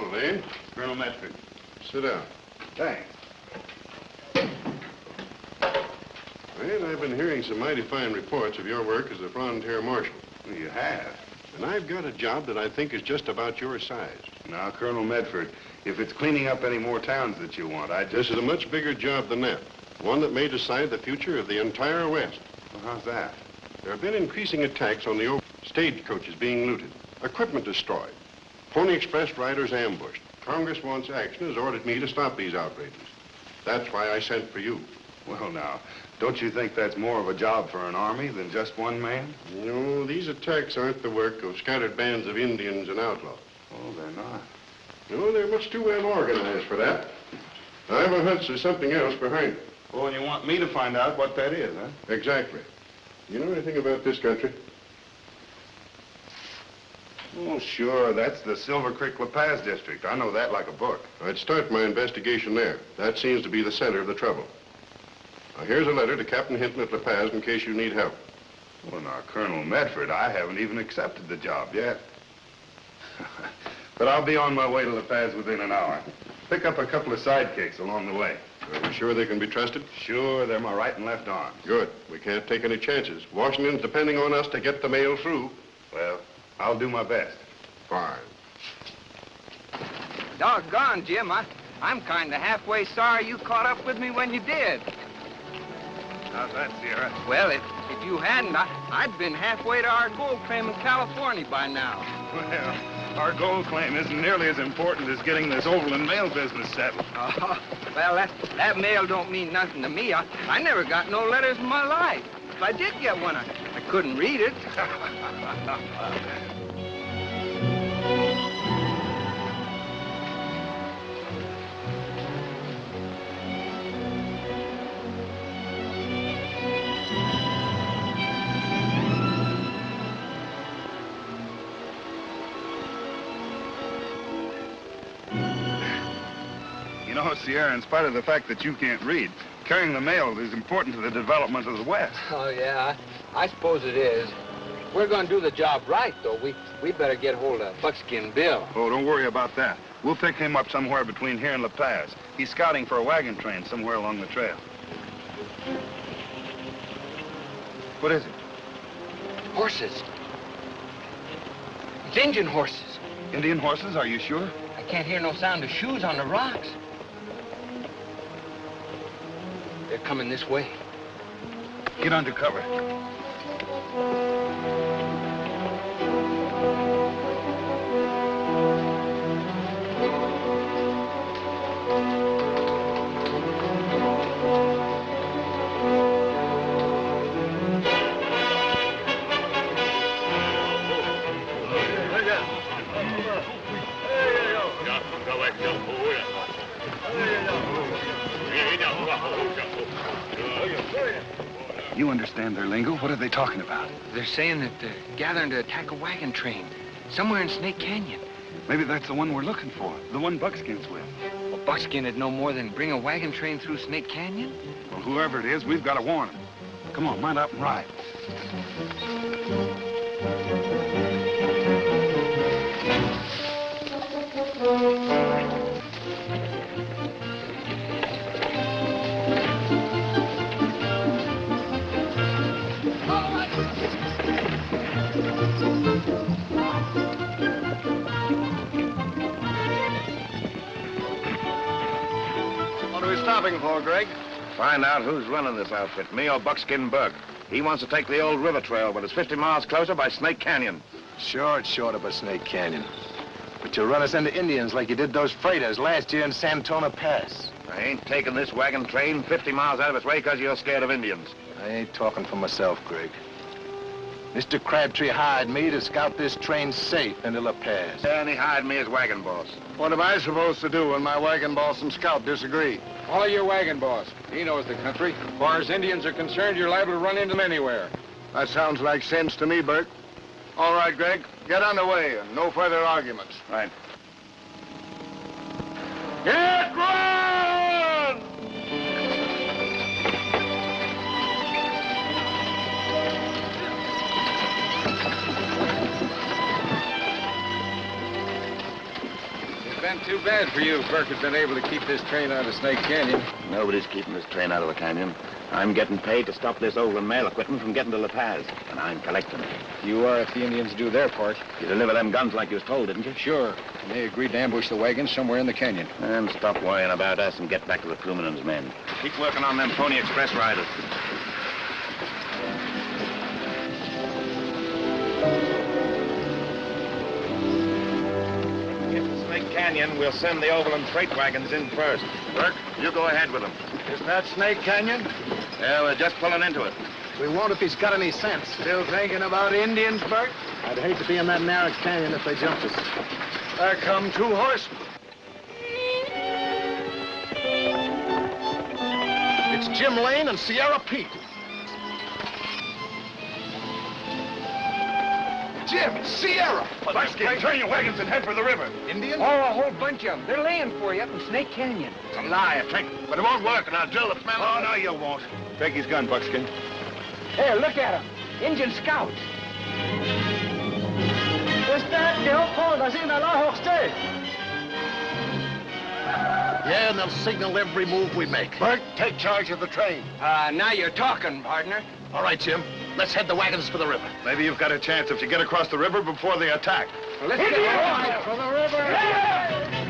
Hello, Lane. Colonel Medford. Sit down. Thanks. Lane, I've been hearing some mighty fine reports of your work as a frontier marshal. Well, you have. And I've got a job that I think is just about your size. Now, Colonel Medford, if it's cleaning up any more towns that you want, This is a much bigger job than that. One that may decide the future of the entire West. Well, how's that? There have been increasing attacks on the stagecoaches being looted, equipment destroyed, Pony Express riders ambushed. Congress wants action, has ordered me to stop these outrages. That's why I sent for you. Well, now, don't you think that's more of a job for an army than just one man? No, these attacks aren't the work of scattered bands of Indians and outlaws. Oh, they're not. No, they're much too well organized for that. I have a hunch there's something else behind it. Oh, and you want me to find out what that is, huh? Exactly. You know anything about this country? Oh, sure. That's the Silver Creek La Paz district. I know that like a book. I'd start my investigation there. That seems to be the center of the trouble. Now, here's a letter to Captain Hinton at La Paz in case you need help. Well, now, Colonel Medford, I haven't even accepted the job yet. But I'll be on my way to La Paz within an hour. Pick up a couple of sidekicks along the way. Are you sure they can be trusted? Sure, they're my right and left arms. Good. We can't take any chances. Washington's depending on us to get the mail through. Well, I'll do my best. Fine. Doggone, Jim, I'm kind of halfway sorry you caught up with me when you did. How's that, Sierra? Well, if you hadn't, I'd been halfway to our gold claim in California by now. Well, our gold claim isn't nearly as important as getting this Overland mail business settled. Oh, well, that mail don't mean nothing to me. I never got no letters in my life. If I did get one, I couldn't read it. You know, Sierra, in spite of the fact that you can't read, carrying the mail is important to the development of the West. Oh, yeah, I suppose it is. If we're going to do the job right, though, we better get hold of Buckskin Bill. Oh, don't worry about that. We'll pick him up somewhere between here and La Paz. He's scouting for a wagon train somewhere along the trail. What is it? Horses. It's Indian horses. Indian horses, are you sure? I can't hear no sound of shoes on the rocks. They're coming this way. Get under cover. You understand their lingo? What are they talking about? They're saying that they're gathering to attack a wagon train somewhere in Snake Canyon. Maybe that's the one we're looking for, the one Buckskin's with. Well, Buckskin would no more than bring a wagon train through Snake Canyon? Well, whoever it is, we've got to warn him. Come on, mount up and ride. What are we stopping for, Greg? Find out who's running this outfit, me or Buckskin Bug. He wants to take the old river trail, but it's 50 miles closer by Snake Canyon. Sure, it's short of a Snake Canyon. But you'll run us into Indians like you did those freighters last year in Santona Pass. I ain't taking this wagon train 50 miles out of its way because you're scared of Indians. I ain't talking for myself, Greg. Mr. Crabtree hired me to scout this train safe into La Paz. And he hired me as wagon boss. What am I supposed to do when my wagon boss and scout disagree? Call your wagon boss. He knows the country. As far as Indians are concerned, you're liable to run into them anywhere. That sounds like sense to me, Bert. All right, Greg, get underway and no further arguments. Right. Get run! It's been Too bad for you. Burke has been able to keep this train out of Snake Canyon. Nobody's keeping this train out of the canyon. I'm getting paid to stop this Overland mail equipment from getting to La Paz, and I'm collecting it. You are if the Indians do their part. You deliver them guns like you was told, didn't you? Sure. And they agreed to ambush the wagons somewhere in the canyon. And stop worrying about us and get back to the crewman and his men. Keep working on them Pony Express riders. Canyon, we'll send the Overland freight wagons in first. Burke, you go ahead with them. Is that Snake Canyon? Yeah, we're just pulling into it. We won't if he's got any sense. Still thinking about Indians, Bert? I'd hate to be in that narrow canyon if they jumped us. There come 2 horsemen. It's Jim Lane and Sierra Pete. Jim, Sierra! Buckskin, turn your wagons and head for the river. Indian? Oh, a whole bunch of them. They're laying for you up in Snake Canyon. It's a lie, a trick. But it won't work, and I'll drill the smell. Oh, no, you won't. Take his gun, Buckskin. Hey, look at them. Indian scouts. Yeah, and they'll signal every move we make. Bert, take charge of the train. Now you're talking, partner. All right, Jim. Let's head the wagons for the river. Maybe you've got a chance if you get across the river before they attack. Well, let's get on for the river.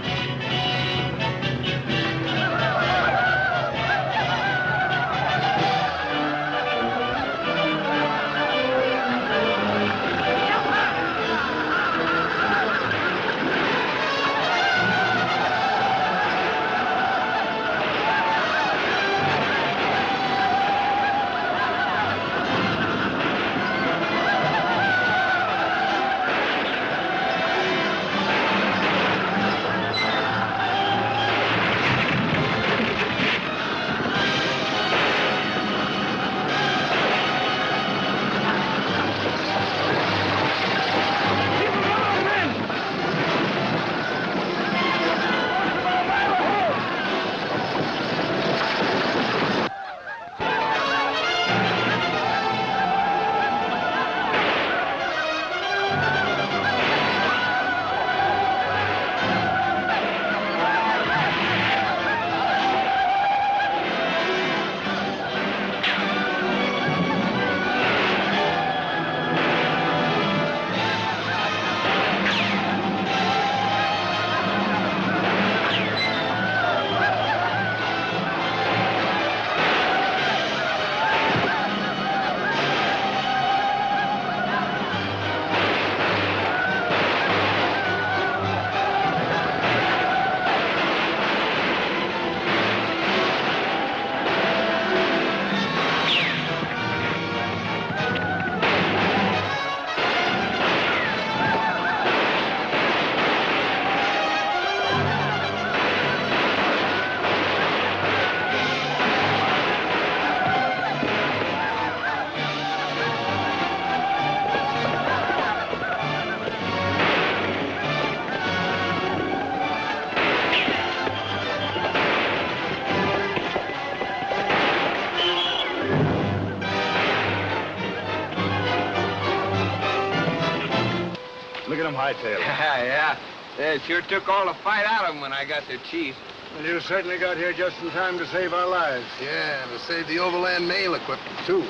Look at them hightail. Yeah. They sure took all the fight out of them when I got their chief. Well, you certainly got here just in time to save our lives. Yeah, and to save the Overland mail equipment, too.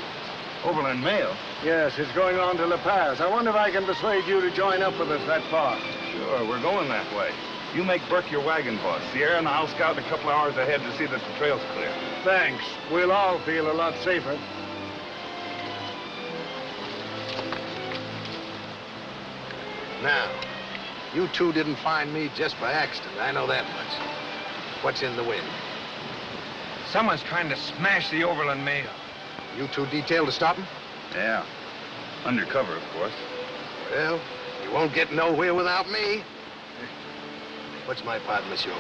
Overland mail? Yes, it's going on to La Paz. I wonder if I can persuade you to join up with us that far. Sure, we're going that way. You make Burke your wagon boss, Sierra, and I'll scout a couple of hours ahead to see that the trail's clear. Thanks. We'll all feel a lot safer. Now, you two didn't find me just by accident. I know that much. What's in the wind? Someone's trying to smash the Overland mail. You two detailed to stop him? Yeah. Undercover, of course. Well, you won't get nowhere without me. What's my part, monsieur?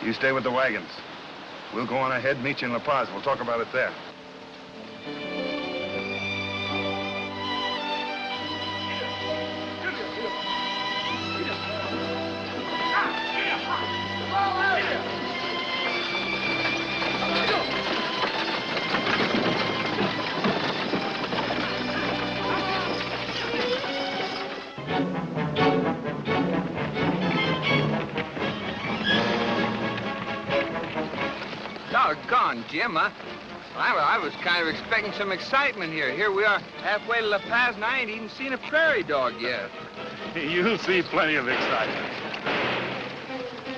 You stay with the wagons. We'll go on ahead, meet you in La Paz. We'll talk about it there. Come on, Jim. I was kind of expecting some excitement here. Here we are halfway to La Paz, and I ain't even seen a prairie dog yet. You'll see plenty of excitement.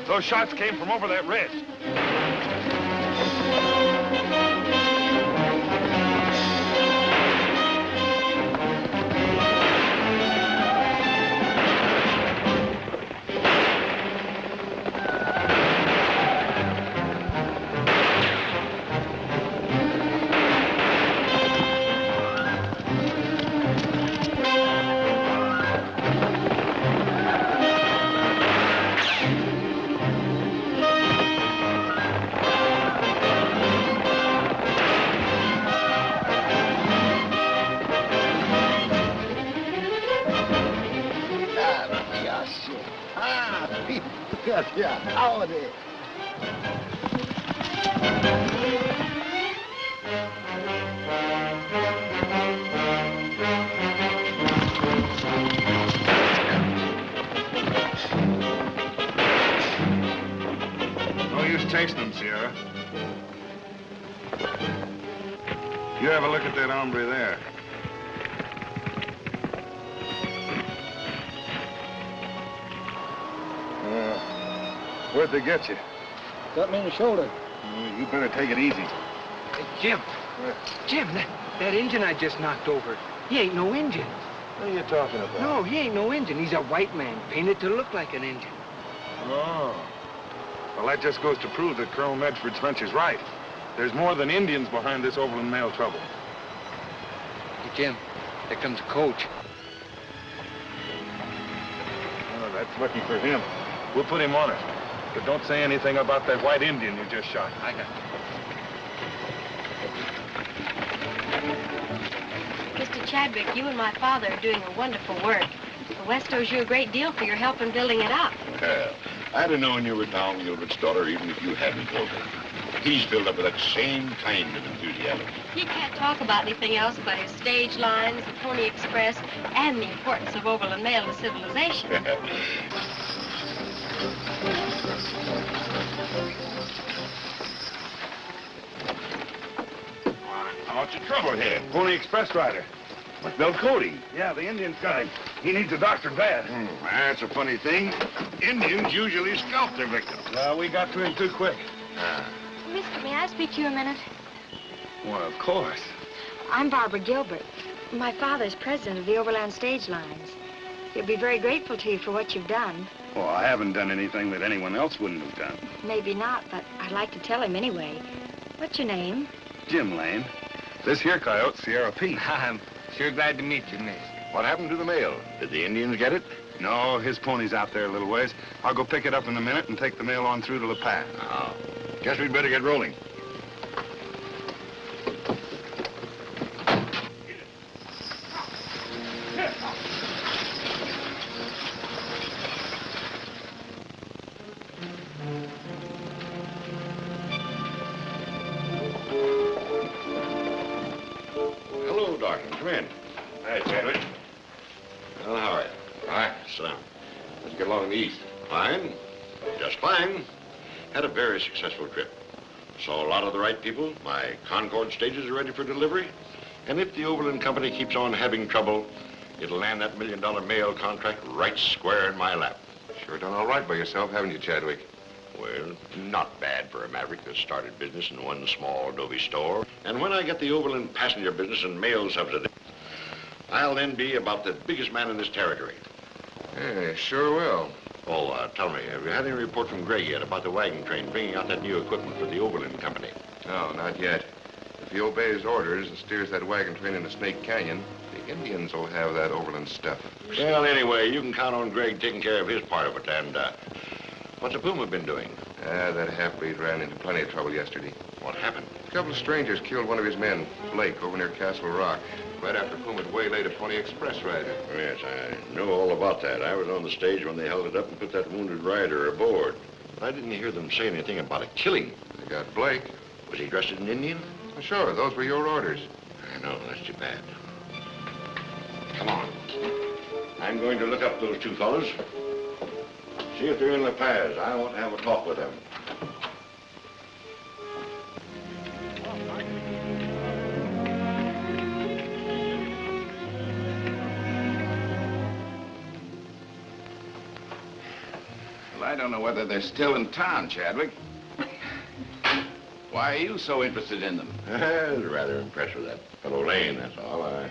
Those shots came from over that ridge. Yeah, holiday. No use chasing them, Sierra. You have a look at that hombre there. Where'd they get you? Got me in the shoulder. You better take it easy. Hey, Jim. Jim, that Injun I just knocked over, he ain't no Injun. What are you talking about? No, he ain't no Injun. He's a white man, painted to look like an Injun. Oh. Well, that just goes to prove that Colonel Medford's hunch is right. There's more than Indians behind this Overland mail trouble. Hey, Jim, there comes a coach. Oh, that's lucky for him. We'll put him on it. But don't say anything about that white Indian you just shot. I got it. Mr. Chadwick, you and my father are doing a wonderful work. The West owes you a great deal for your help in building it up. Well, I'd have known you were Tom Gilbert's daughter even if you hadn't told her. He's filled up with that same kind of enthusiasm. He can't talk about anything else but his stage lines, the Pony Express, and the importance of Overland mail to civilization. What's your trouble here? Pony Express rider. What's Bill Cody? Yeah, the Indian's got him. He needs a doctor bad. That's a funny thing. Indians usually scalp their victims. Well, we got to him too quick. Mister, may I speak to you a minute? Well, of course. I'm Barbara Gilbert. My father's president of the Overland Stage Lines. He'll be very grateful to you for what you've done. Well, I haven't done anything that anyone else wouldn't have done. Maybe not, but I'd like to tell him anyway. What's your name? Jim Lane. This here coyote, Sierra Pete. I'm sure glad to meet you, miss. What happened to the mail? Did the Indians get it? No, his pony's out there a little ways. I'll go pick it up in a minute and take the mail on through to La Paz. Oh. Guess we'd better get rolling. Hello, Doctor. Come in. Hey, Chadwick. Well, how are you? Hi. Sit down. Let's get along in the east. Fine. Just fine. Had a very successful trip. Saw a lot of the right people. My Concord stages are ready for delivery. And if the Overland Company keeps on having trouble, it'll land that $1 million mail contract right square in my lap. Sure done all right by yourself, haven't you, Chadwick? Well, not bad for a maverick that started business in one small adobe store. And when I get the Overland passenger business and mail subsidy, I'll then be about the biggest man in this territory. Yeah, sure will. Oh, tell me, have you had any report from Gray yet about the wagon train bringing out that new equipment for the Overland Company? No, not yet. If he obeys orders and steers that wagon train into Snake Canyon, the Indians will have that Overland stuff. Well, anyway, you can count on Greg taking care of his part of it. And what's the Puma been doing? That half-breed ran into plenty of trouble yesterday. What happened? A couple of strangers killed one of his men, Blake, over near Castle Rock, right after Puma had waylaid a Pony Express rider. Yes, I know all about that. I was on the stage when they held it up and put that wounded rider aboard. I didn't hear them say anything about a killing. They got Blake. Was he dressed as an Indian? Well, sure, those were your orders. I know, that's too bad. Come on. I'm going to look up those two fellows. See if they're in La Paz. I want to have a talk with them. Well, I don't know whether they're still in town, Chadwick. Why are you so interested in them? I was rather impressed with that fellow Lane, that's all. I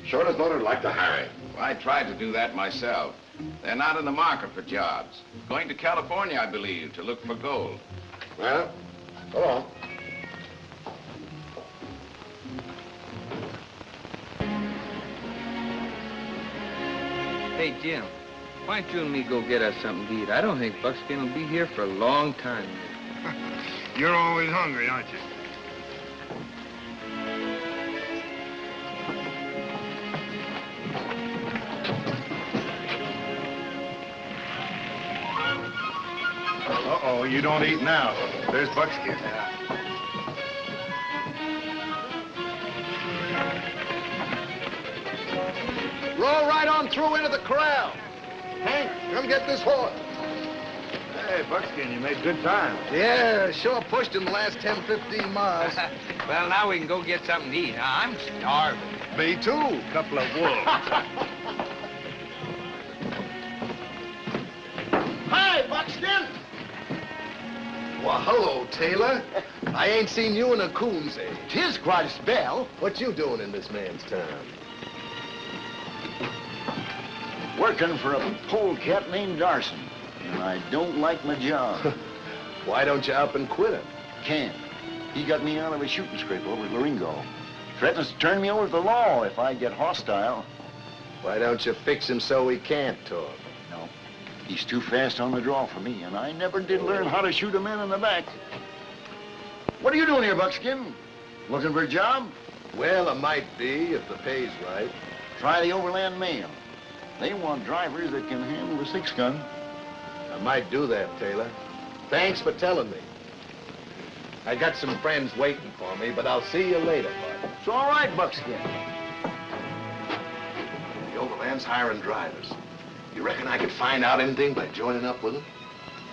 sort of thought I'd like to hire him. Well, I tried to do that myself. They're not in the market for jobs. Going to California, I believe, to look for gold. Well, go on. Hey, Jim, why don't you and me go get us something to eat? I don't think Buckskin will be here for a long time. You're always hungry, aren't you? Uh-oh, you don't eat now. There's Buckskin. Roll right on through into the corral. Hank, come get this horse. Hey, Buckskin, you made good time. Yeah, sure pushed him the last 10, 15 miles. Well, now we can go get something to eat. I'm starving. Me too. Couple of wolves. Hi, Buckskin. Well, hello, Taylor. I ain't seen you in a coon's age. 'Tis quite a spell. What you doing in this man's town? Working for a polecat named Darson, and I don't like my job. Why don't you up and quit him? Can't. He got me out of a shooting scrape over at Laringo. Threatens to turn me over to the law if I get hostile. Why don't you fix him so he can't talk? No, he's too fast on the draw for me, and I never did learn how to shoot a man in the back. What are you doing here, Buckskin? Looking for a job? Well, it might be if the pay's right. Try the Overland Mail. They want drivers that can handle the 6-gun. I might do that, Taylor. Thanks for telling me. I got some friends waiting for me, but I'll see you later, bud. It's all right, Buckskin. The Overland's hiring drivers. You reckon I could find out anything by joining up with them?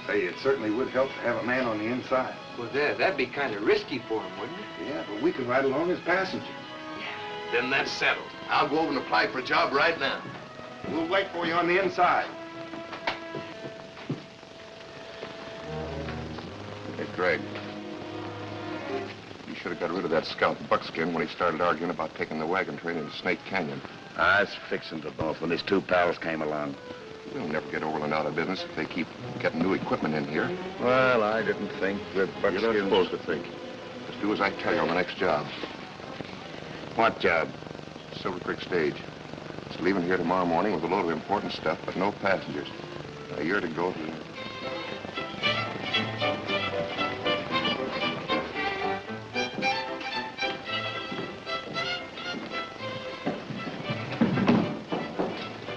Say, it certainly would help to have a man on the inside. Well, that'd be kind of risky for him, wouldn't it? Yeah, but we can ride along as passengers. Then that's settled. I'll go over and apply for a job right now. We'll wait for you on the inside. Hey, Greg. You should have got rid of that scout Buckskin when he started arguing about taking the wagon train into Snake Canyon. I was fixing to both when his two pals came along. We'll never get Overland out of business if they keep getting new equipment in here. Well, I didn't think that You're not Buckskin... supposed to think. Just do as I tell you on the next job. What job? Silver Creek stage. It's leaving here tomorrow morning with a load of important stuff, but no passengers. A year to go to...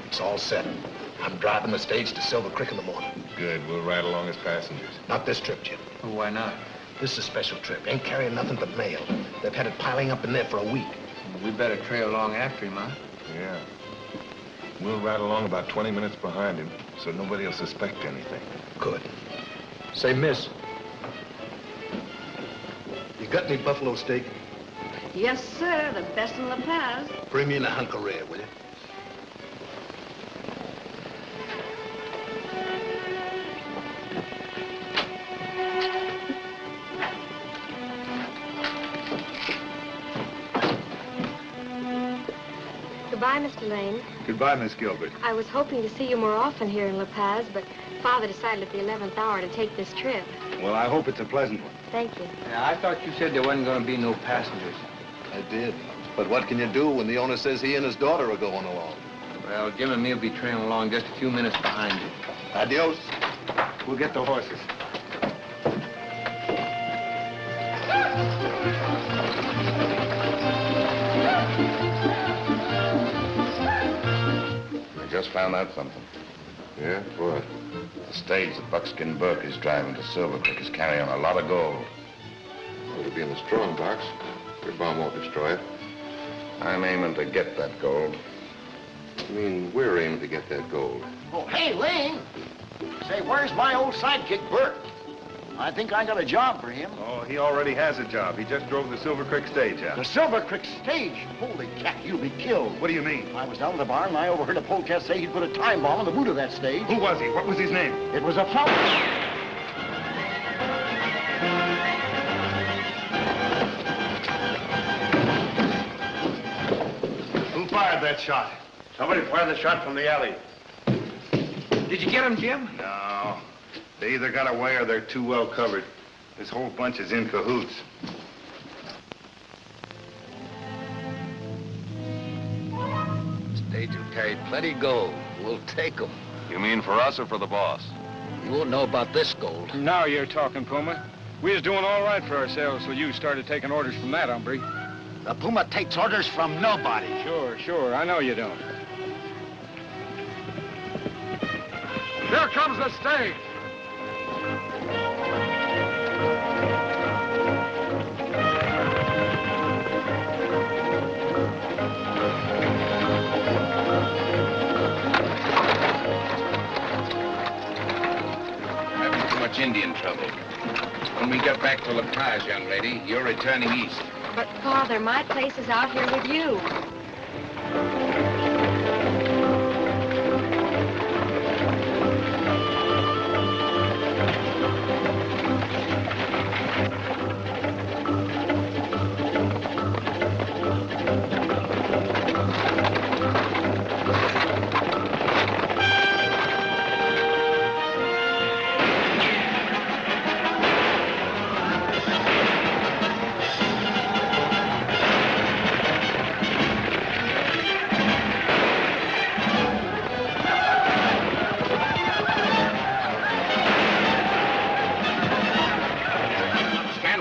It's all set. I'm driving the stage to Silver Creek in the morning. Good, we'll ride along as passengers. Not this trip, Jim. Well, why not? This is a special trip. Ain't carrying nothing but mail. They've had it piling up in there for a week. We better trail along after him, huh? Yeah. We'll ride along about 20 minutes behind him, so nobody will suspect anything. Good. Say, miss. You got any buffalo steak? Yes, sir. The best in La Paz. Bring me in a hunk of rare, will you? Goodbye, Mr. Lane. Goodbye, Miss Gilbert. I was hoping to see you more often here in La Paz, but Father decided at the 11th hour to take this trip. Well, I hope it's a pleasant one. Thank you. Yeah, I thought you said there wasn't going to be no passengers. I did. But what can you do when the owner says he and his daughter are going along? Well, Jim and me will be trailing along just a few minutes behind you. Adios. We'll get the horses. I just found out something. Yeah? What? The stage that Buckskin Burke is driving to Silver Creek is carrying a lot of gold. It'll be in the strong box. Your bomb won't destroy it. I'm aiming to get that gold. I mean, we're aiming to get that gold. Oh, hey, Lane. Say, where's my old sidekick, Bert? I think I got a job for him. Oh, he already has a job. He just drove the Silver Creek stage out. The Silver Creek stage? Holy cat, you'll be killed. What do you mean? I was down at the barn and I overheard a polecat say he'd put a time bomb on the boot of that stage. Who was he? What was his name? It was a fellow. Who fired that shot? Somebody fired the shot from the alley. Did you get him, Jim? No. They either got away or they're too well covered. This whole bunch is in cahoots. Stage will carry plenty gold. We'll take 'em. You mean for us or for the boss? You won't know about this gold. Now you're talking, Puma. We was doing all right for ourselves till you started taking orders from that hombre. The Puma takes orders from nobody. Sure. I know you don't. Here comes the stage. Having too much Indian trouble. When we get back to La Paz, young lady, you're returning east. But, Father, my place is out here with you.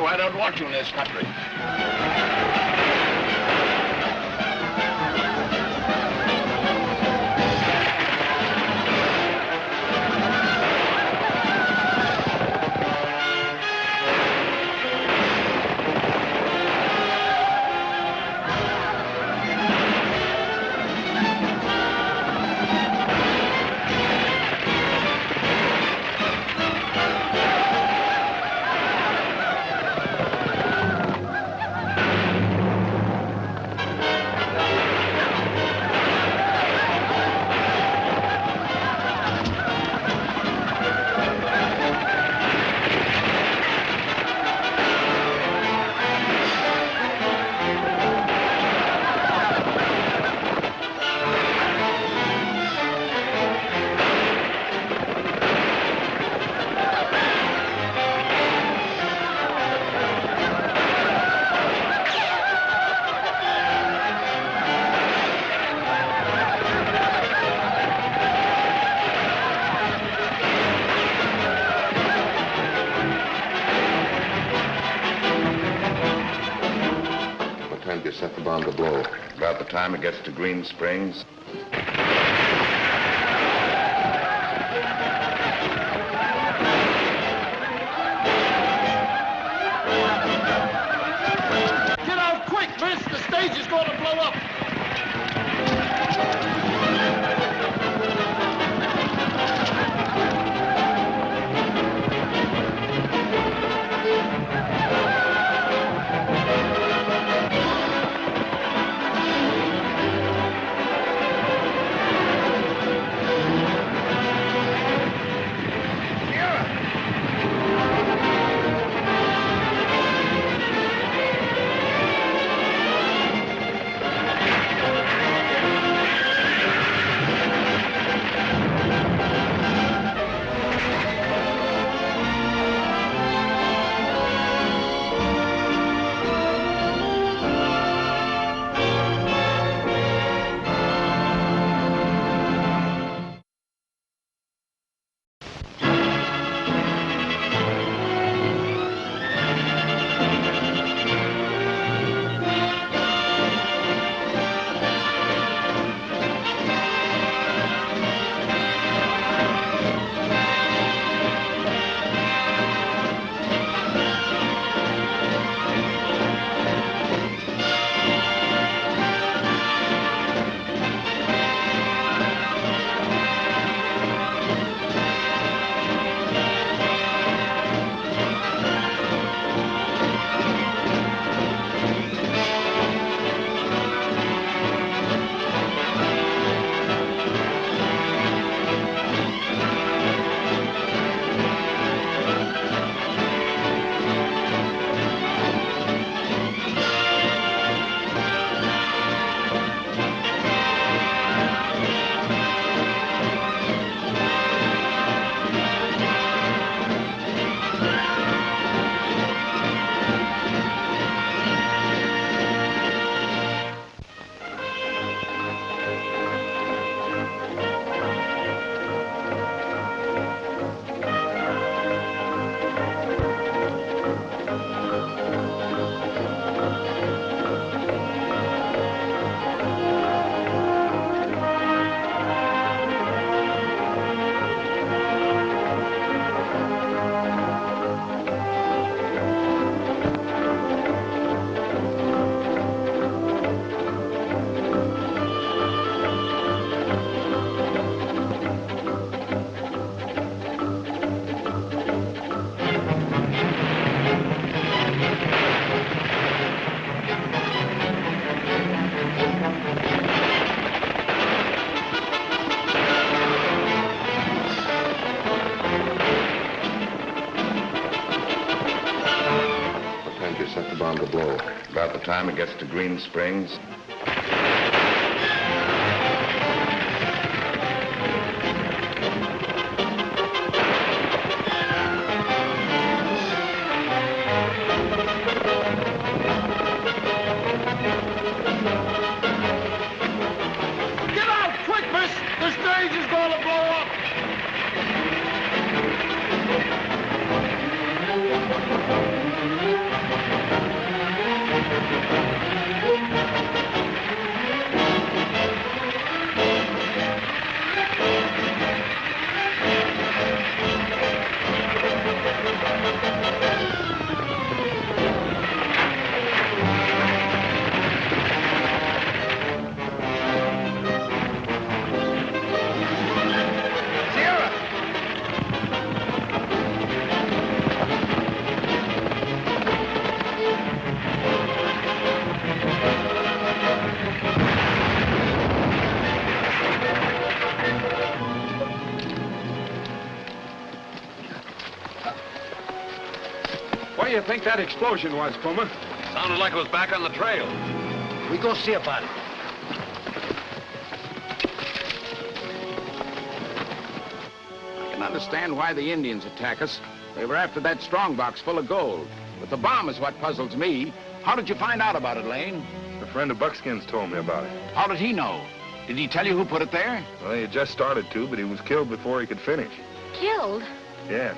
I don't want you in this country. Set the bomb to blow. About the time it gets to Green Springs. Get out quick, miss! The stage is going to blow up! the bomb to blow? About the time it gets to Green Springs. Get out, quick, miss! The stage is going to blow up! What do you think that explosion was, Puma? Sounded like it was back on the trail. We go see about it. I can understand why the Indians attack us. They were after that strongbox full of gold. But the bomb is what puzzles me. How did you find out about it, Lane? A friend of Buckskin's told me about it. How did he know? Did he tell you who put it there? Well, he had just started to, but he was killed before he could finish. Killed? Yes.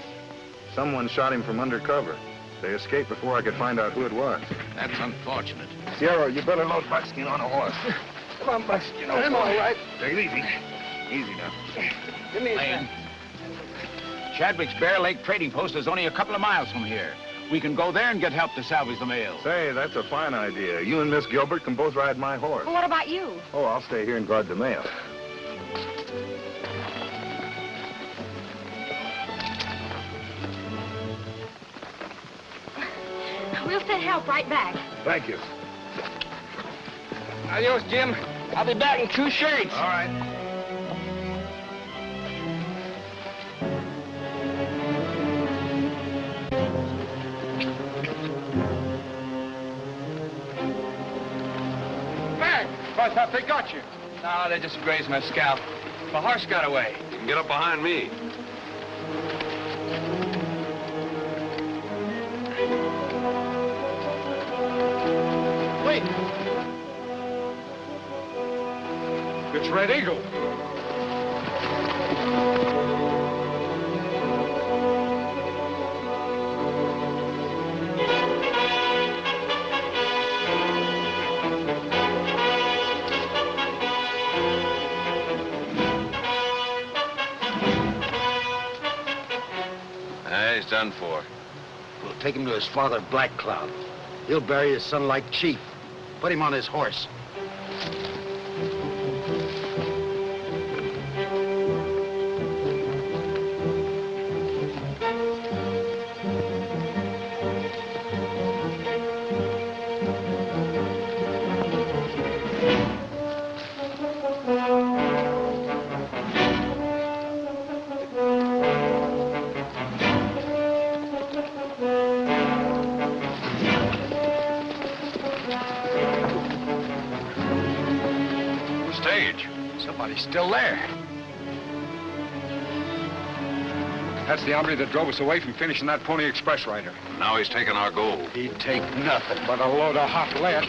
Someone shot him from undercover. They escaped before I could find out who it was. That's unfortunate. Sierra, you better load Buckskin on a horse. Come on, Buckskin. I'm all right. Take it easy. Easy now. Give me a Lane, Chadwick's Bear Lake trading post is only a couple of miles from here. We can go there and get help to salvage the mail. Say, that's a fine idea. You and Miss Gilbert can both ride my horse. Well, what about you? Oh, I'll stay here and guard the mail. We'll send help right back. Thank you. Adios, Jim. I'll be back in 2 shirts. All right. Mac, I thought they got you. No, they just grazed my scalp. The horse got away. You can get up behind me. Wait. It's Red Eagle. He's done for. We'll take him to his father, Black Cloud. He'll bury his son like chief. Put him on his horse. Somebody's still there. That's the hombre that drove us away from finishing that Pony Express rider. Now he's taking our gold. He'd take nothing. But a load of hot lead.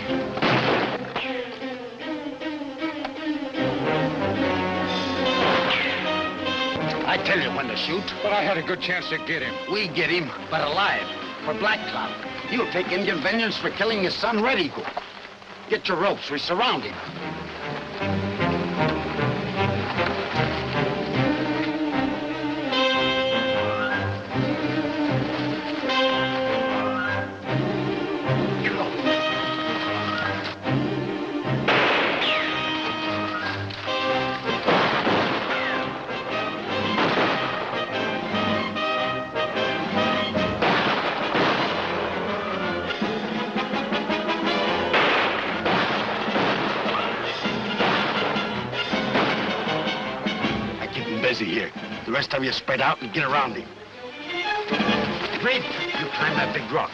I tell you when to shoot. But I had a good chance to get him. We get him, but alive. For Black Cloud. He'll take Indian vengeance for killing his son, Red Eagle. Get your ropes. We surround him. Here. The rest of you spread out and get around him. Reed, you climb that big rock.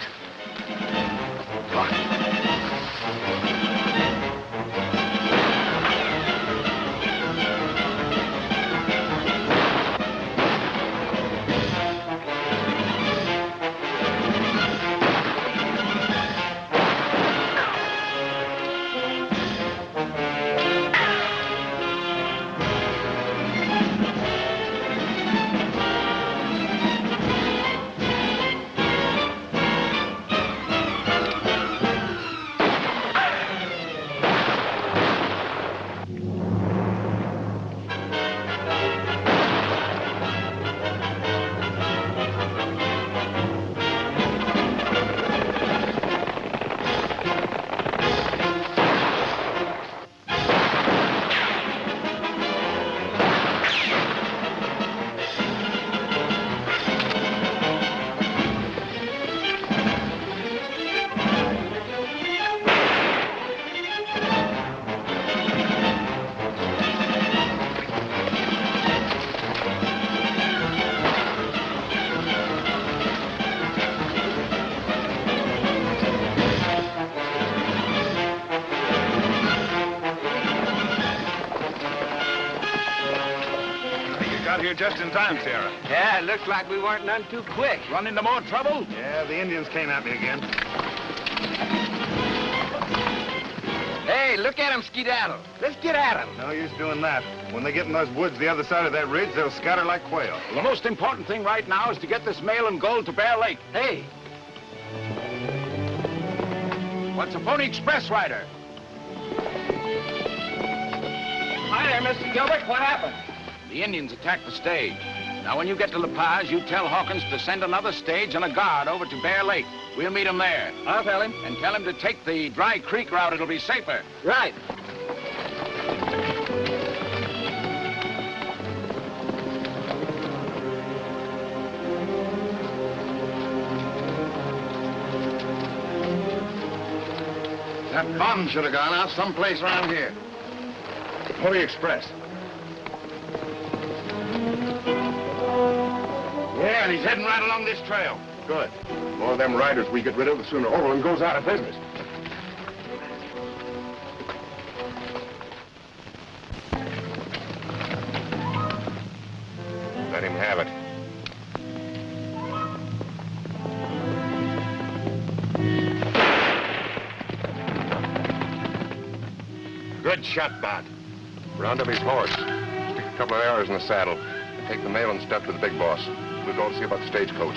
Here just in time, Sarah. Yeah, it looks like we weren't none too quick. Run into more trouble? Yeah, the Indians came at me again. Hey, look at them skedaddle. Let's get at them. No use doing that. When they get in those woods the other side of that ridge, they'll scatter like quail. Well, the most important thing right now is to get this mail and gold to Bear Lake. Hey. What's a Pony Express rider? Hi there, Mr. Gilbert. What happened? The Indians attacked the stage. Now, when you get to La Paz, you tell Hawkins to send another stage and a guard over to Bear Lake. We'll meet him there. I'll tell him. And tell him to take the Dry Creek route. It'll be safer. Right. That bomb should have gone out someplace around here. Pony Express. Yeah, and he's heading right along this trail. Good. The more of them riders we get rid of, the sooner Overland goes out of business. Let him have it. Good shot, Bart. Round up his horse. Stick a couple of arrows in the saddle. And take the mail and step to the big boss. We'll go see about the stagecoach.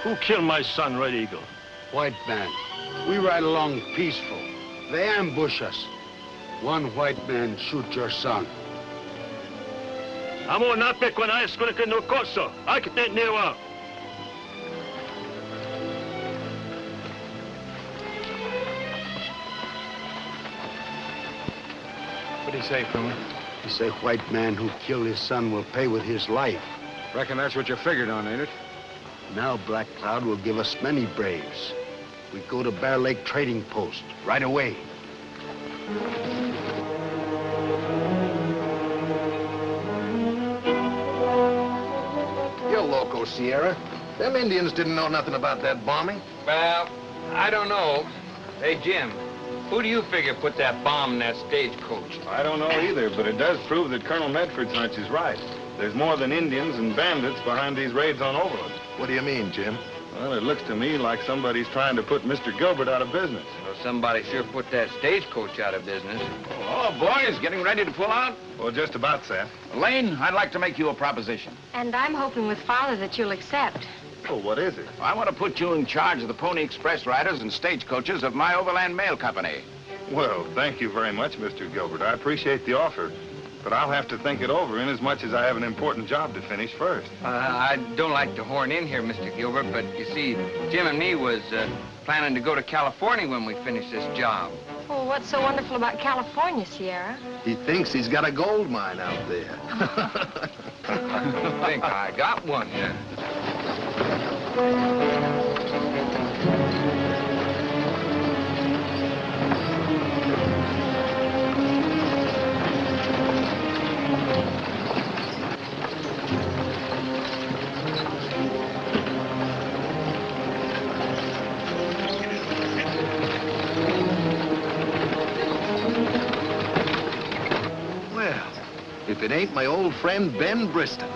Who killed my son, Red Eagle? White man. We ride along peaceful. They ambush us. One white man shoot your son. Amo nape con a escola que no coso. I can take newa. What'd he say, Puma? He say white man who killed his son will pay with his life. Reckon that's what you figured on, ain't it? Now Black Cloud will give us many braves. We go to Bear Lake Trading Post right away. You're loco, Sierra. Them Indians didn't know nothing about that bombing. Well, I don't know. Hey, Jim, who do you figure put that bomb in that stagecoach? I don't know either, but it does prove that Colonel Medford's hunch is right. There's more than Indians and bandits behind these raids on Overland. What do you mean, Jim? Well, it looks to me like somebody's trying to put Mr. Gilbert out of business. Well, somebody sure put that stagecoach out of business. Oh, boys, getting ready to pull out? Well, just about, Seth. Lane, I'd like to make you a proposition. And I'm hoping with Father that you'll accept. Oh, what is it? I want to put you in charge of the Pony Express riders and stagecoaches of my Overland Mail Company. Well, thank you very much, Mr. Gilbert. I appreciate the offer, but I'll have to think it over inasmuch as I have an important job to finish first. I don't like to horn in here, Mr. Gilbert, but you see, Jim and me was planning to go to California when we finish this job. Oh, what's so wonderful about California, Sierra? He thinks he's got a gold mine out there. I think I got one then. If it ain't my old friend Ben Briston.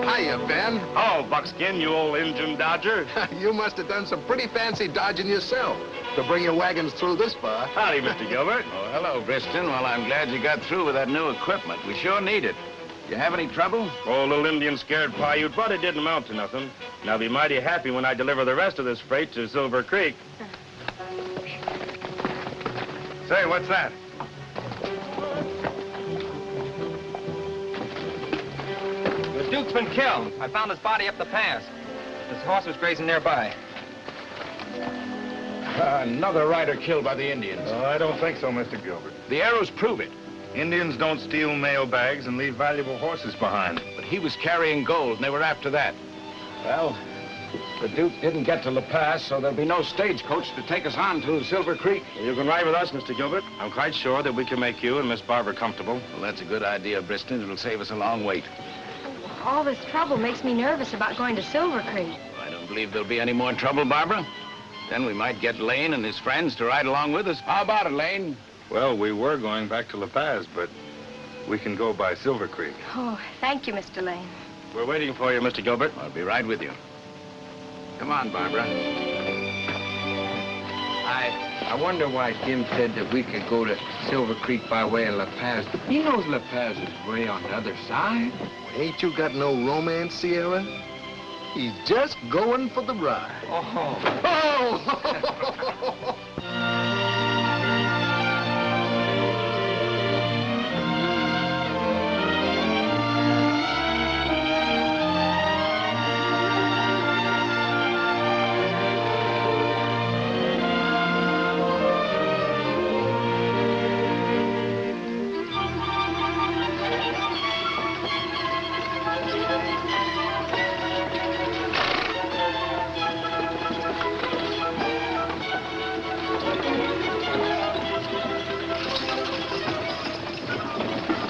Hiya, Ben. Oh, Buckskin, you old engine dodger. You must have done some pretty fancy dodging yourself to bring your wagons through this far. Howdy, Mr. Gilbert. Oh, hello, Briston. Well, I'm glad you got through with that new equipment. We sure need it. You have any trouble? Oh, little Indian scared Paiute, but it didn't amount to nothing. And I'll be mighty happy when I deliver the rest of this freight to Silver Creek. Say, what's that? The Duke's been killed. I found his body up the pass. His horse was grazing nearby. Another rider killed by the Indians. Oh, I don't think so, Mr. Gilbert. The arrows prove it. Indians don't steal mail bags and leave valuable horses behind. But he was carrying gold, and they were after that. Well, the Duke didn't get to La Paz, so there'll be no stagecoach to take us on to Silver Creek. You can ride with us, Mr. Gilbert. I'm quite sure that we can make you and Miss Barbara comfortable. Well, that's a good idea, Briston. It'll save us a long wait. All this trouble makes me nervous about going to Silver Creek. I don't believe there'll be any more trouble, Barbara. Then we might get Lane and his friends to ride along with us. How about it, Lane? Well, we were going back to La Paz, but we can go by Silver Creek. Oh, thank you, Mr. Lane. We're waiting for you, Mr. Gilbert. I'll be right with you. Come on, Barbara. I wonder why Jim said that we could go to Silver Creek by way of La Paz. He knows La Paz is way on the other side. Ain't you got no romance, Sierra? He's just going for the ride. Oh!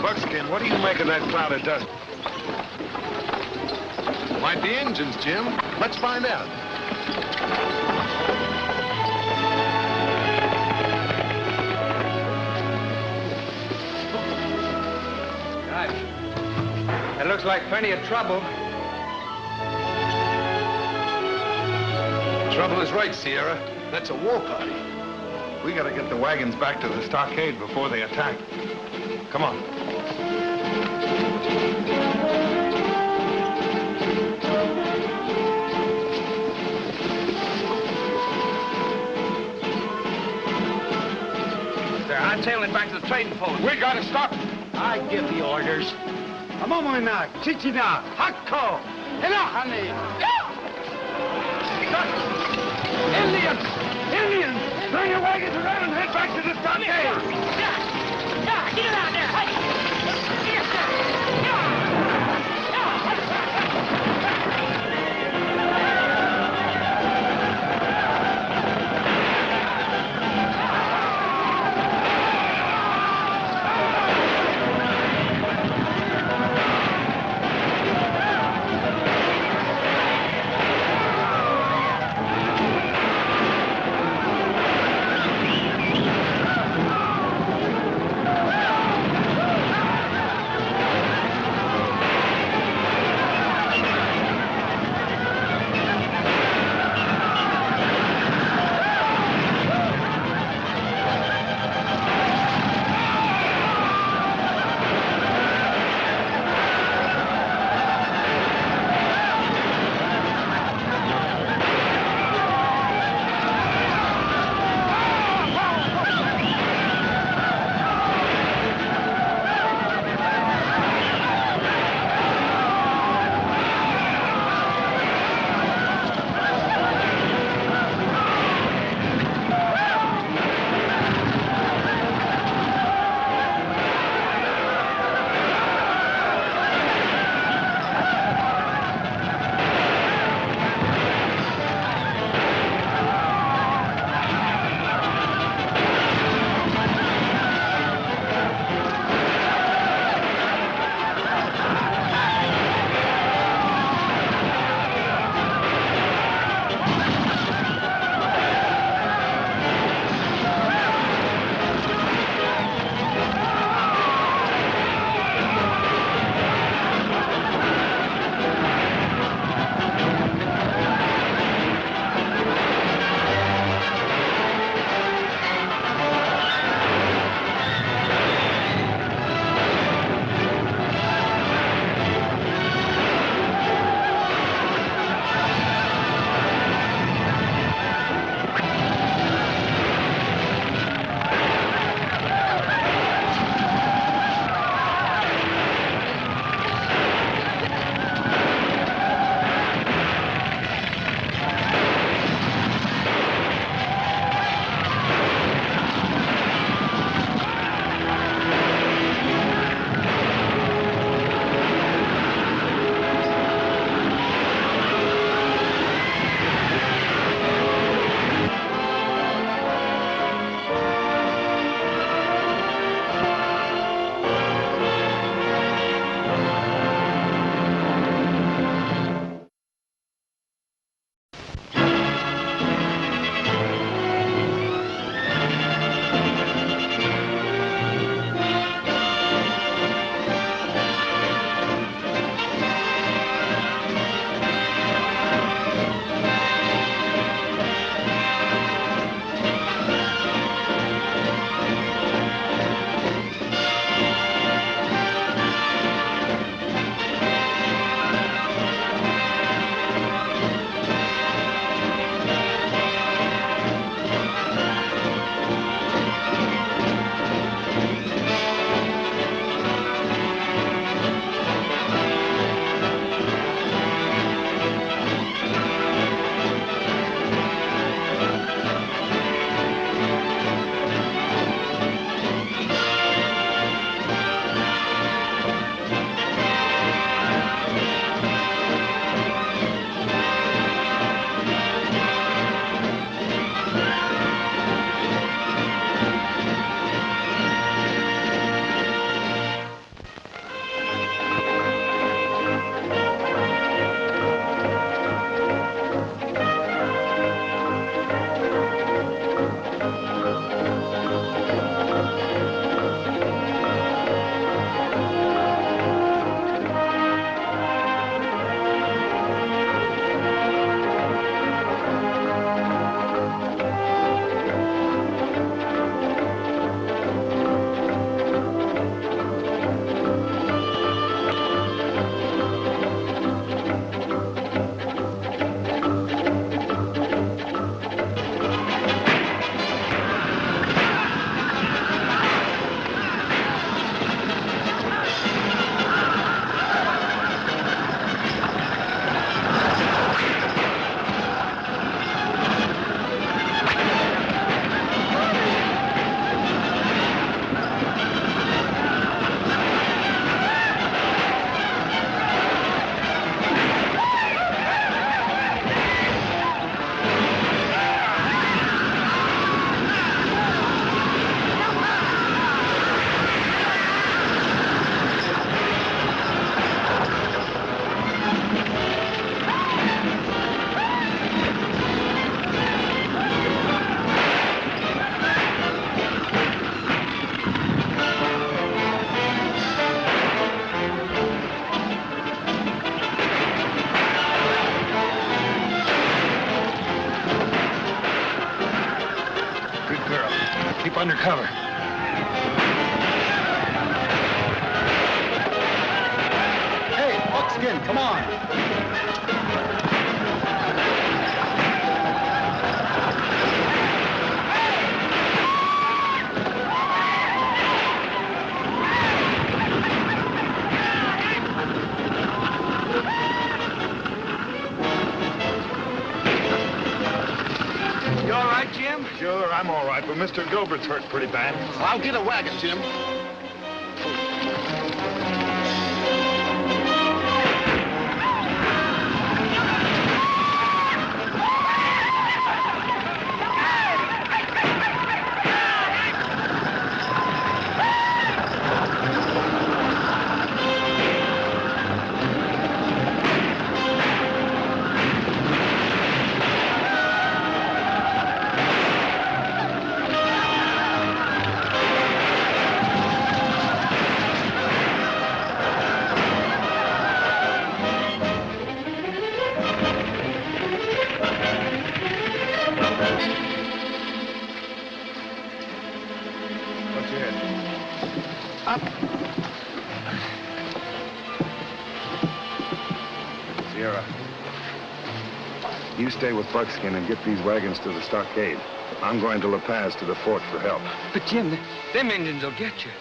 Buckskin, what do you make of that cloud of dust? Might be engines, Jim. Let's find out. Gosh, that looks like plenty of trouble. Trouble is right, Sierra. That's a war party. We gotta get the wagons back to the stockade before they attack. Come on. They're hightailing back to the trading post. We gotta stop. I give the orders. Amomona, Chichina, Hakko, Elahani. Indians! Indians! Turn your wagons around and head back to the stockade! Get it out there! under cover. Hey, Buckskin, come on. You all right, Jim? Sure, I'm all right, but Mr. Gilbert's hurt pretty bad. I'll get a wagon, Jim. What's your head? Up. Sierra, you stay with Buckskin and get these wagons to the stockade. I'm going to La Paz to the fort for help. But, Jim, them Indians will get you.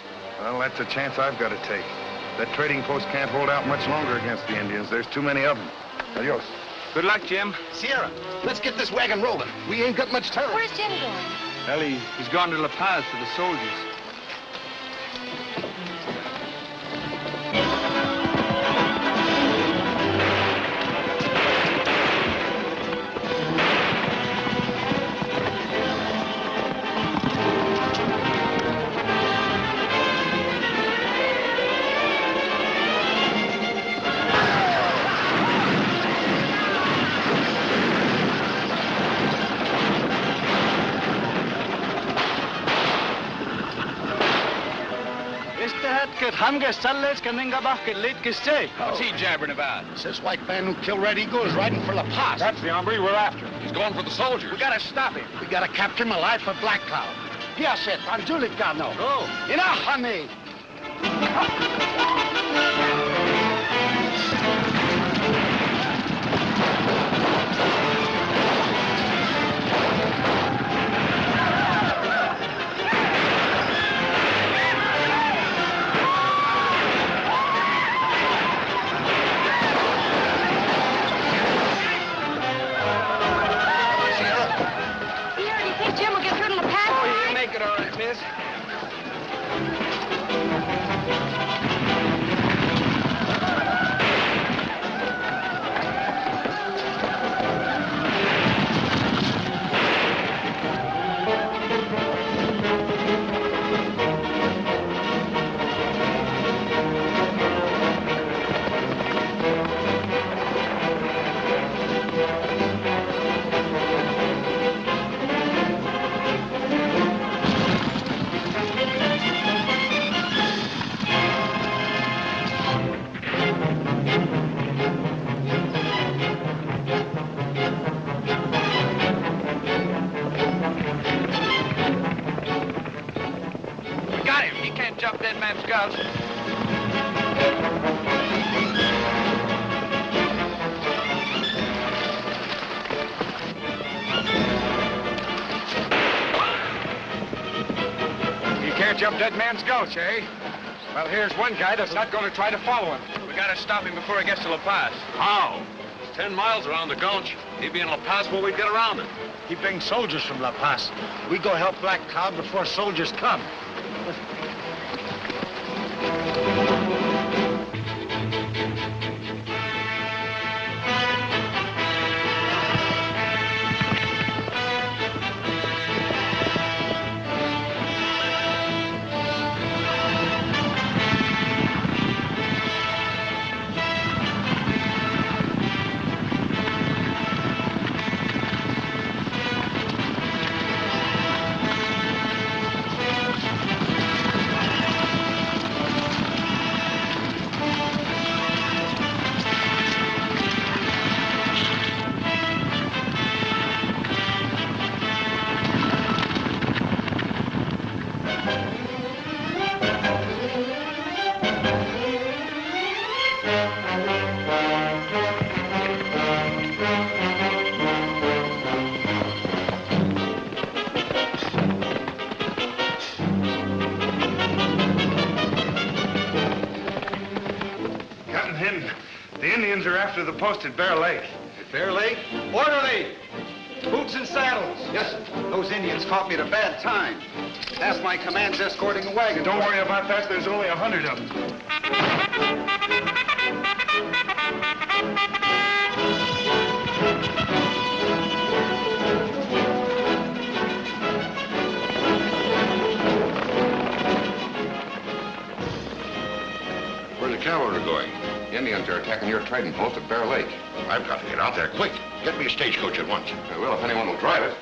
Well, that's a chance I've got to take. That trading post can't hold out much longer against the Indians. There's too many of them. Adios. Good luck, Jim. Sierra, let's get this wagon rolling. We ain't got much time. Where's Jim going? Ellie, he's gone to La Paz for the soldiers. What's he jabbering about? It's this white man who killed Red Eagle is riding for La Paz. That's the hombre we're after. He's going for the soldiers. We gotta stop him. We gotta capture him alive for Black Cloud. Yes, it. Anjulicano. Go. Enough, honey. Jim will get through to La Paz. Oh, he'll make it all right, miss. Jump that man's guts. You can't jump that man's gulch, eh? Well, here's one guy that's not going to try to follow him. We gotta stop him before he gets to La Paz. How? 10 miles around the gulch. He'd be in La Paz before we'd get around it. He brings soldiers from La Paz. We go help Black Cloud before soldiers come. The Indians are after the post at Bear Lake. At Bear Lake? Orderly! Boots and saddles. Yes, sir. Those Indians caught me at a bad time. That's my command's escorting a wagon. Don't worry about that. There's only 100 of them. Where's the cavalry going? The Indians are attacking your trading post at Bear Lake. I've got to get out there quick. Get me a stagecoach at once. I will if anyone will drive it.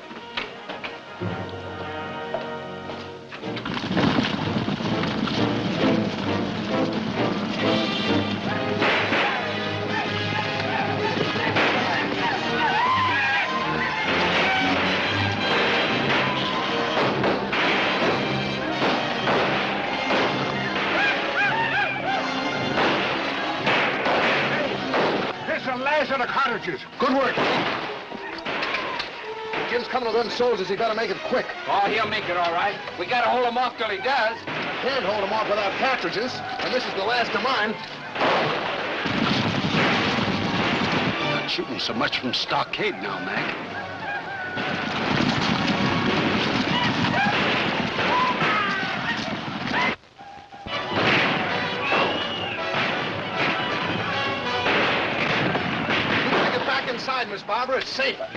The cartridges. Good work. Jim's coming with them soldiers. He better make it quick. Oh, he'll make it all right. We gotta hold him off till he does. I can't hold him off without cartridges, and this is the last of mine. Not shooting so much from stockade now, Mac. Inside, Miss Barbara, it's safer.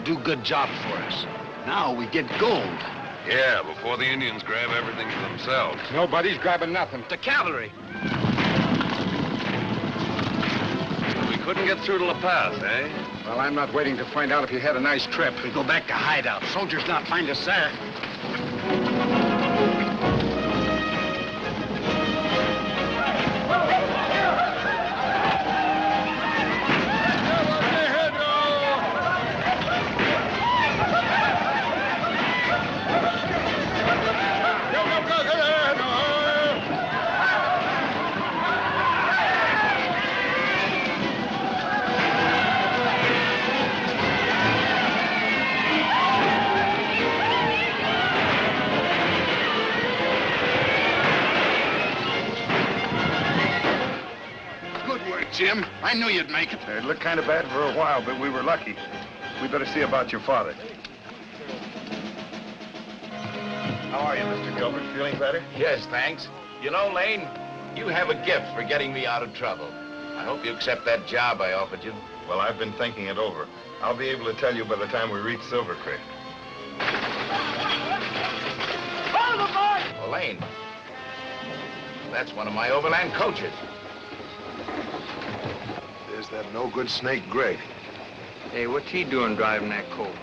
Do good job for us. Now we get gold. Yeah, before the Indians grab everything for themselves. Nobody's grabbing nothing. The cavalry. We couldn't get through to La Paz, eh? Well, I'm not waiting to find out if you had a nice trip. We go back to hideout. Soldiers not find us there. Jim, I knew you'd make it. It looked kind of bad for a while, but we were lucky. We better see about your father. How are you, Mr. Gilbert? Feeling better? Yes, thanks. You know, Lane, you have a gift for getting me out of trouble. I hope you accept that job I offered you. Well, I've been thinking it over. I'll be able to tell you by the time we reach Silver Creek. Oh, Lane, that's one of my Overland coaches. There's that no-good snake, Greg. Hey, what's he doing driving that coach?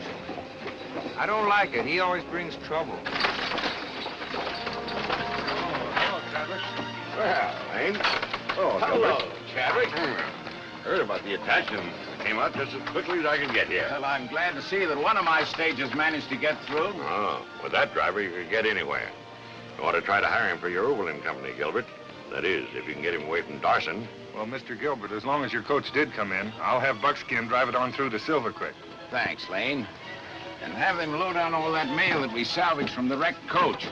I don't like it. He always brings trouble. Hello, Chadwick. Well, Lane. Oh, Hello, Chadwick. Heard about the attack and came out just as quickly as I could get here. Well, I'm glad to see that one of my stages managed to get through. Oh, with that driver, you could get anywhere. You ought to try to hire him for your Overland company, Gilbert. That is, if you can get him away from Dawson. Well, Mr. Gilbert, as long as your coach did come in, I'll have Buckskin drive it on through to Silver Creek. Thanks, Lane. And have them load down all that mail that we salvaged from the wrecked coach.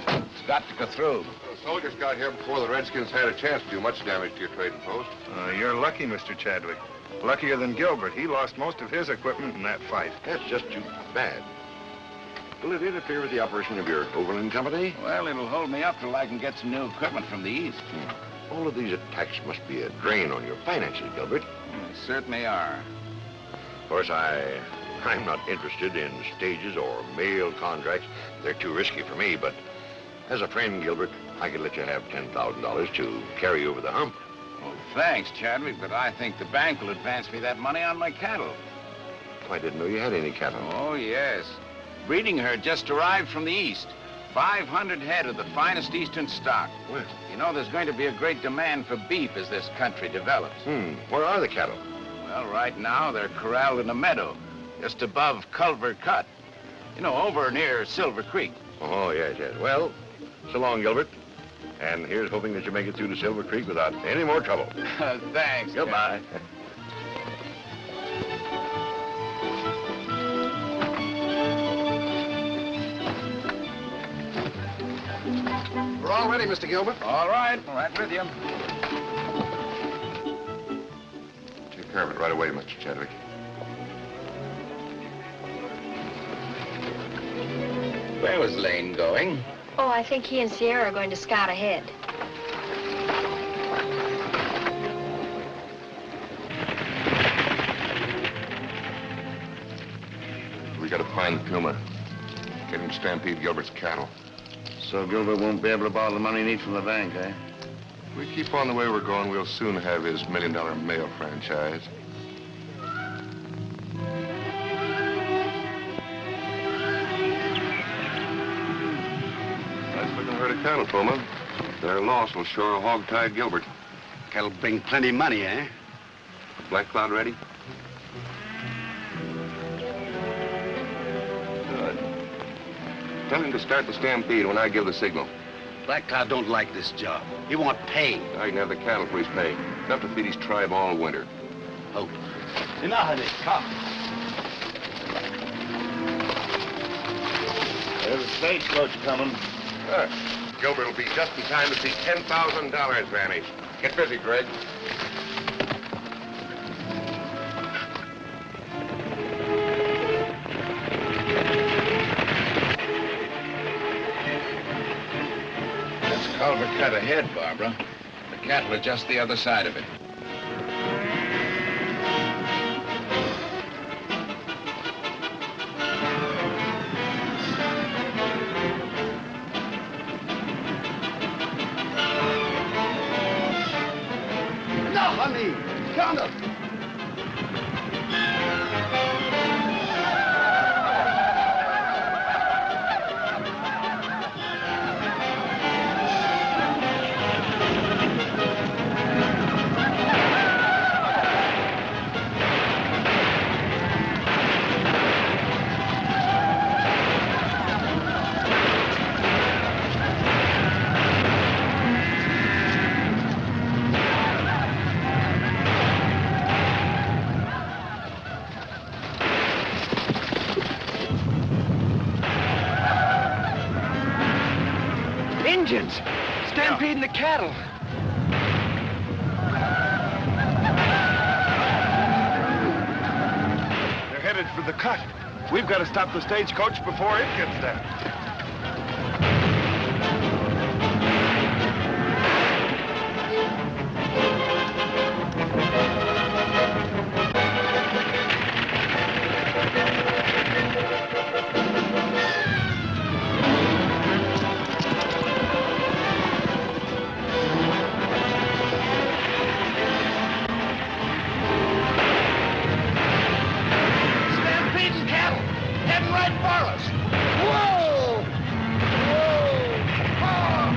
It's got to go through. The soldiers got here before the Redskins had a chance to do much damage to your trading post. You're lucky, Mr. Chadwick. Luckier than Gilbert. He lost most of his equipment in that fight. That's just too bad. Will it interfere with the operation of your Overland company? Well, it'll hold me up till I can get some new equipment from the east. All of these attacks must be a drain on your finances, Gilbert. They certainly are. Of course, I'm not interested in stages or mail contracts. They're too risky for me, but as a friend, Gilbert, I could let you have $10,000 to carry you over the hump. Well, thanks, Chadwick, but I think the bank will advance me that money on my cattle. I didn't know you had any cattle. Oh, yes. Breeding herd just arrived from the east. 500 head of the finest eastern stock. Well. You know, there's going to be a great demand for beef as this country develops. Where are the cattle? Well, right now, they're corralled in a meadow, just above Culver Cut. You know, over near Silver Creek. Oh, yes. Well, so long, Gilbert. And here's hoping that you make it through to Silver Creek without any more trouble. Thanks. Goodbye. We're all ready, Mr. Gilbert. All right, right with you. Take care of it right away, Mr. Chadwick. Where was Lane going? Oh, I think he and Sierra are going to scout ahead. We gotta find Puma. Get him stampede Gilbert's cattle. So Gilbert won't be able to borrow the money he needs from the bank, eh? If we keep on the way we're going, we'll soon have his $1 million mail franchise. Nice looking herd of cattle, Puma. Their loss will sure hog-tie Gilbert. Cat'll bring plenty money, eh? Black Cloud ready? Good. Tell him to start the stampede when I give the signal. Black Cloud don't like this job. He want pay. I can have the cattle for his pay. Enough to feed his tribe all winter. Hope. Enough, honey. Come. There's a stagecoach coming. Gilbert will be just in time to see $10,000 vanish. Get busy, Greg. That's Culver Cut ahead, Barbara. The cattle are just the other side of it. No, honey. Count up. Indians! Stampeding the cattle! They're headed for the cut. We've got to stop the stagecoach before it gets there. Stampeding cattle! Heading right for us! Whoa! Whoa! Ah!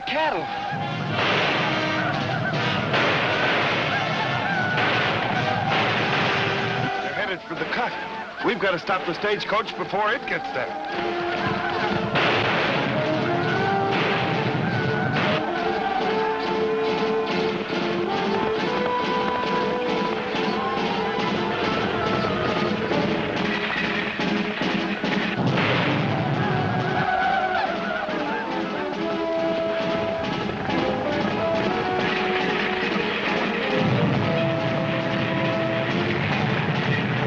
cattle. They're headed for the cut. We've got to stop the stagecoach before it gets there.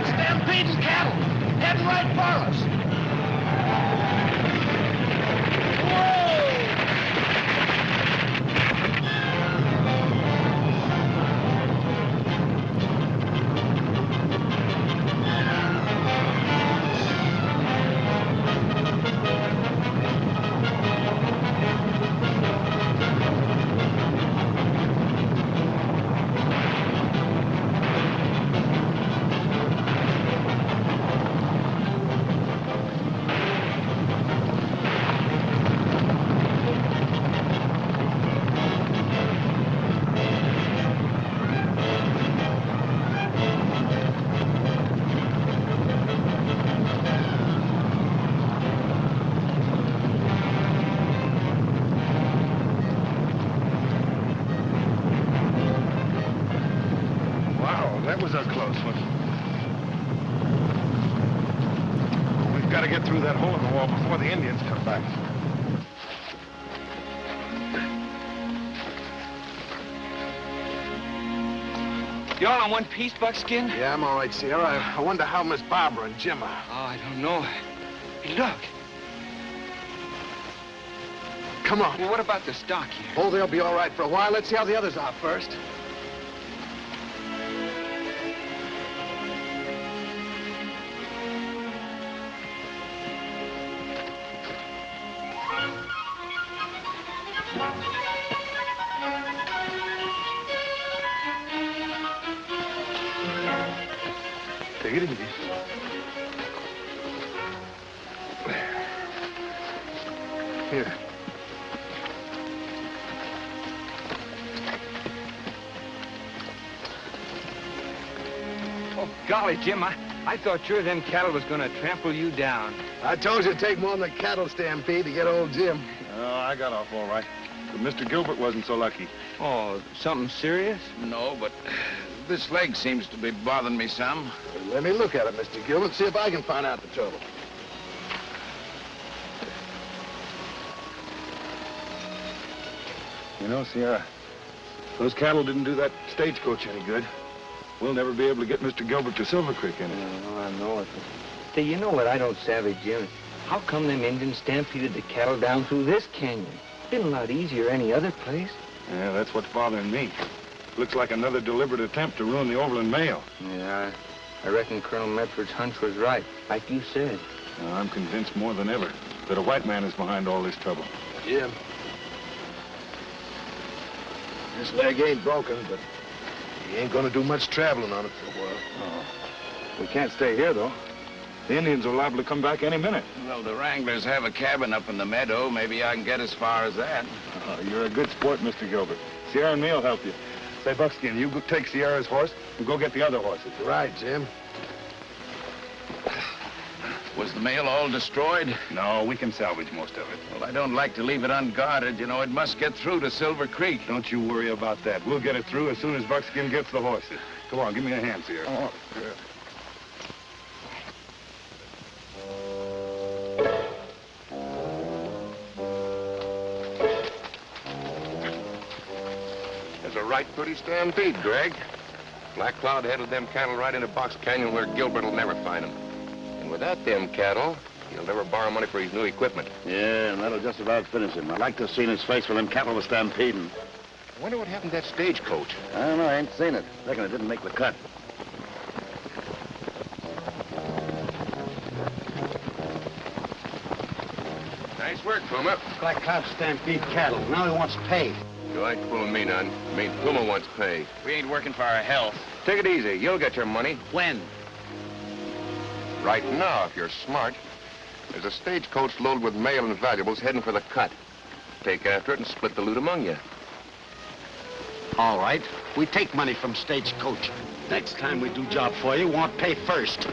Stampeding cattle, heading right for us. That was a close one. We've got to get through that hole in the wall before the Indians come back. You all in one piece, Buckskin? Yeah, I'm all right, Sierra. I wonder how Miss Barbara and Jim are. Oh, I don't know. Hey, look. Come on. Well, what about the stock here? Oh, they'll be all right for a while. Let's see how the others are first. Take it easy. Here. Oh, golly, Jim, I thought sure them cattle was gonna trample you down. I told you it'd take more than a cattle stampede to get old Jim. Oh, I got off all right. But Mr. Gilbert wasn't so lucky. Oh, something serious? No, but this leg seems to be bothering me some. Let me look at it, Mr. Gilbert, see if I can find out the trouble. You know, Sierra, those cattle didn't do that stagecoach any good. We'll never be able to get Mr. Gilbert to Silver Creek anyway. Oh, I know it. Say, you know what I don't savvy, Jim? How come them Indians stampeded the cattle down through this canyon? Been a lot easier any other place. Yeah, that's what's bothering me. Looks like another deliberate attempt to ruin the Overland mail. Yeah, I reckon Colonel Medford's hunch was right, like you said. I'm convinced more than ever that a white man is behind all this trouble. Jim. This leg ain't broken, but he ain't gonna do much traveling on it for a while. Oh. We can't stay here, though. The Indians are liable to come back any minute. Well, the Wranglers have a cabin up in the meadow. Maybe I can get as far as that. You're a good sport, Mr. Gilbert. Sierra and me'll help you. Say, Buckskin, you go take Sierra's horse and go get the other horses. Right, Jim. Was the mail all destroyed? No, we can salvage most of it. Well, I don't like to leave it unguarded. You know, it must get through to Silver Creek. Don't you worry about that. We'll get it through as soon as Buckskin gets the horses. Come on, give me a hand, Sierra. Oh, good. There's a right pretty stampede, Greg. Black Cloud headed them cattle right into Box Canyon where Gilbert will never find them. And without them cattle, he'll never borrow money for his new equipment. Yeah, and that'll just about finish him. I'd like to have seen his face when them cattle was stampeding. I wonder what happened to that stagecoach. I don't know, I ain't seen it. Reckon it didn't make the cut. Nice work, Puma. Black Cloud stampede cattle. Now he wants pay. You ain't fooling me none. I mean, Puma wants pay. We ain't working for our health. Take it easy. You'll get your money. When? Right now, if you're smart. There's a stagecoach loaded with mail and valuables heading for the cut. take after it and split the loot among you. All right. We take money from stagecoach. Next time we do job for you, want pay first.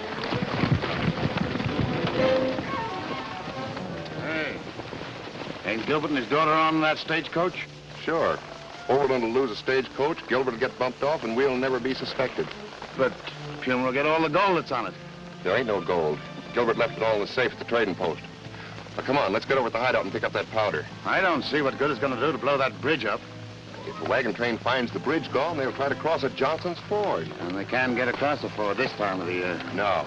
Hey, ain't Gilbert and his daughter on that stagecoach? Sure. Overland will lose a stagecoach, Gilbert will get bumped off, and we'll never be suspected. But Puma will get all the gold that's on it. There ain't no gold. Gilbert left it all in the safe at the trading post. Now, come on, let's get over to the hideout and pick up that powder. I don't see what good it's gonna do to blow that bridge up. If the wagon train finds the bridge gone, they'll try to cross at Johnson's Ford. And they can't get across the ford this time of the year. No.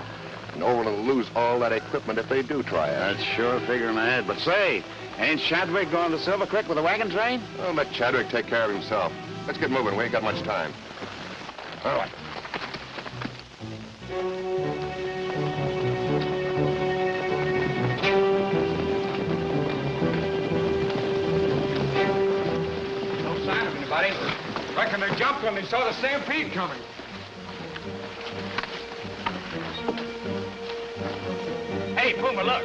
And Overland will lose all that equipment if they do try it. That's sure a figure in my head. But say, ain't Chadwick going to Silver Creek with a wagon train? Well, let Chadwick take care of himself. Let's get moving. We ain't got much time. All right. No sign of anybody. Reckon they jumped when they saw the stampede coming. Hey, Puma, look.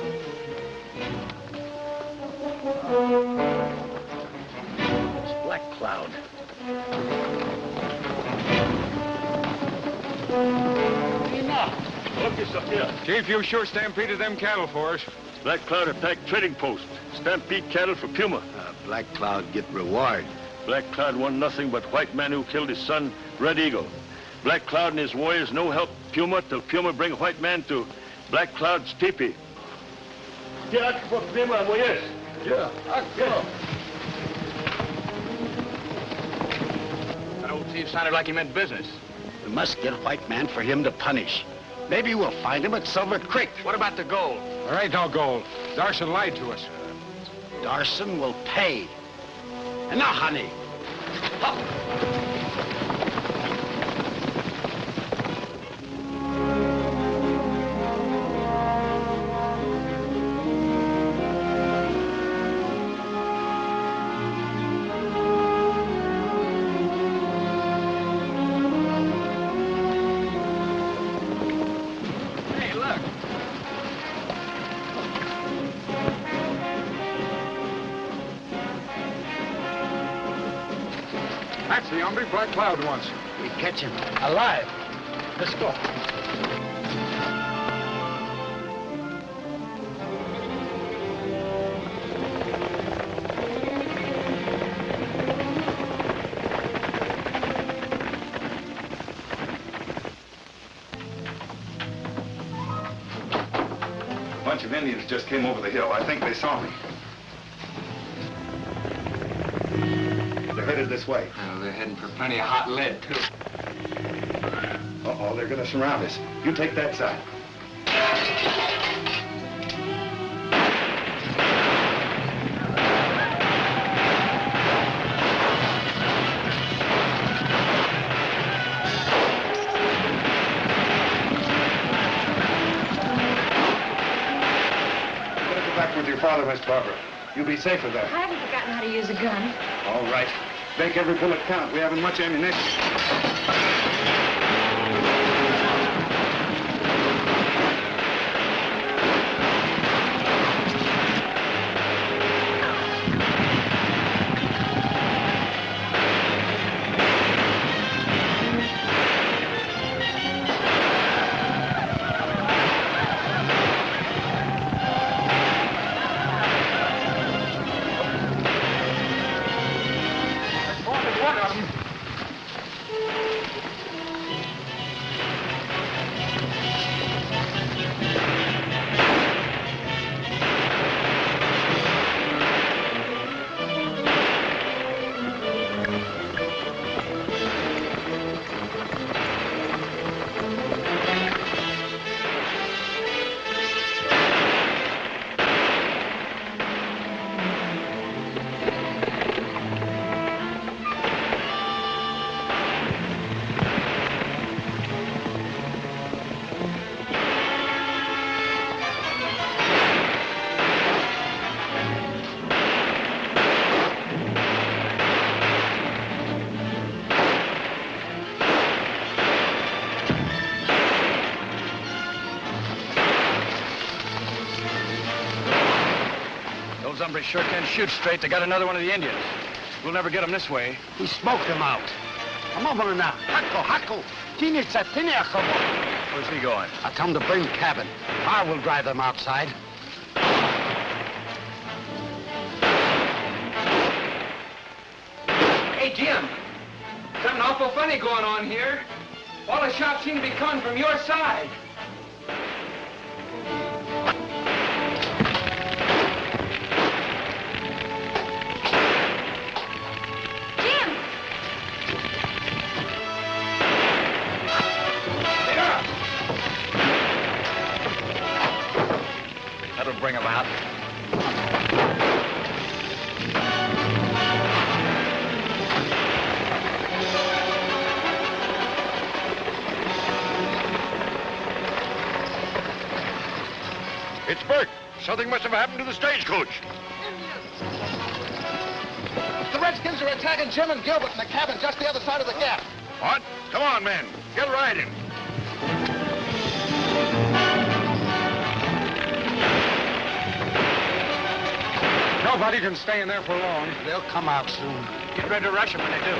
It's Black Cloud. Look yourself here. Chief, you sure stampeded them cattle for us. Black Cloud attacked trading post. Stampede cattle for Puma. Black Cloud get reward. Black Cloud want nothing but white man who killed his son, Red Eagle. Black Cloud and his warriors no help Puma till Puma bring white man to Black Cloud's teepee. Get out for Puma, warriors. Yeah. That old thief sounded like he meant business. We must get a white man for him to punish. Maybe we'll find him at Silver Creek. What about the gold? There ain't no gold. Darson lied to us. Darson will pay. And now, honey. Hey, look. That's the hombre Black Cloud wants. We catch him alive. Let's go. A bunch of Indians just came over the hill. I think they saw me. They're headed this way. Well, they're heading for plenty of hot lead, too. Uh-oh, they're gonna surround us. You take that side. You better go back with your father, Miss Barbara. You'll be safer there. I haven't forgotten how to use a gun. All right. Make every bullet count. We haven't much ammunition. hombres sure can't shoot straight. They got another one of the Indians. We'll never get them this way. We smoked him out. I'm over now. Hako. Where's he going? I tell him to bring cabin. I will drive them outside. Hey, Jim. Something awful funny going on here. All the shots seem to be coming from your side. That'll bring him out. It's Burke. Something must have happened to the stagecoach. The Redskins are attacking Jim and Gilbert in the cabin just the other side of the gap. What? Come on, men. Get riding. Nobody can stay in there for long. They'll come out soon. Get ready to rush them when they do.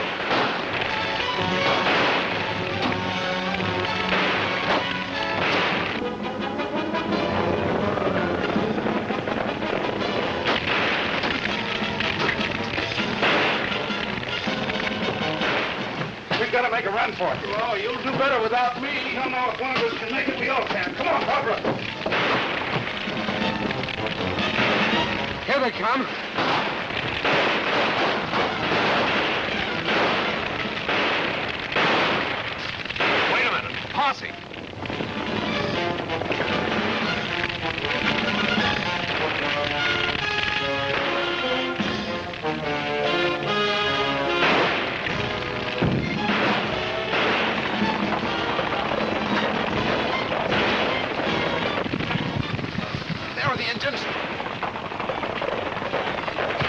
Gotta make a run for it. Oh, you'll do better without me. You don't know if one of us can make it, we all can. Come on, Barbara. Here they come. Wait a minute. Posse.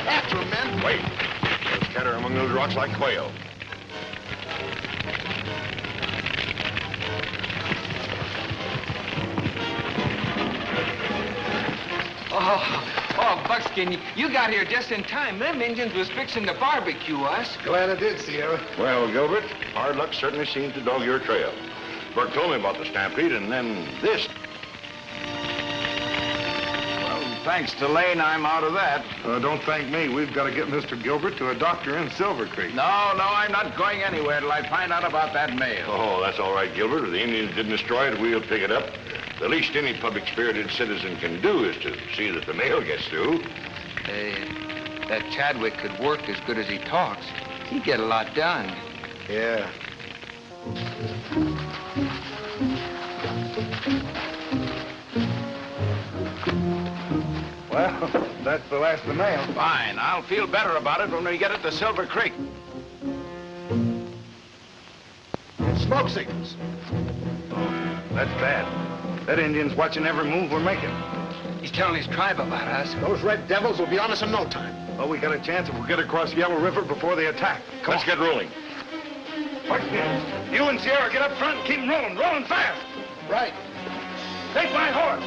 After him, men. Wait. They'll scatter among those rocks like quail. Oh, Buckskin, you got here just in time. Them Indians was fixing to barbecue us. Glad I did, Sierra. Well, Gilbert, hard luck certainly seems to dog your trail. Burke told me about the stampede, and then this. Thanks to Lane, I'm out of that. Don't thank me. We've got to get Mr. Gilbert to a doctor in Silver Creek. No, I'm not going anywhere till I find out about that mail. Oh, that's all right, Gilbert. If the Indians didn't destroy it, we'll pick it up. The least any public-spirited citizen can do is to see that the mail gets through. That Chadwick could work as good as he talks. He'd get a lot done. Yeah. Well, that's the last of the mail. Fine. I'll feel better about it when we get it to Silver Creek. Smoke signals. Oh, that's bad. That Indian's watching every move we're making. He's telling his tribe about us. Those red devils will be on us in no time. Well, we got a chance if we'll get across Yellow River before they attack. Let's get rolling. Buckskin, you and Sierra get up front and keep them rolling fast. Right. Take my horse.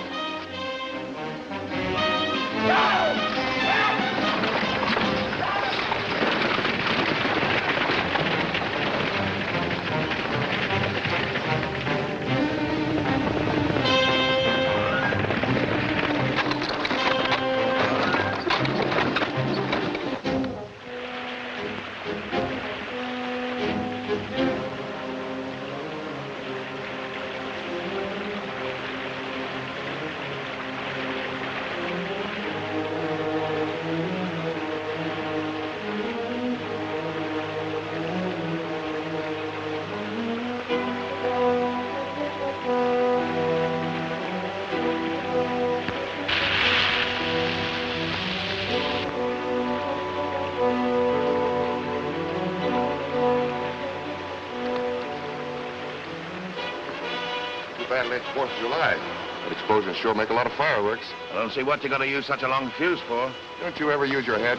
Bad late 4th of July. That explosion sure make a lot of fireworks. I don't see what you're going to use such a long fuse for. Don't you ever use your head?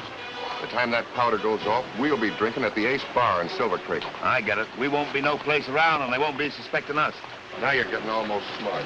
By the time that powder goes off, we'll be drinking at the Ace Bar in Silver Creek. I get it. We won't be no place around, and they won't be suspecting us. Now you're getting almost smart.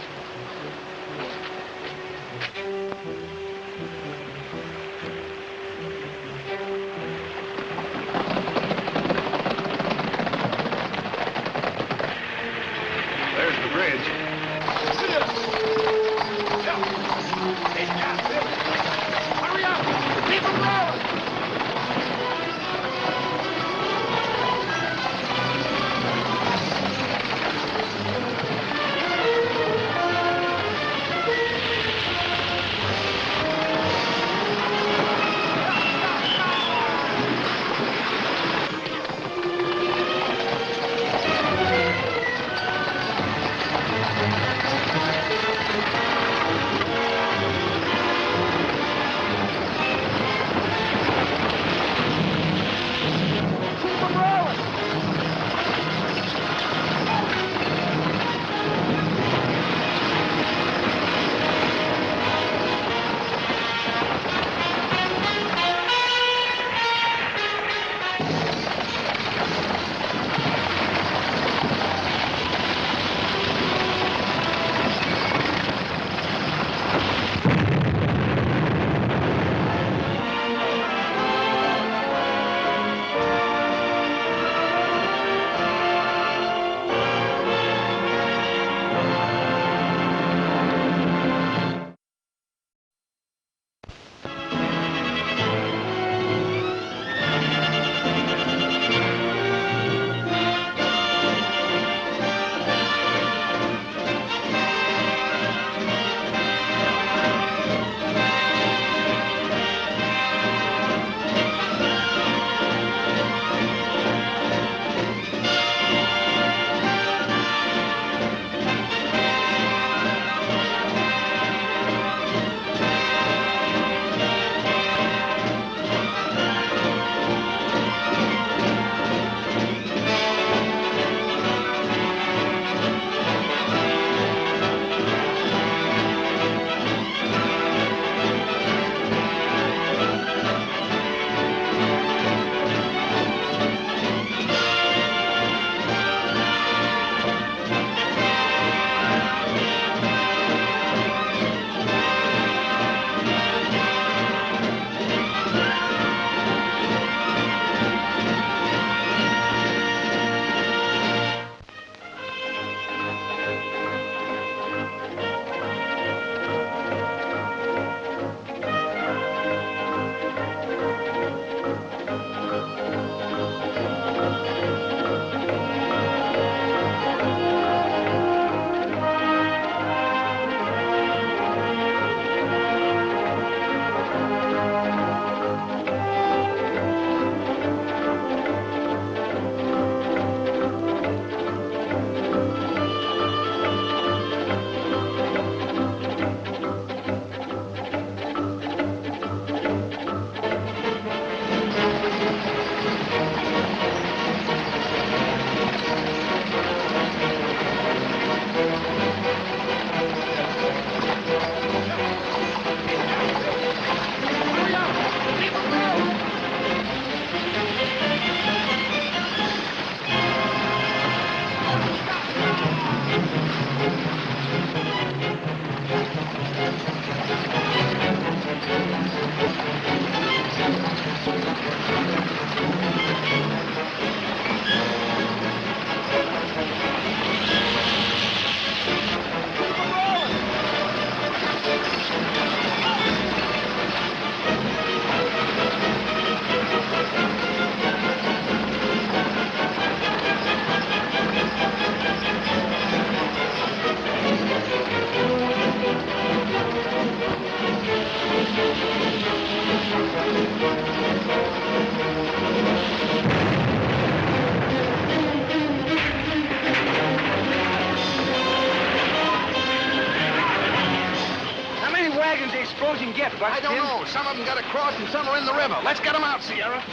yet, Buckskin? I don't know. Some of them got across and some are in the river. Let's get them out, Sierra.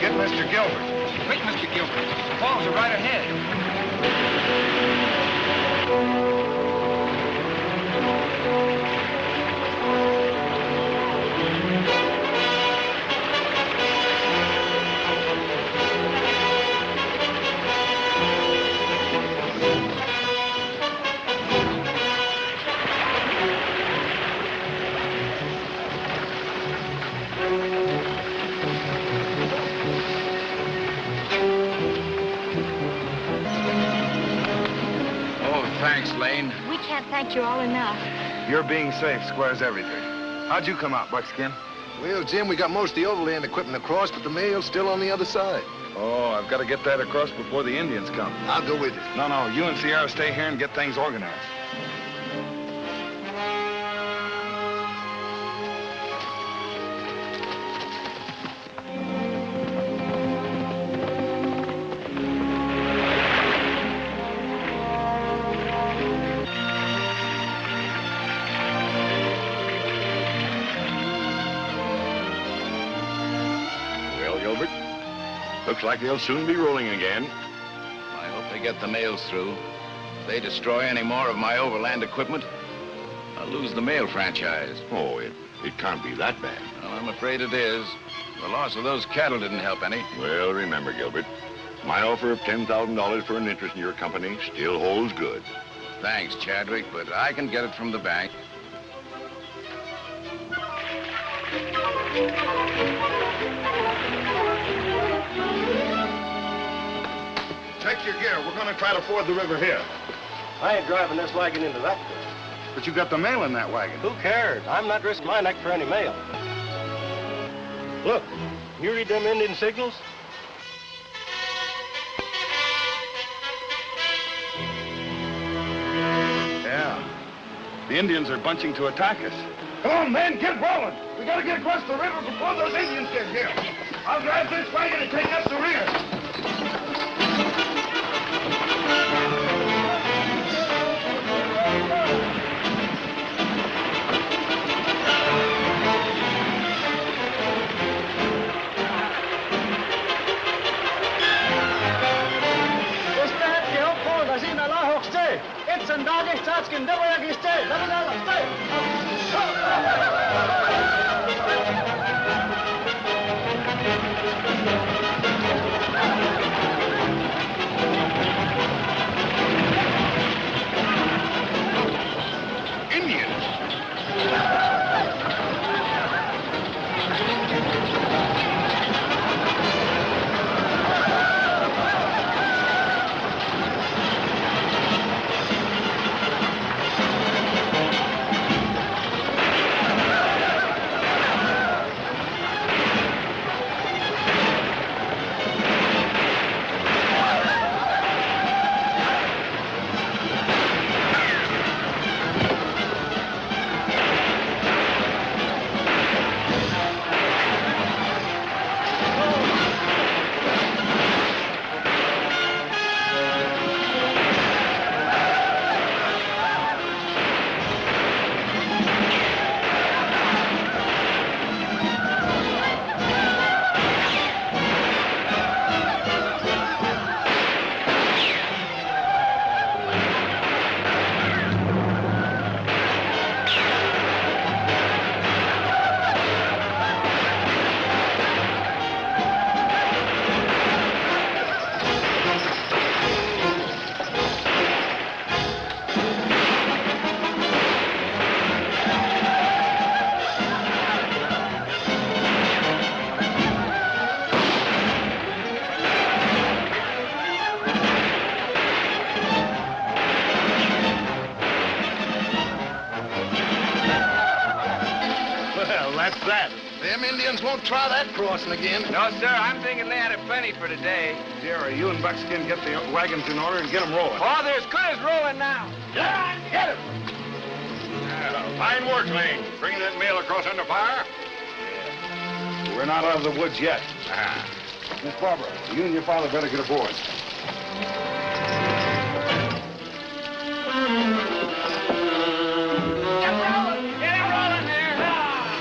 Get Mr. Gilbert. Quick, Mr. Gilbert. The falls are right ahead. Thanks, Lane. We can't thank you all enough. Your being safe squares everything. How'd you come out, Buckskin? Well, Jim, we got most of the overland equipment across, but the mail's still on the other side. Oh, I've got to get that across before the Indians come. I'll go with you. No, you and Sierra stay here and get things organized. Looks like they'll soon be rolling again. I hope they get the mails through. If they destroy any more of my overland equipment, I'll lose the mail franchise. Oh, it can't be that bad. Well, I'm afraid it is. The loss of those cattle didn't help any. Well, remember, Gilbert, my offer of $10,000 for an interest in your company still holds good. Thanks, Chadwick, but I can get it from the bank. Check your gear. We're going to try to ford the river here. I ain't driving this wagon into that creek. But you got the mail in that wagon. Who cares? I'm not risking my neck for any mail. Look, you read them Indian signals? Yeah. The Indians are bunching to attack us. Come on, men, get rolling. We got to get across the river before those Indians get here. I'll drive this wagon and take up the rear. Well, that's that. Them Indians won't try that crossing again. No, sir, I'm thinking they had a plenty for today. Jerry, you and Buckskin get the wagons in order and get them rolling. Oh, they're as good as rolling now. Yeah, get it. Fine work, Lane. Bringing that mail across under fire. We're not out of the woods yet. Miss Barbara, you and your father better get aboard. Get rolling! Get it rolling there!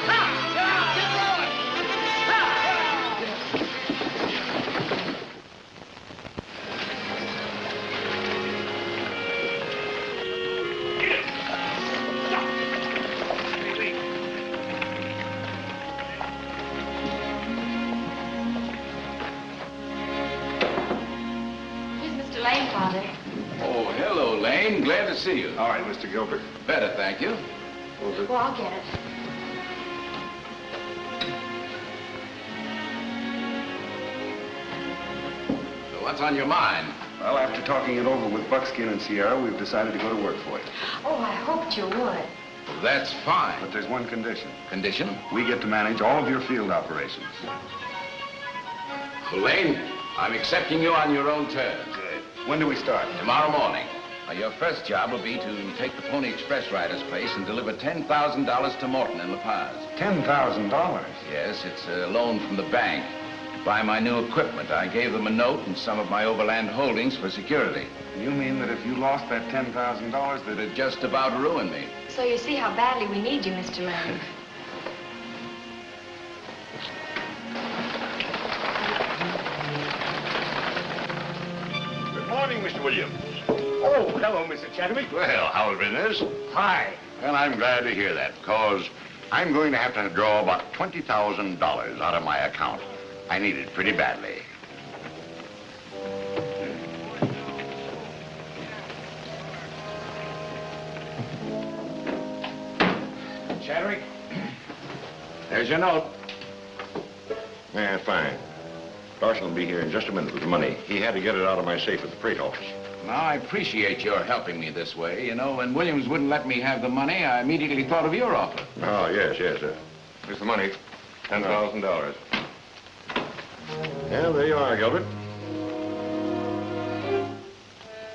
Get rolling! Here's Mr. Lane, Father. Oh, hello, Lane. Glad to see you. All right, Mr. Gilbert. Better, thank you. Well, I'll get it. So what's on your mind? Well, after talking it over with Buckskin and Sierra, we've decided to go to work for you. Oh, I hoped you would. That's fine. But there's one condition. Condition? We get to manage all of your field operations. Well, Lane, I'm accepting you on your own terms. Good. When do we start? Tomorrow morning. Now, your first job will be to take the Pony Express rider's place and deliver $10,000 to Morton in La Paz. $10,000? Yes, it's a loan from the bank. To buy my new equipment, I gave them a note and some of my Overland holdings for security. You mean that if you lost that $10,000, that It just about ruined me. So you see how badly we need you, Mr. Lane. Good morning, Mr. Williams. Oh, hello, Mr. Chadwick. Well, how's business? Hi. Well, I'm glad to hear that, because I'm going to have to draw about $20,000 out of my account. I need it pretty badly. Chadwick, there's your note. Yeah, fine. Dawson will be here in just a minute with the money. He had to get it out of my safe at the freight office. Now, I appreciate your helping me this way. You know, when Williams wouldn't let me have the money, I immediately thought of your offer. Oh, yes. Here's the money. $10,000. Yeah, there you are, Gilbert.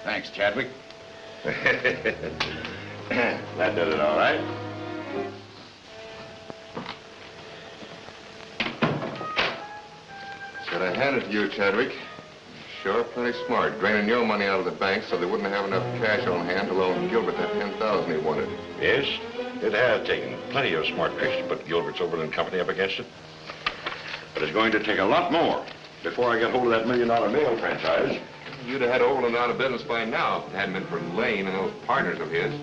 Thanks, Chadwick. That does it all right. Should I hand it to you, Chadwick? Sure, pretty smart. Draining your money out of the bank so they wouldn't have enough cash on hand to loan Gilbert that $10,000 he wanted. Yes, it has taken plenty of smart tricks to put Gilbert's Overland Company up against it. But it's going to take a lot more before I get hold of that $1 million mail franchise. You'd have had Overland out of business by now if it hadn't been for Lane and those partners of his.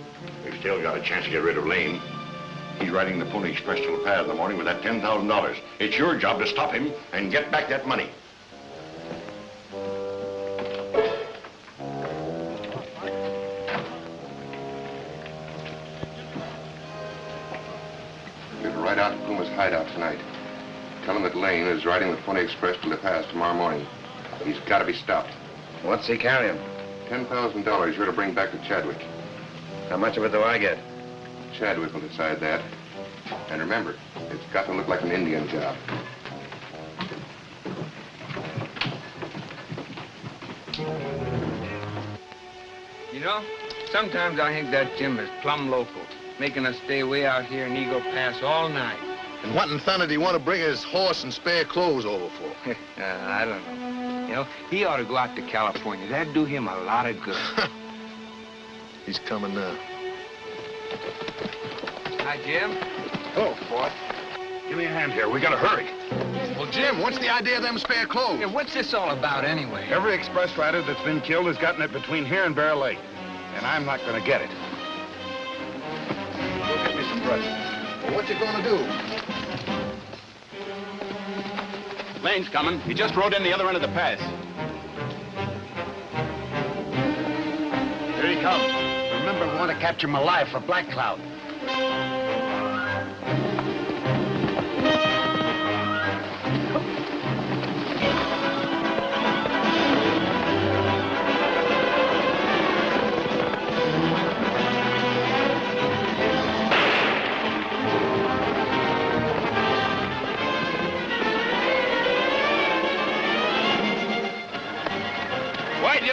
We've still got a chance to get rid of Lane. He's riding the Pony Express to La Paz in the morning with that $10,000. It's your job to stop him and get back that money. You're to ride out to Puma's hideout tonight. Tell him that Lane is riding the Pony Express to La Paz tomorrow morning. He's got to be stopped. What's he carrying? $10,000 you're to bring back to Chadwick. How much of it do I get? Chadwick will decide that. And remember, it's got to look like an Indian job. You know, sometimes I think that Jim is plumb local, making us stay way out here in Eagle Pass all night. And what in thunder do you want to bring his horse and spare clothes over for? I don't know. You know, he ought to go out to California. That'd do him a lot of good. He's coming now. Hi, Jim. Hello, boy. Give me a hand here. We gotta hurry. Well, Jim, what's the idea of them spare clothes? Yeah, what's this all about, anyway? Every express rider that's been killed has gotten it between here and Bear Lake. And I'm not gonna get it. Go get me some breakfast. Well, what you gonna do? Lane's coming. He just rode in the other end of the pass. Here he comes. Remember, we want to capture him alive for Black Cloud.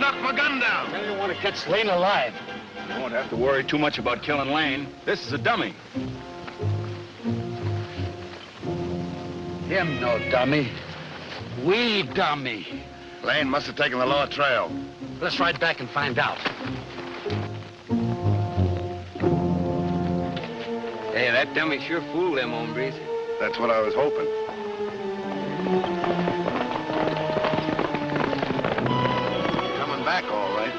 you knocked my gun down. I don't want to catch Lane alive. You won't have to worry too much about killing Lane. This is a dummy. Him no dummy. We dummy. Lane must have taken the law trail. Let's ride back and find out. Hey, that dummy sure fooled them hombres. That's what I was hoping. Coming back all right.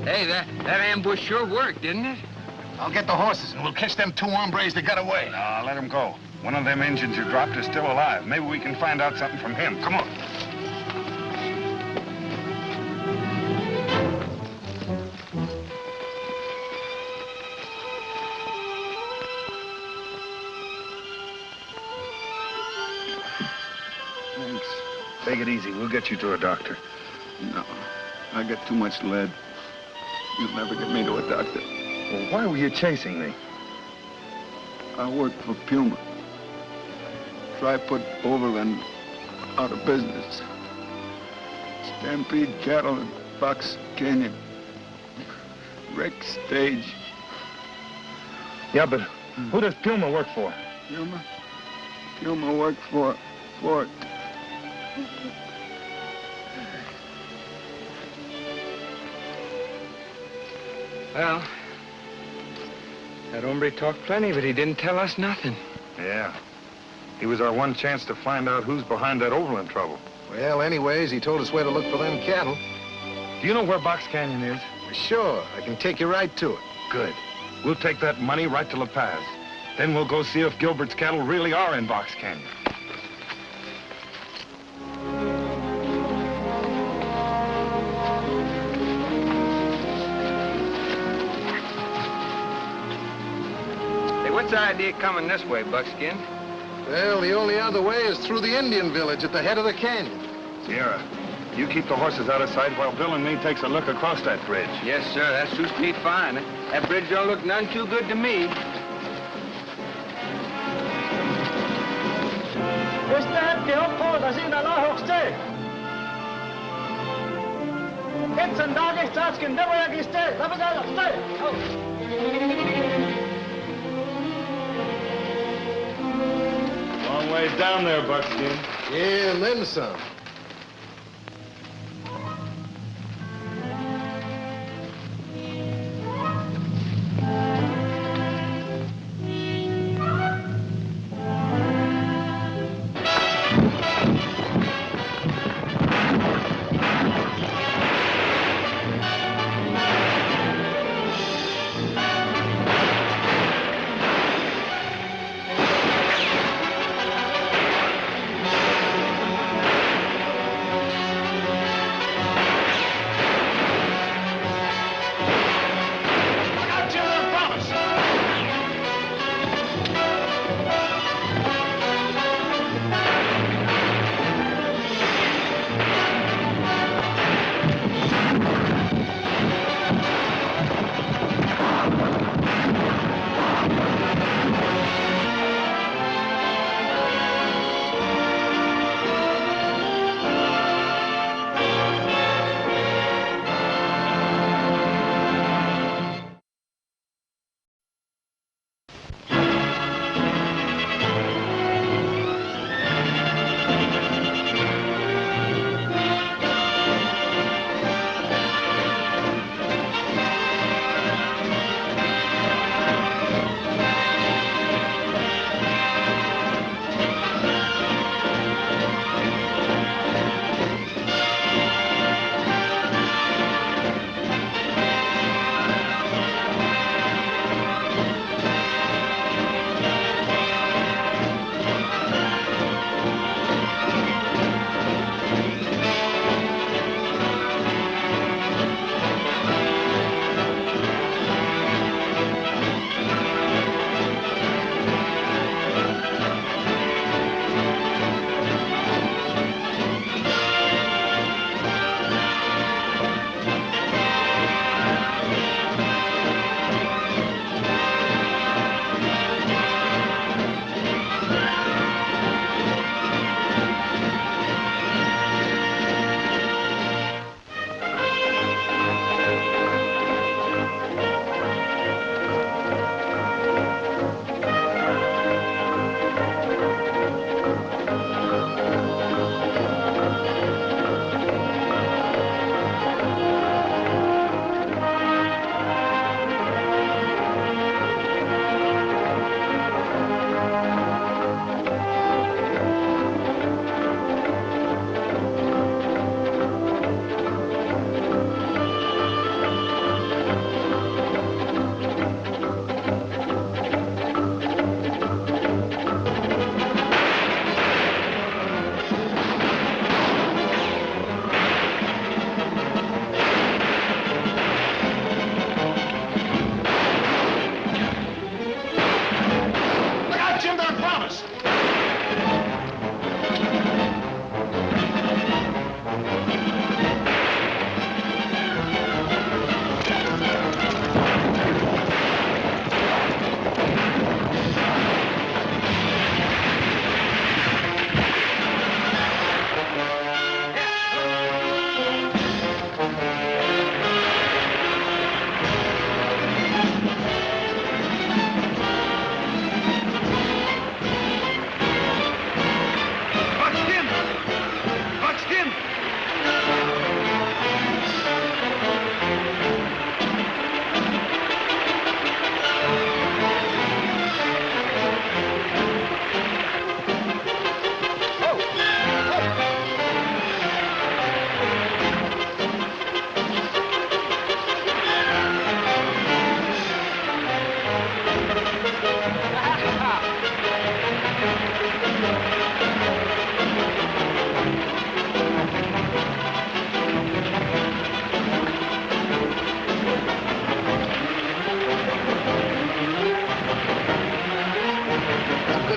Hey, that ambush sure worked, didn't it? I'll get the horses, and we'll catch them two hombres that got away. No, let them go. One of them Indians you dropped is still alive. Maybe we can find out something from him. Come on. Thanks. Take it easy. We'll get you to a doctor. No, I got too much lead. You'll never get me to a doctor. Well, why were you chasing me? I work for Puma. Try put Overland out of business. Stampede cattle in Box Canyon. Wreck stage. Yeah, but who does Puma work for? Puma? Puma work for Fort. Well, that hombre talked plenty, but he didn't tell us nothing. Yeah. He was our one chance to find out who's behind that Overland trouble. Well, anyways, he told us where to look for them cattle. Do you know where Box Canyon is? Sure, I can take you right to it. Good. We'll take that money right to La Paz. Then we'll go see if Gilbert's cattle really are in Box Canyon. What's the idea coming this way, Buckskin? Well, the only other way is through the Indian village at the head of the canyon. Sierra, you keep the horses out of sight while Bill and me takes a look across that bridge. Yes, sir. That suits me fine. That bridge don't look none too good to me. Long ways down there, Buckskin. Yeah, and then some.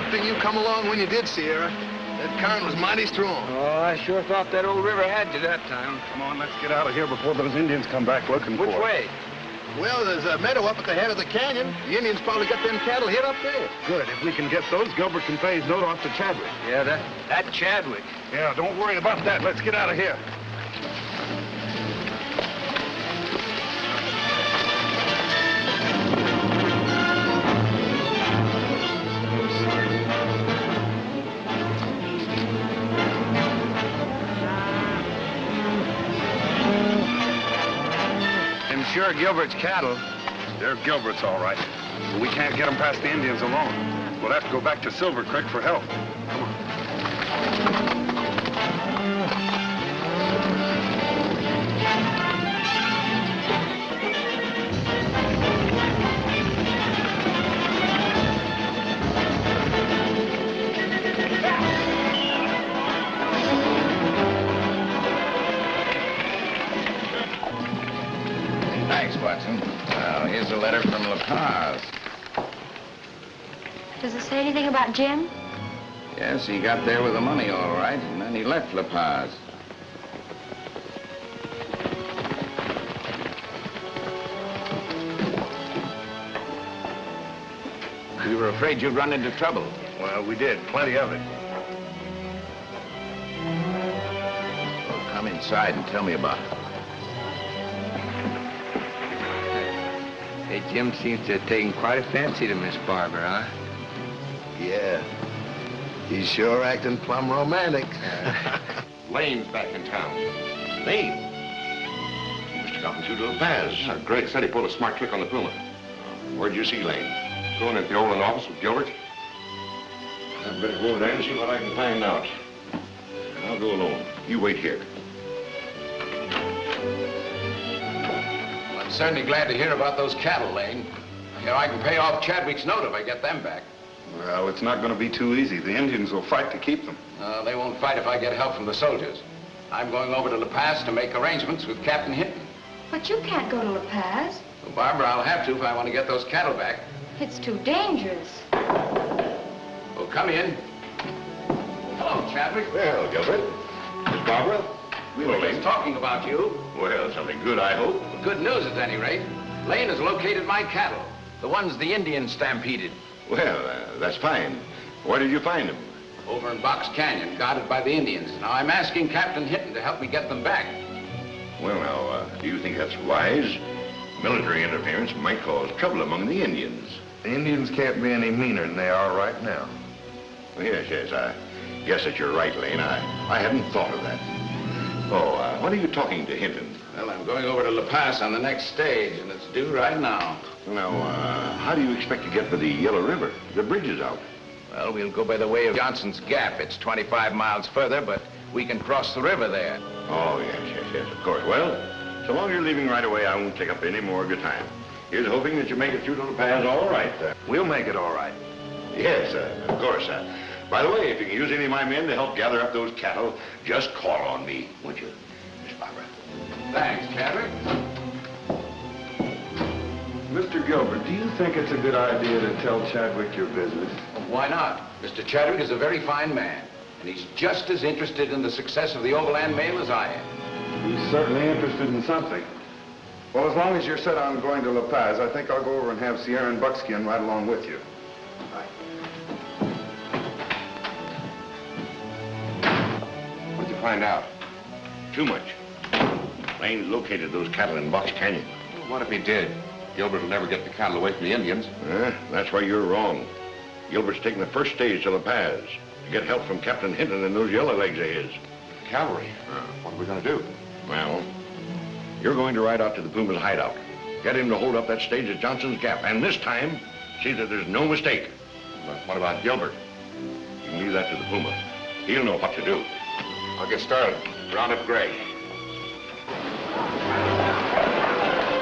Good thing you come along when you did, Sierra. That current was mighty strong. Oh, I sure thought that old river had you that time. Come on, let's get out of here before those Indians come back looking for us. Which way? Well, there's a meadow up at the head of the canyon. The Indians probably got them cattle hid up there. Good. If we can get those, Gilbert can pay his note off to Chadwick. Yeah, that Chadwick. Yeah, don't worry about that. Let's get out of here. Sure, Gilbert's cattle. They're Gilbert's, all right. But we can't get them past the Indians alone. We'll have to go back to Silver Creek for help. Come on. Thanks, Watson. Well, here's a letter from La Paz. Does it say anything about Jim? Yes, he got there with the money, all right, and then he left La Paz. We were afraid you'd run into trouble. Well, we did. Plenty of it. Well, come inside and tell me about it. Hey, Jim seems to have taken quite a fancy to Miss Barbara, huh? Yeah. He's sure acting plumb romantic. Lane's back in town. Lane? Mr. got him through to La Paz. Greg said he pulled a smart trick on the Puma. Where'd you see Lane? Going at the Overland office with Gilbert? I'd better go over there and see what I can find out. I'll go alone. You wait here. Well, I'm certainly glad to hear about those cattle, Lane. You know, I can pay off Chadwick's note if I get them back. Well, it's not going to be too easy. The Indians will fight to keep them. They won't fight if I get help from the soldiers. I'm going over to La Paz to make arrangements with Captain Hinton. But you can't go to La Paz. Well, Barbara, I'll have to if I want to get those cattle back. It's too dangerous. Well, come in. Hello, Chadwick. Well, Gilbert. Miss Barbara? We were just talking about you. Well, something good, I hope. Well, good news at any rate. Lane has located my cattle. The ones the Indians stampeded. Well, that's fine. Where did you find them? Over in Box Canyon, guarded by the Indians. Now, I'm asking Captain Hinton to help me get them back. Well, now, do you think that's wise? Military interference might cause trouble among the Indians. The Indians can't be any meaner than they are right now. Well, yes, I guess that you're right, Lane. I hadn't thought of that. Oh, when are you talking to Hinton? Well, I'm going over to La Paz on the next stage, and it's due right now. Now, how do you expect to get to the Yellow River? The bridge is out. Well, we'll go by the way of Johnson's Gap. It's 25 miles further, but we can cross the river there. Oh, yes, of course. Well, so long as you're leaving right away, I won't take up any more of your time. Here's hoping that you make it through to La Paz all right. We'll make it all right. Yes, of course. By the way, if you can use any of my men to help gather up those cattle, just call on me, won't you, Miss Barbara? Thanks, Chadwick. Mr. Gilbert, do you think it's a good idea to tell Chadwick your business? Well, why not? Mr. Chadwick is a very fine man, and he's just as interested in the success of the Overland mail as I am. He's certainly interested in something. Well, as long as you're set on going to La Paz, I think I'll go over and have Sierra and Buckskin ride along with you. What did you find out? Too much. Lane's located those cattle in Box Canyon. Well, what if he did? Gilbert will never get the cattle away from the Indians. That's why you're wrong. Gilbert's taking the first stage to La Paz to get help from Captain Hinton and those yellow legs of his. Cavalry? What are we going to do? Well, you're going to ride out to the Puma's hideout. Get him to hold up that stage at Johnson's Gap. And this time, see that there's no mistake. But what about Gilbert? You can leave that to the Puma. He'll know what to do. I'll get started. Round up Greg.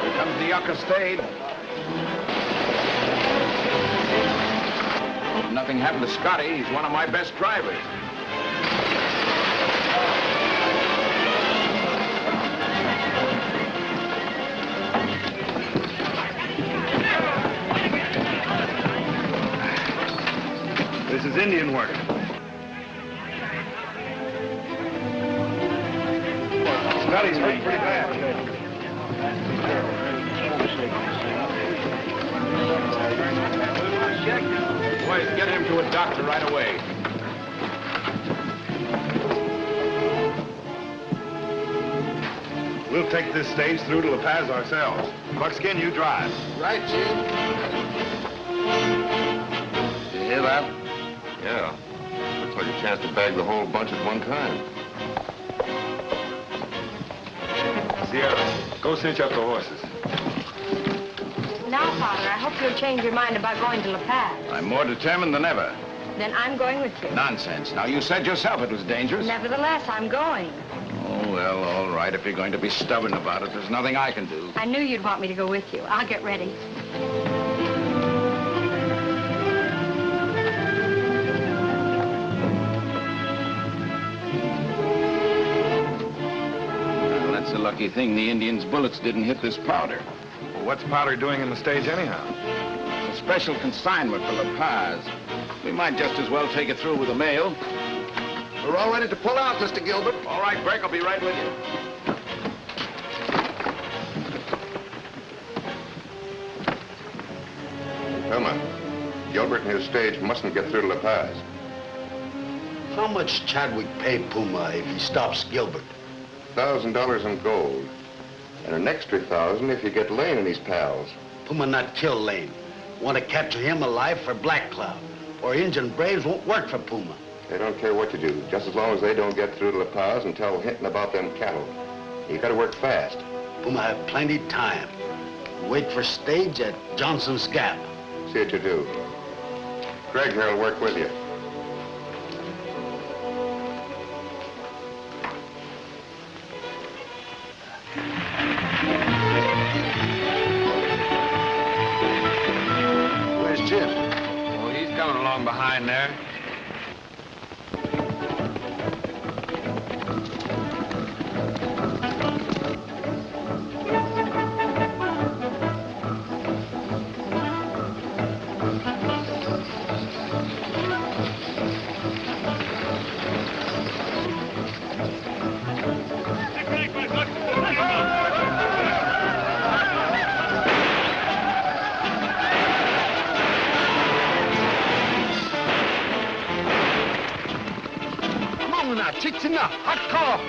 Here comes the yucca stage. Hope nothing happened to Scotty. He's one of my best drivers. This is Indian work. Scotty's hurt pretty bad. Boys, get him to a doctor right away. We'll take this stage through to La Paz ourselves. Buckskin, you drive. Right, Jim. You hear that? Yeah. Looks like a chance to bag the whole bunch at one time. Sierra, go cinch up the horses. Now, Father, I hope you'll change your mind about going to La Paz. I'm more determined than ever. Then I'm going with you. Nonsense. Now, you said yourself it was dangerous. Nevertheless, I'm going. Oh, well, all right. If you're going to be stubborn about it, there's nothing I can do. I knew you'd want me to go with you. I'll get ready. Well, that's a lucky thing the Indians' bullets didn't hit this powder. Well, what's Powder doing in the stage anyhow? It's a special consignment for La Paz. We might just as well take it through with the mail. We're all ready to pull out, Mr. Gilbert. All right, Break, I'll be right with you. Come Gilbert and his stage mustn't get through to La Paz. How much Chadwick pay Puma if he stops Gilbert? $1,000 in gold. And an extra 1,000 if you get Lane and his pals. Puma not kill Lane. Want to capture him alive for Black Cloud. Or Injun Braves won't work for Puma. They don't care what you do, just as long as they don't get through to La Paz and tell Hinton about them cattle. You gotta work fast. Puma have plenty time. Wait for stage at Johnson's Gap. See what you do. Greg here will work with you. Where's Jim? Oh, he's coming along behind there. It's enough. Hot call.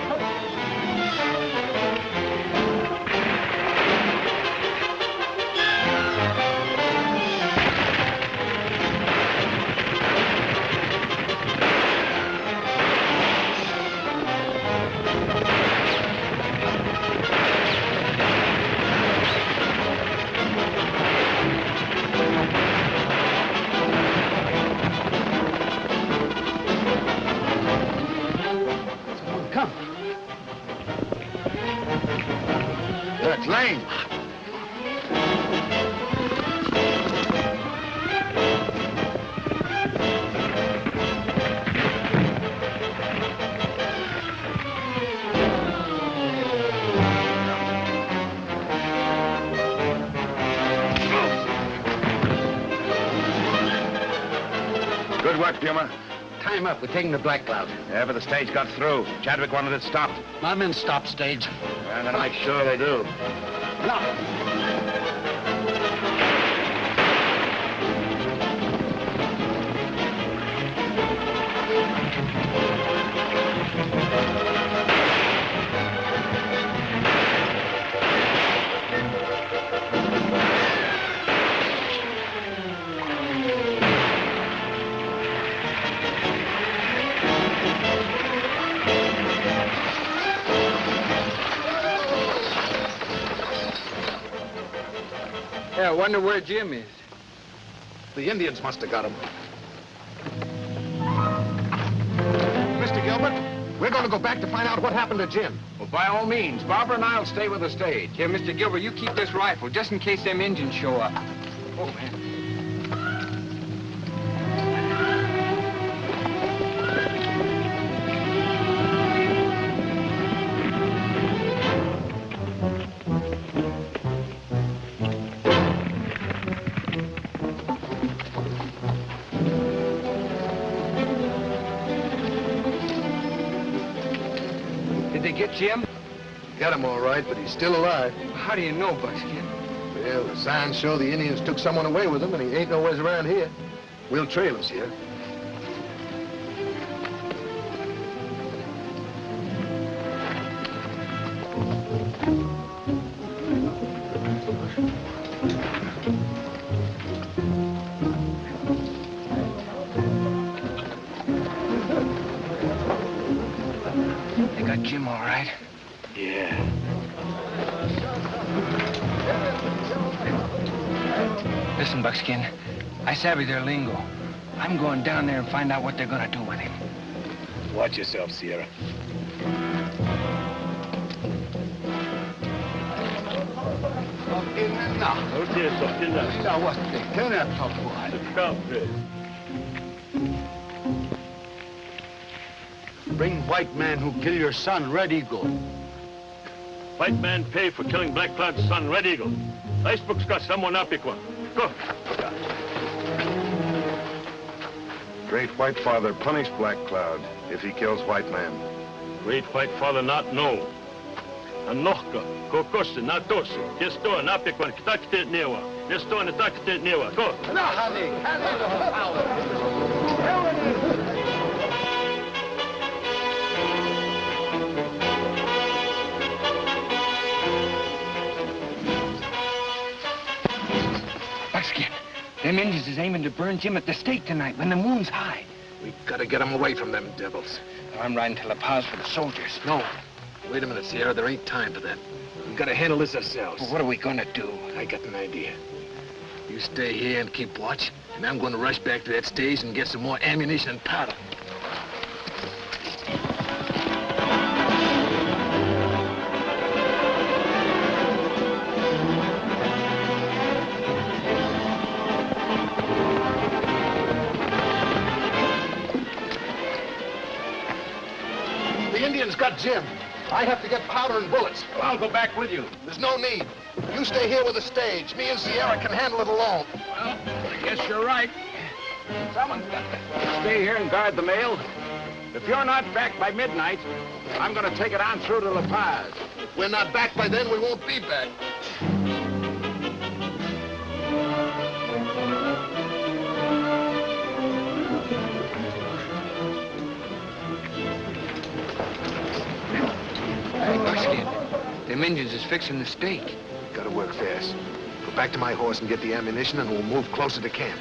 That's Lane. Good work, Puma. Time up. We're taking the Black Cloud. Yeah, but the stage got through. Chadwick wanted it stopped. My men stop stage. And then make sure they do. Yeah, I wonder where Jim is. The Indians must have got him. Mr. Gilbert, we're going to go back to find out what happened to Jim. Well, by all means. Barbara and I'll stay with the stage. Yeah, Mr. Gilbert, you keep this rifle just in case them Indians show up. Oh, man. get Jim? Got him all right, but he's still alive. How do you know, Buckskin? Well, the signs show the Indians took someone away with him, and he ain't nowheres around here. We'll trail him, Sierra. They got Jim all right? Yeah. Listen, Buckskin, I savvy their lingo. I'm going down there and find out what they're gonna do with him. Watch yourself, Sierra. Bring white man who kill your son, Red Eagle. White man pay for killing Black Cloud's son, Red Eagle. Icebook's got someone up, Iqua. Go. Great White Father punish Black Cloud if he kills white man. Great White Father not know. Anohka, kokosi, natosi, kesto, napikwan, kitakite newa. Nesto, netakite newa. Go. No, honey. Buckskin, them Indians is aiming to burn Jim at the stake tonight when the moon's high. We gotta get him away from them devils. I'm riding to La Paz for the soldiers. No. Wait a minute, Sierra. There ain't time for that. We gotta handle this ourselves. Well, what are we gonna do? I got an idea. You stay here and keep watch, and I'm gonna rush back to that stage and get some more ammunition and powder. The Indians got Jim. I have to get powder and bullets. Well, I'll go back with you. There's no need. You stay here with the stage. Me and Sierra can handle it alone. Well, I guess you're right. Someone's got to stay here and guard the mail. If you're not back by midnight, I'm going to take it on through to La Paz. If we're not back by then, we won't be back. Hey, Buckskin, them Indians is fixing the stake. Gotta work fast. Go back to my horse and get the ammunition, and we'll move closer to camp.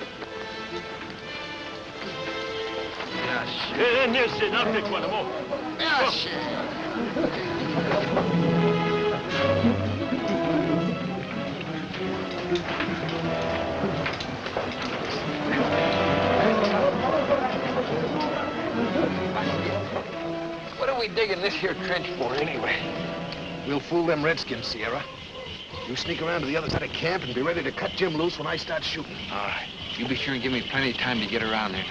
What are we digging this here trench for, anyway? We'll fool them redskins, Sierra. You sneak around to the other side of camp and be ready to cut Jim loose when I start shooting. All right. You be sure and give me plenty of time to get around there.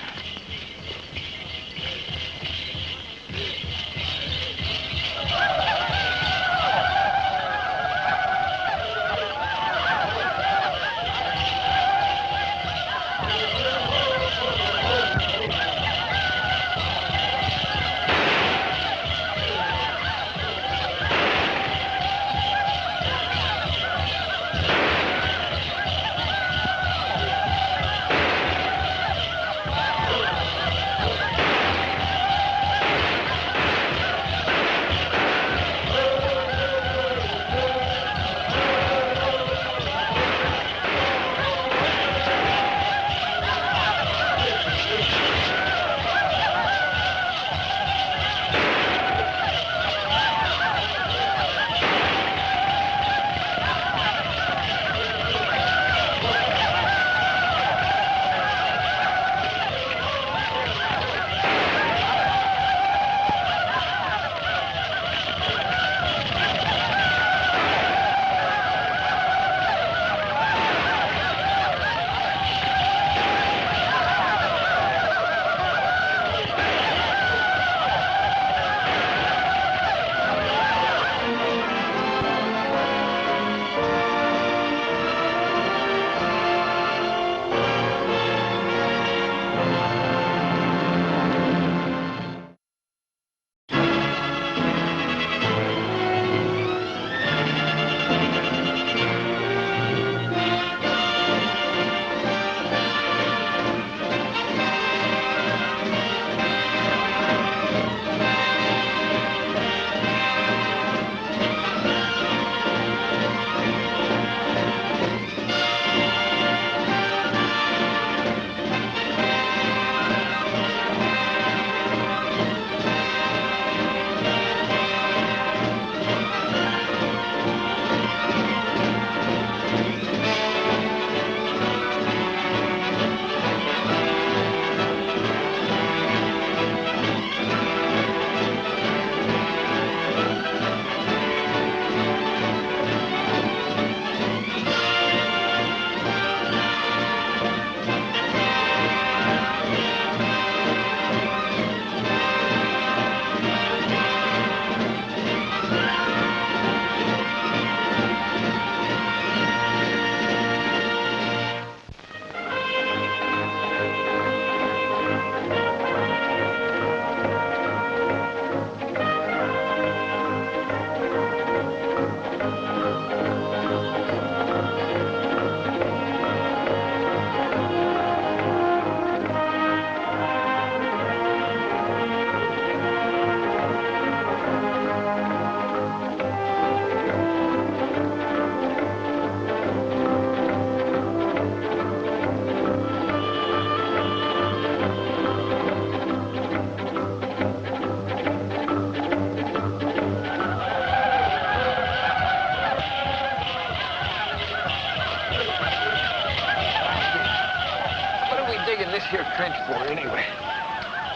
this here trench for, anyway?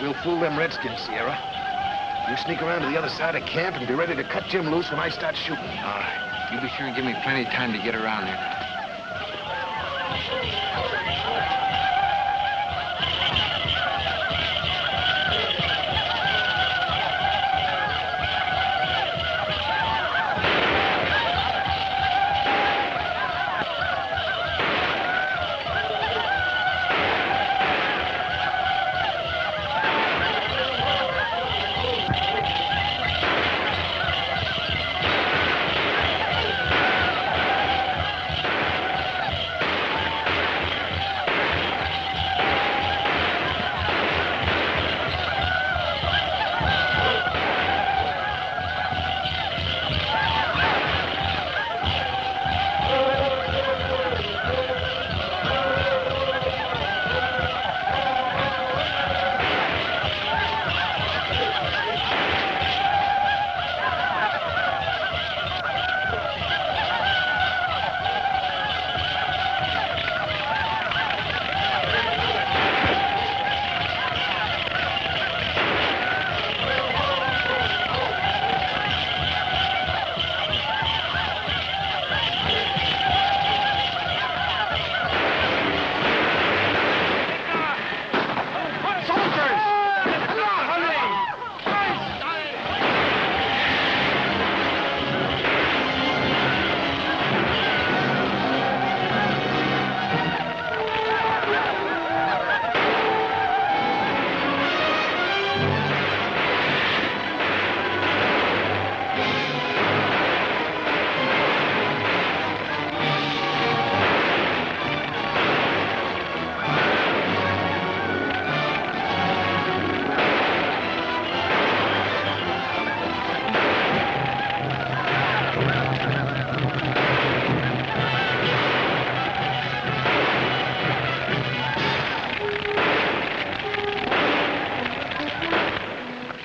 We'll fool them redskins, Sierra. You sneak around to the other side of camp and be ready to cut Jim loose when I start shooting. All right. You be sure and give me plenty of time to get around there.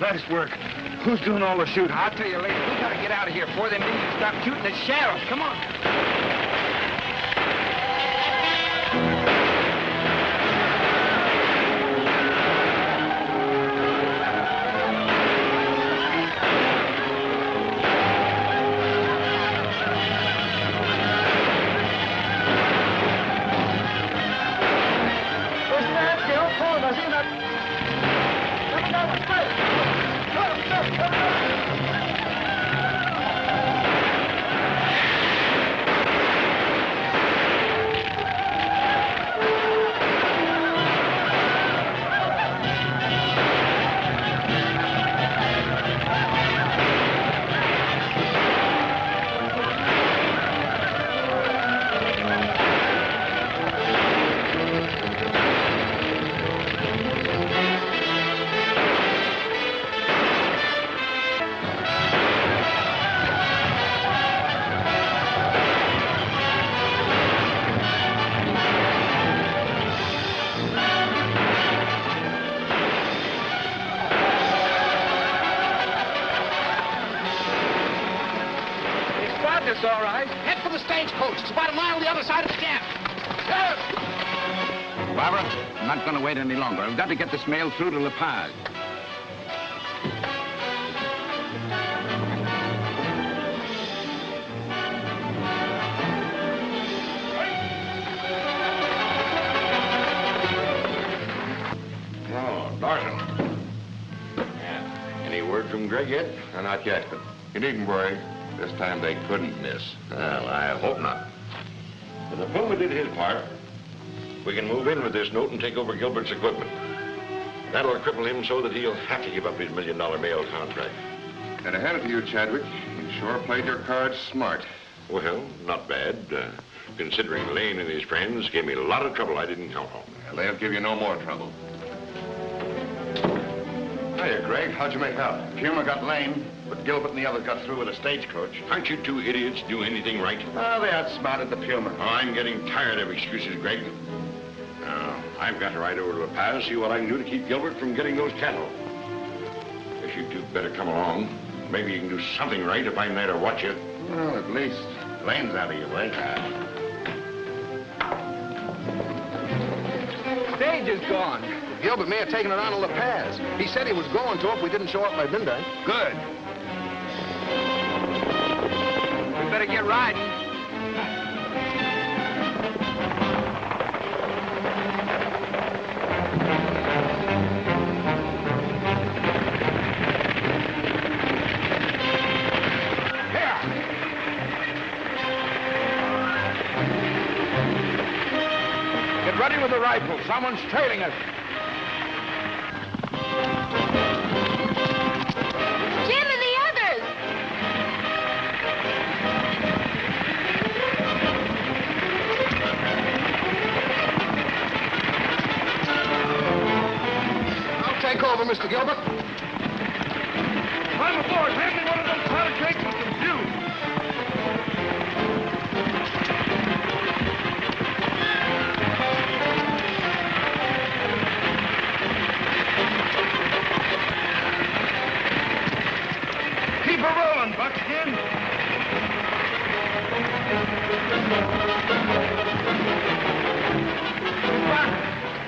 Nice work. Who's doing all the shooting? I'll tell you later. We gotta get out of here before them Indians stop shooting at sheriff. Come on. All right. Head for the stagecoach. It's about a mile the other side of the camp. Barbara, I'm not going to wait any longer. I've got to get this mail through to La Paz. Oh, Larson. Yeah. Any word from Greg yet? Not yet, but you needn't worry. This time they couldn't miss. Well, I hope not. But the Puma did his part. We can move in with this note and take over Gilbert's equipment. That'll cripple him so that he'll have to give up his $1 million mail contract. And ahead of you, Chadwick. You sure played your cards smart. Well, not bad. Considering Lane and his friends gave me a lot of trouble I didn't count on. Well, they'll give you no more trouble. Hiya, Greg. How'd you make out? Puma got Lane, but Gilbert and the others got through with a stagecoach. Aren't you two idiots do anything right? Oh, they outsmarted the Puma. Oh, I'm getting tired of excuses, Greg. Now, I've got to ride over to La Paz, see what I can do to keep Gilbert from getting those cattle. Guess you two better come along. Maybe you can do something right if I'm there to watch you. Well, at least Lane's out of your way. stage is gone. Gilbert may have taken it on to La Paz. He said he was going to if we didn't show up by midnight. Good. We better get riding. Get ready with the rifle. Someone's trailing us. Jim and the others! I'll take over, Mr. Gilbert. Climb aboard. Hand me one of those powder cakes with some juice. Keep her rolling, Buckskin.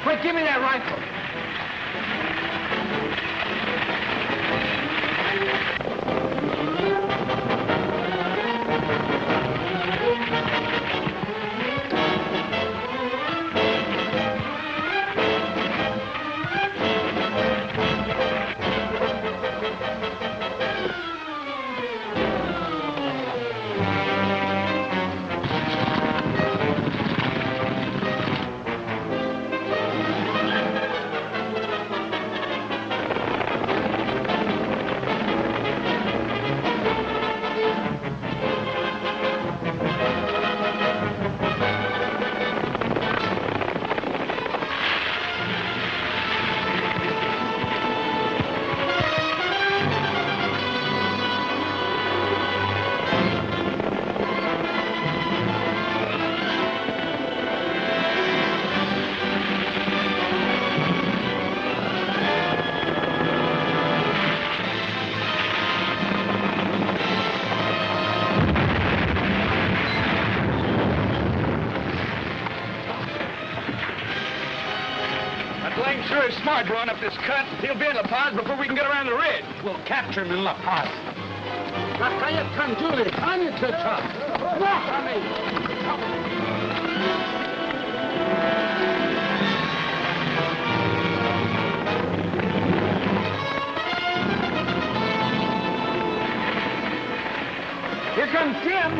Quick, give me that rifle. Sure is smart going up this cut. He'll be in La Paz before we can get around the ridge. We'll capture him in La Paz. Here comes Tim.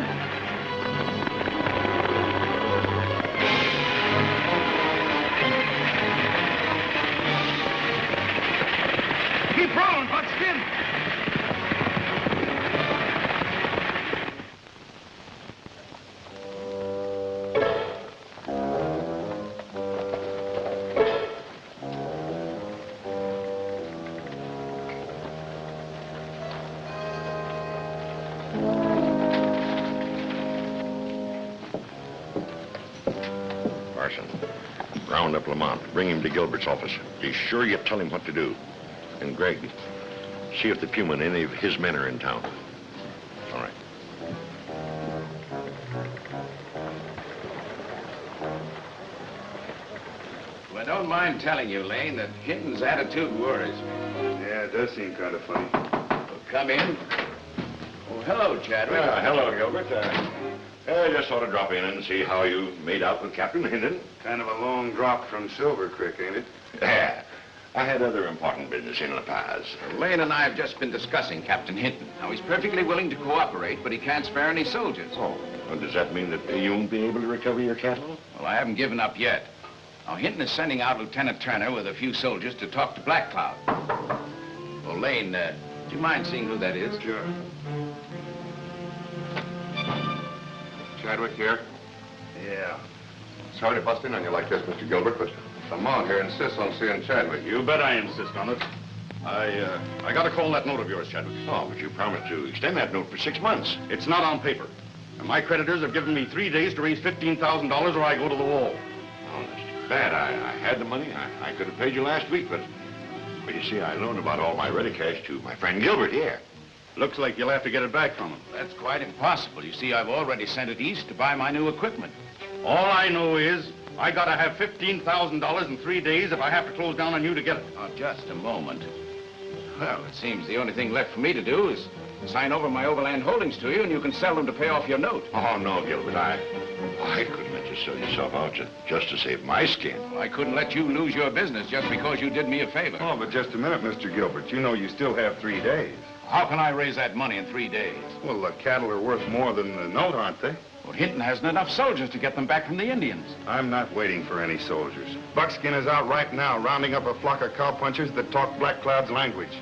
Keep rolling, Buckskin. Parson, round up Lamont. Bring him to Gilbert's office. Be sure you tell him what to do. And Greg, see if the Puma and any of his men are in town. All right. Well, I don't mind telling you, Lane, that Hinton's attitude worries me. Yeah, it does seem kind of funny. Well, come in. Oh, hello, Chadwick. Hello, Gilbert. I just thought I'd drop in and see how you made out with Captain Hinton. Kind of a long drop from Silver Creek, ain't it? Yeah. I had other important business in La Paz. Lane and I have just been discussing Captain Hinton. Now, he's perfectly willing to cooperate, but he can't spare any soldiers. Oh, well, does that mean that you won't be able to recover your cattle? Well, I haven't given up yet. Now, Hinton is sending out Lieutenant Turner with a few soldiers to talk to Black Cloud. Well, Lane, do you mind seeing who that is? Sure. Chadwick here. Yeah. Sorry to bust in on you like this, Mr. Gilbert, but Lamont here insists on seeing Chadwick. You bet I insist on it. I got to call that note of yours, Chadwick. Oh, but you promised to extend that note for 6 months. It's not on paper. And my creditors have given me 3 days to raise $15,000 or I go to the wall. Oh, that's too bad. I had the money. I could have paid you last week, but you see, I loaned about all my ready cash to my friend Gilbert here. Looks like you'll have to get it back from him. That's quite impossible. You see, I've already sent it east to buy my new equipment. All I know is I gotta have $15,000 in 3 days if I have to close down on you to get it. Oh, just a moment. Well, it seems the only thing left for me to do is sign over my Overland holdings to you, and you can sell them to pay off your note. Oh, no, Gilbert, I couldn't let you sell yourself out just to save my skin. I couldn't let you lose your business just because you did me a favor. Oh, but just a minute, Mr. Gilbert. You know you still have 3 days. How can I raise that money in 3 days? Well, the cattle are worth more than the note, aren't they? Well, Hinton hasn't enough soldiers to get them back from the Indians. I'm not waiting for any soldiers. Buckskin is out right now rounding up a flock of cowpunchers that talk Black Cloud's language.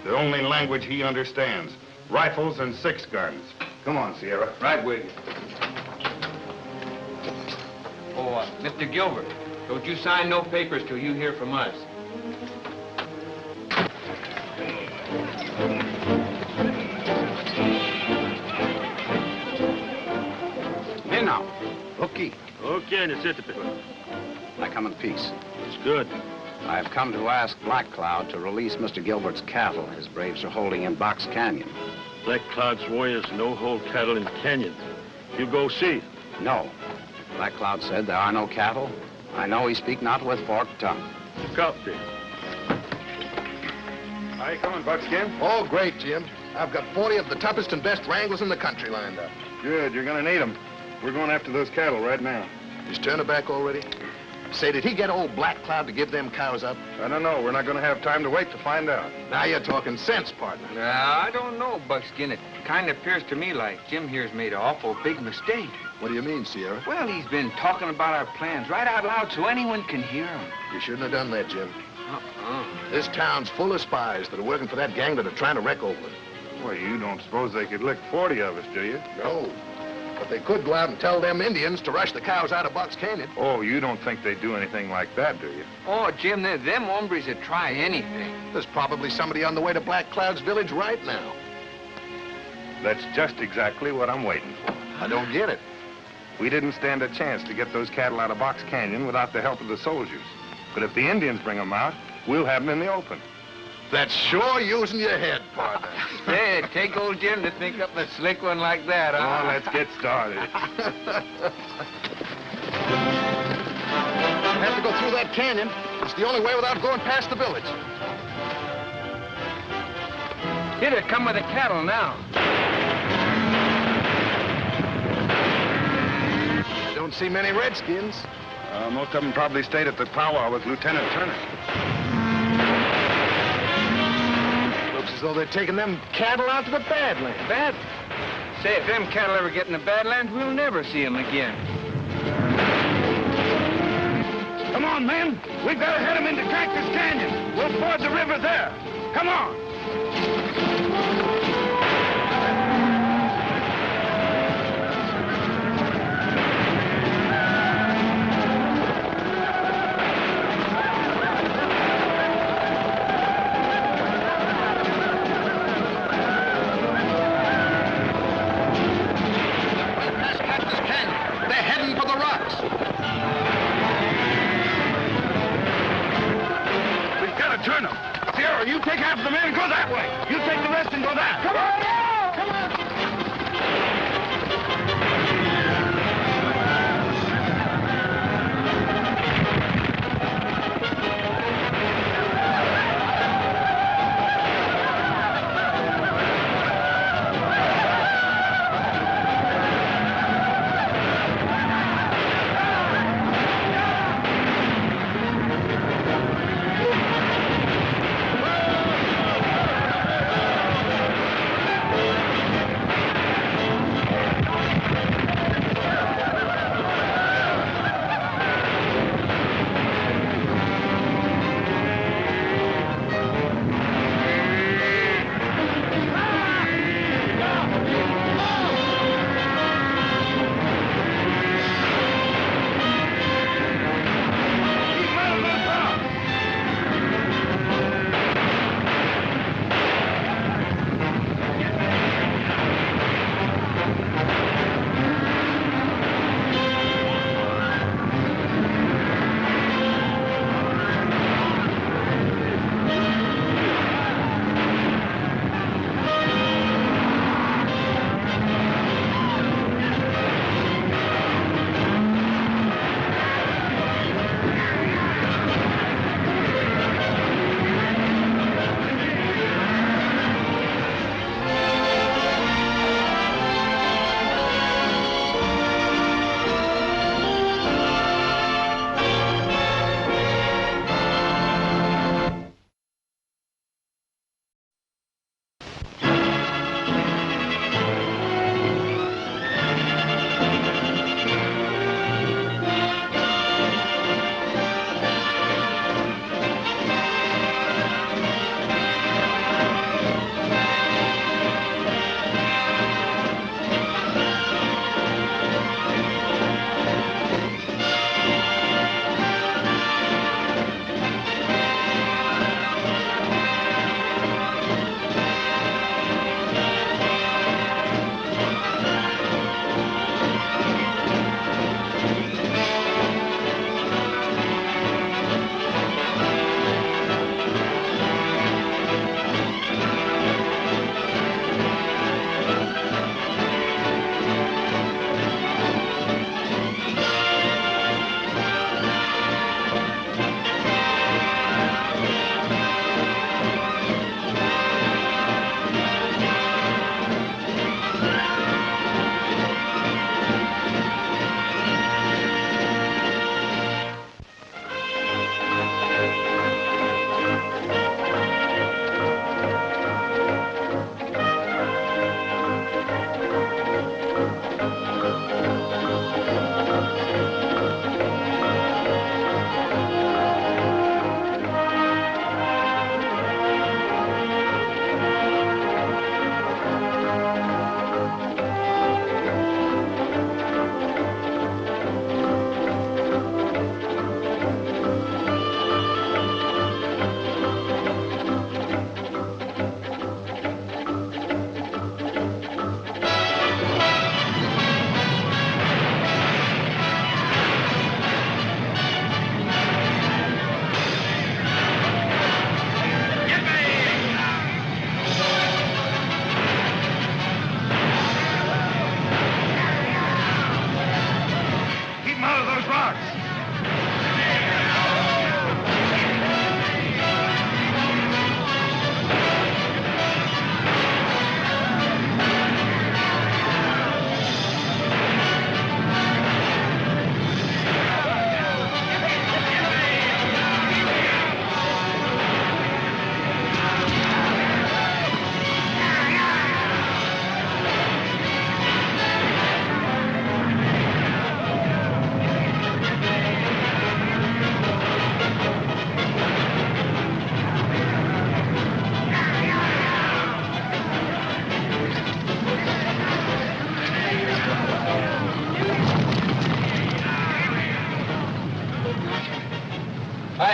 The only language he understands. Rifles and 6 guns. Come on, Sierra. Right with you. Oh, Mr. Gilbert, don't you sign no papers till you hear from us. Here now. Okay. Okay, and it's it. I come in peace. It's good. I have come to ask Black Cloud to release Mr. Gilbert's cattle his braves are holding in Box Canyon. Black Cloud's warriors no hold cattle in canyon. You go see. No. Black Cloud said there are no cattle. I know he speak not with forked tongue. Copy. How you coming, Buckskin? Oh, great, Jim. I've got 40 of the toughest and best wranglers in the country lined up. Good, you're gonna need them. We're going after those cattle right now. He's turning back already? Say, did he get old Black Cloud to give them cows up? I don't know. We're not gonna have time to wait to find out. Now you're talking sense, partner. I don't know, Buckskin. It kind of appears to me like Jim here's made an awful big mistake. What do you mean, Sierra? Well, he's been talking about our plans right out loud so anyone can hear him. You shouldn't have done that, Jim. This town's full of spies that are working for that gang that are trying to wreck Overland. Well, you don't suppose they could lick 40 of us, do you? No. But they could go out and tell them Indians to rush the cows out of Box Canyon. Oh, you don't think they'd do anything like that, do you? Oh, Jim, them hombres would try anything. There's probably somebody on the way to Black Cloud's village right now. That's just exactly what I'm waiting for. I don't get it. We didn't stand a chance to get those cattle out of Box Canyon without the help of the soldiers. But if the Indians bring them out, we'll have them in the open. That's sure using your head, partner. Hey, take old Jim to think up a slick one like that, huh? Oh, let's get started. You have to go through that canyon. It's the only way without going past the village. Here they come with the cattle now. I don't see many redskins. Most of them probably stayed at the powwow with Lieutenant Turner. Looks as though they're taking them cattle out to the Badlands. Badlands? Say, if them cattle ever get in the Badlands, we'll never see them again. Come on, men. We've got to head them into Cactus Canyon. We'll ford the river there. Come on. Turn them. Sierra, you take half of the men and go that way. You take the rest and go that. Come on! Come on!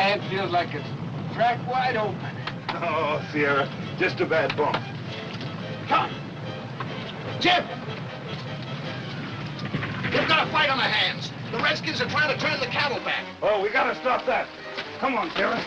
head feels like it's cracked wide open. Oh, Sierra, just a bad bump. Come! Jim! We've got a fight on our hands. The Redskins are trying to turn the cattle back. Oh, we gotta stop that. Come on, Sierra.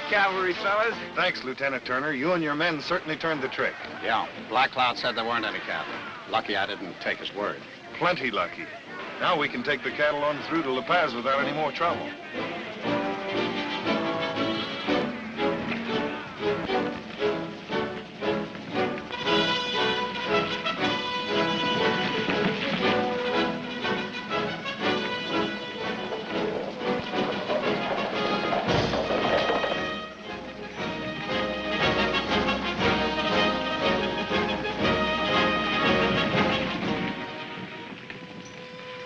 Cavalry fellas. Thanks, Lieutenant Turner. You and your men certainly turned the trick. Yeah, Black Cloud said there weren't any cattle. Lucky I didn't take his word. Plenty lucky. Now we can take the cattle on through to La Paz without any more trouble.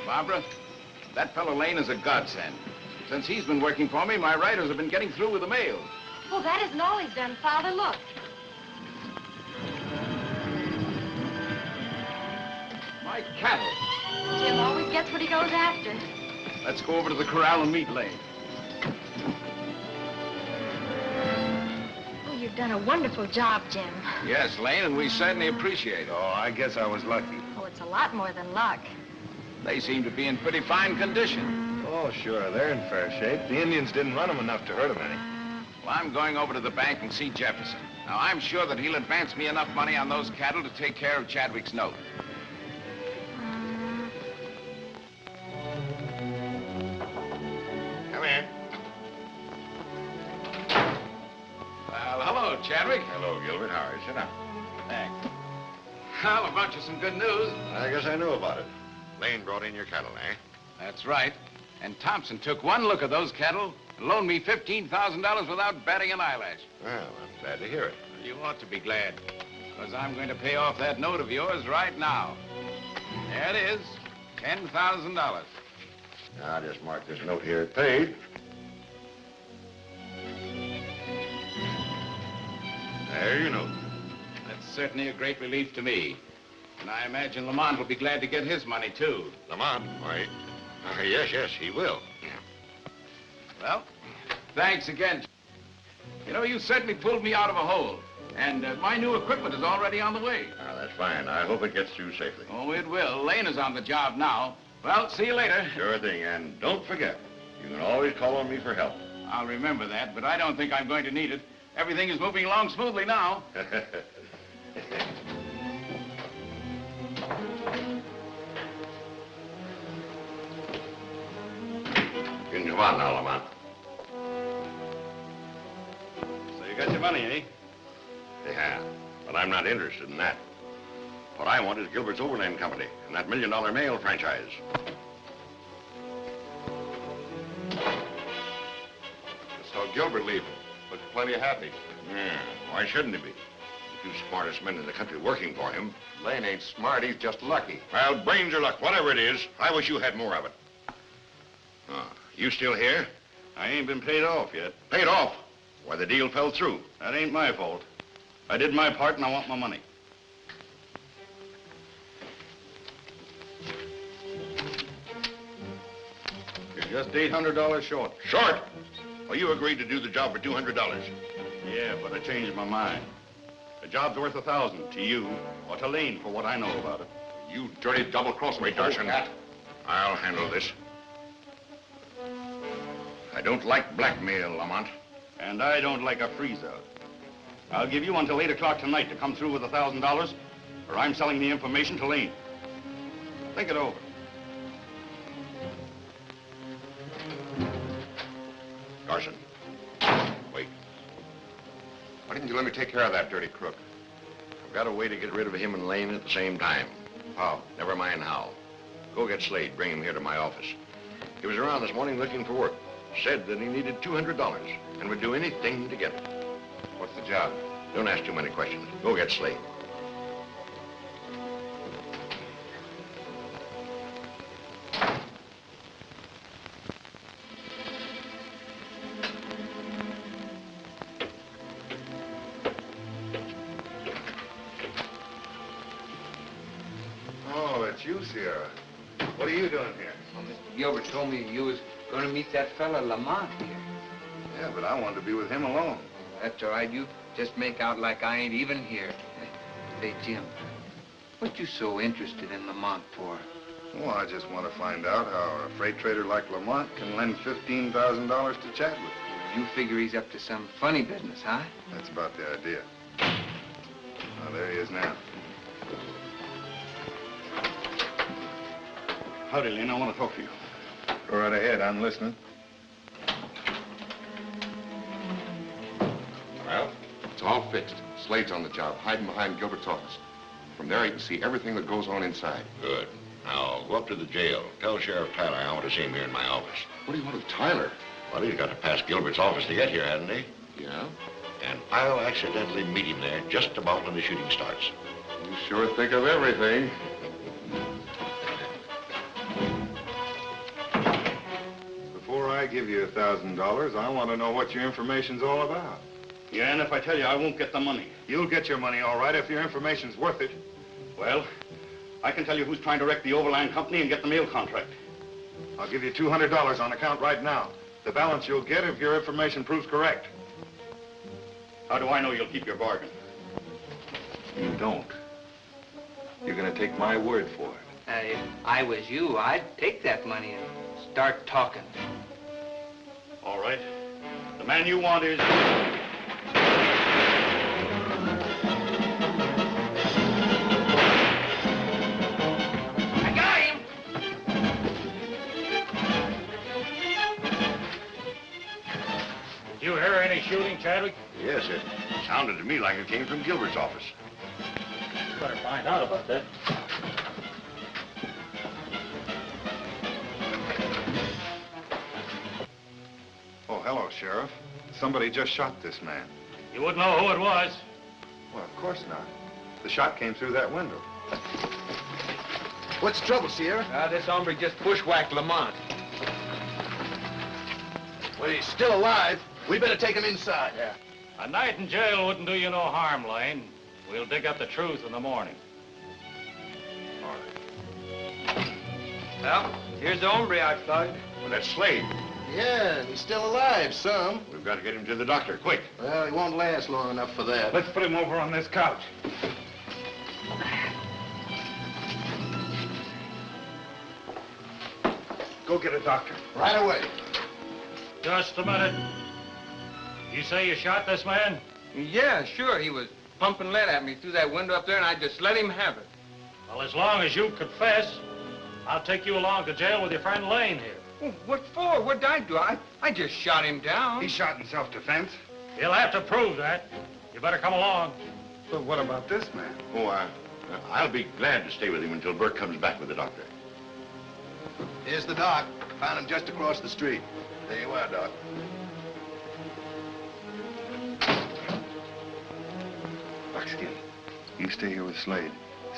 Barbara, that fellow Lane is a godsend. Since he's been working for me, my riders have been getting through with the mail. Oh, that isn't all he's done, Father. Look. My cattle. Jim always gets what he goes after. Let's go over to the corral and meet Lane. Oh, you've done a wonderful job, Jim. Yes, Lane, and we certainly appreciate it. Oh, I guess I was lucky. Oh, it's a lot more than luck. They seem to be in pretty fine condition. Oh, sure, they're in fair shape. The Indians didn't run them enough to hurt them any. Well, I'm going over to the bank and see Jefferson. Now, I'm sure that he'll advance me enough money on those cattle to take care of Chadwick's note. Come in. Well, hello, Chadwick. Hello, Gilbert. How are you? Sit down. Thanks. Well, I brought you some good news. I guess I knew about it. Lane brought in your cattle, eh? That's right. And Thompson took one look at those cattle and loaned me $15,000 without batting an eyelash. Well, I'm glad to hear it. You ought to be glad, because I'm going to pay off that note of yours right now. There it is, $10,000. Now, I'll just mark this note here paid. There you know. That's certainly a great relief to me. And I imagine Lamont will be glad to get his money, too. Lamont? Why, yes, he will. Well, thanks again. You know, you certainly pulled me out of a hole. And my new equipment is already on the way. Now, that's fine. I hope it gets through safely. Oh, it will. Lane is on the job now. Well, see you later. Sure thing. And don't forget, you can always call on me for help. I'll remember that, but I don't think I'm going to need it. Everything is moving along smoothly now. You can come on now, Lamont. So you got your money, eh? Yeah, but I'm not interested in that. What I want is Gilbert's Overland Company and that $1 million mail franchise. I saw Gilbert leaving. Looked plenty happy. Yeah, why shouldn't he be? The two smartest men in the country working for him. Lane ain't smart, he's just lucky. Well, brains or luck, whatever it is, I wish you had more of it. Oh, you still here? I ain't been paid off yet. Paid off? Why, the deal fell through. That ain't my fault. I did my part and I want my money. You're just $800 short. Short? Well, you agreed to do the job for $200. Yeah, but I changed my mind. The job's worth $1,000 to you or to Lane for what I know about it. You dirty double-cross me, Darson. I'll handle this. I don't like blackmail, Lamont. And I don't like a freeze-out. I'll give you until 8 o'clock tonight to come through with $1,000, or I'm selling the information to Lane. Think it over. Darson, wait. Why didn't you let me take care of that dirty crook? I've got a way to get rid of him and Lane at the same time. How? Never mind how. Go get Slade, bring him here to my office. He was around this morning looking for work. Said that he needed $200 and would do anything to get it. What's the job? Don't ask too many questions. Go get Slade. Oh, it's you, Sierra. What are you doing here? Well, Mr. Gilbert told me you was going to meet that fella Lamont here. Yeah, but I wanted to be with him alone. That's all right. You just make out like I ain't even here. Say, Jim, what you so interested in Lamont for? Well, I just want to find out how a freight trader like Lamont can lend $15,000 to Chadwick. You figure he's up to some funny business, huh? That's about the idea. Now, there he is now. Howdy, Lane. I want to talk to you. Go right ahead. I'm listening. Well, it's all fixed. Slade's on the job, hiding behind Gilbert's office. From there, you can see everything that goes on inside. Good. Now, go up to the jail. Tell Sheriff Tyler I want to see him here in my office. What do you want with Tyler? Well, he's got to pass Gilbert's office to get here, hasn't he? Yeah? And I'll accidentally meet him there just about when the shooting starts. You sure think of everything. Before I give you $1,000, I want to know what your information's all about. Yeah, and if I tell you, I won't get the money. You'll get your money, all right, if your information's worth it. Well, I can tell you who's trying to wreck the Overland Company and get the mail contract. I'll give you $200 on account right now. The balance you'll get if your information proves correct. How do I know you'll keep your bargain? You don't. You're gonna take my word for it. If I was you, I'd take that money and start talking. All right. The man you want is... I got him! Did you hear any shooting, Chadwick? Yes, it sounded to me like it came from Gilbert's office. Better find out about that. Oh, hello, Sheriff. Somebody just shot this man. You wouldn't know who it was. Well, of course not. The shot came through that window. What's the trouble, Sierra? This hombre just bushwhacked Lamont. Well, he's still alive. We better take him inside. Yeah. A night in jail wouldn't do you no harm, Lane. We'll dig up the truth in the morning. All right. Well, here's the hombre I slugged. Well, that's Slade. Yeah, he's still alive, some. We've got to get him to the doctor, quick. Well, he won't last long enough for that. Let's put him over on this couch. Go get a doctor. Right away. Just a minute. You say you shot this man? Yeah, sure. He was pumping lead at me through that window up there, and I just let him have it. Well, as long as you confess, I'll take you along to jail with your friend Lane here. Well, what for? What did I do? I just shot him down. He shot in self-defense. You'll have to prove that. You better come along. But what about this man? Oh, I'll be glad to stay with him until Burke comes back with the doctor. Here's the doc. Found him just across the street. There you are, Doc. Buckskin, you stay here with Slade.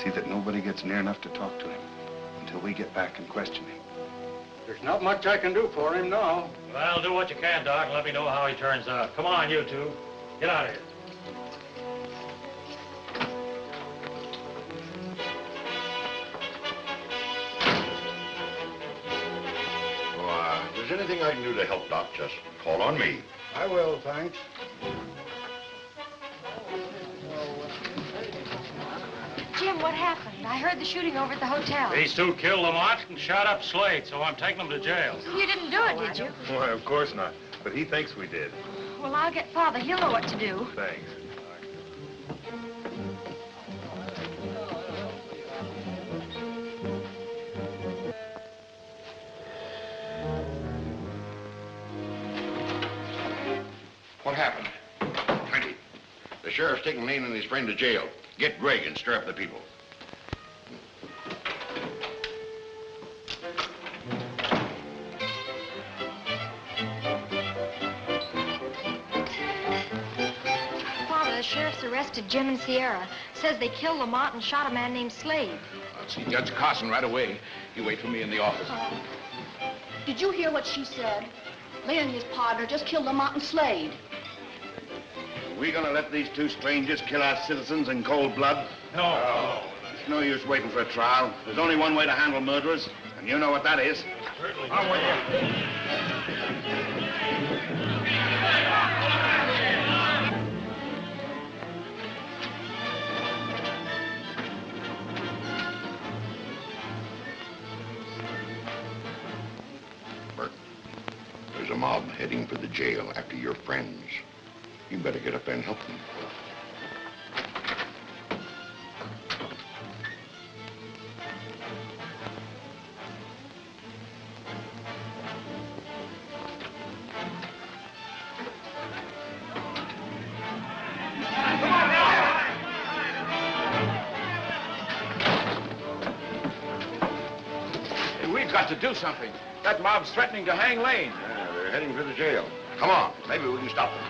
See that nobody gets near enough to talk to him until we get back and question him. There's not much I can do for him now. Well, do what you can, Doc, and let me know how he turns out. Come on, you two. Get out of here. If there's anything I can do to help, Doc, just call on me. I will, thanks. Jim, what happened? I heard the shooting over at the hotel. These two killed Lamont and shot up Slade, so I'm taking them to jail. You didn't do it, did you? Why, of course not. But he thinks we did. Well, I'll get Father. He'll know what to do. Thanks. What happened? Chaney, the sheriff's taking Lane and his friend to jail. Get Greg and stir up the people. Father, the sheriff's arrested Jim and Sierra. Says they killed Lamont and shot a man named Slade. I'll see Judge Carson right away. You wait for me in the office. Did you hear what she said? Lane and his partner just killed Lamont and Slade. Are we gonna let these two strangers kill our citizens in cold blood? No. It's no use waiting for a trial. There's only one way to handle murderers, and you know what that is. Certainly. I'm with you. Burke, there's a mob heading for the jail after your friends. You better get up there and help them. Hey, we've got to do something. That mob's threatening to hang Lane. Yeah, they're heading for the jail. Come on, maybe we can stop them.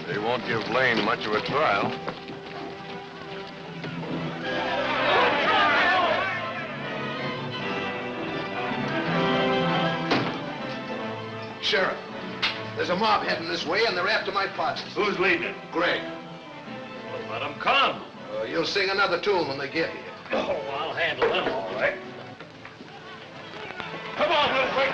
They won't give Lane much of a trial. Sheriff, there's a mob heading this way, and they're after my partners. Who's leading it? Greg. Let them come. You'll sing another tune when they get here. Oh, I'll handle them all right. Come on, little quick.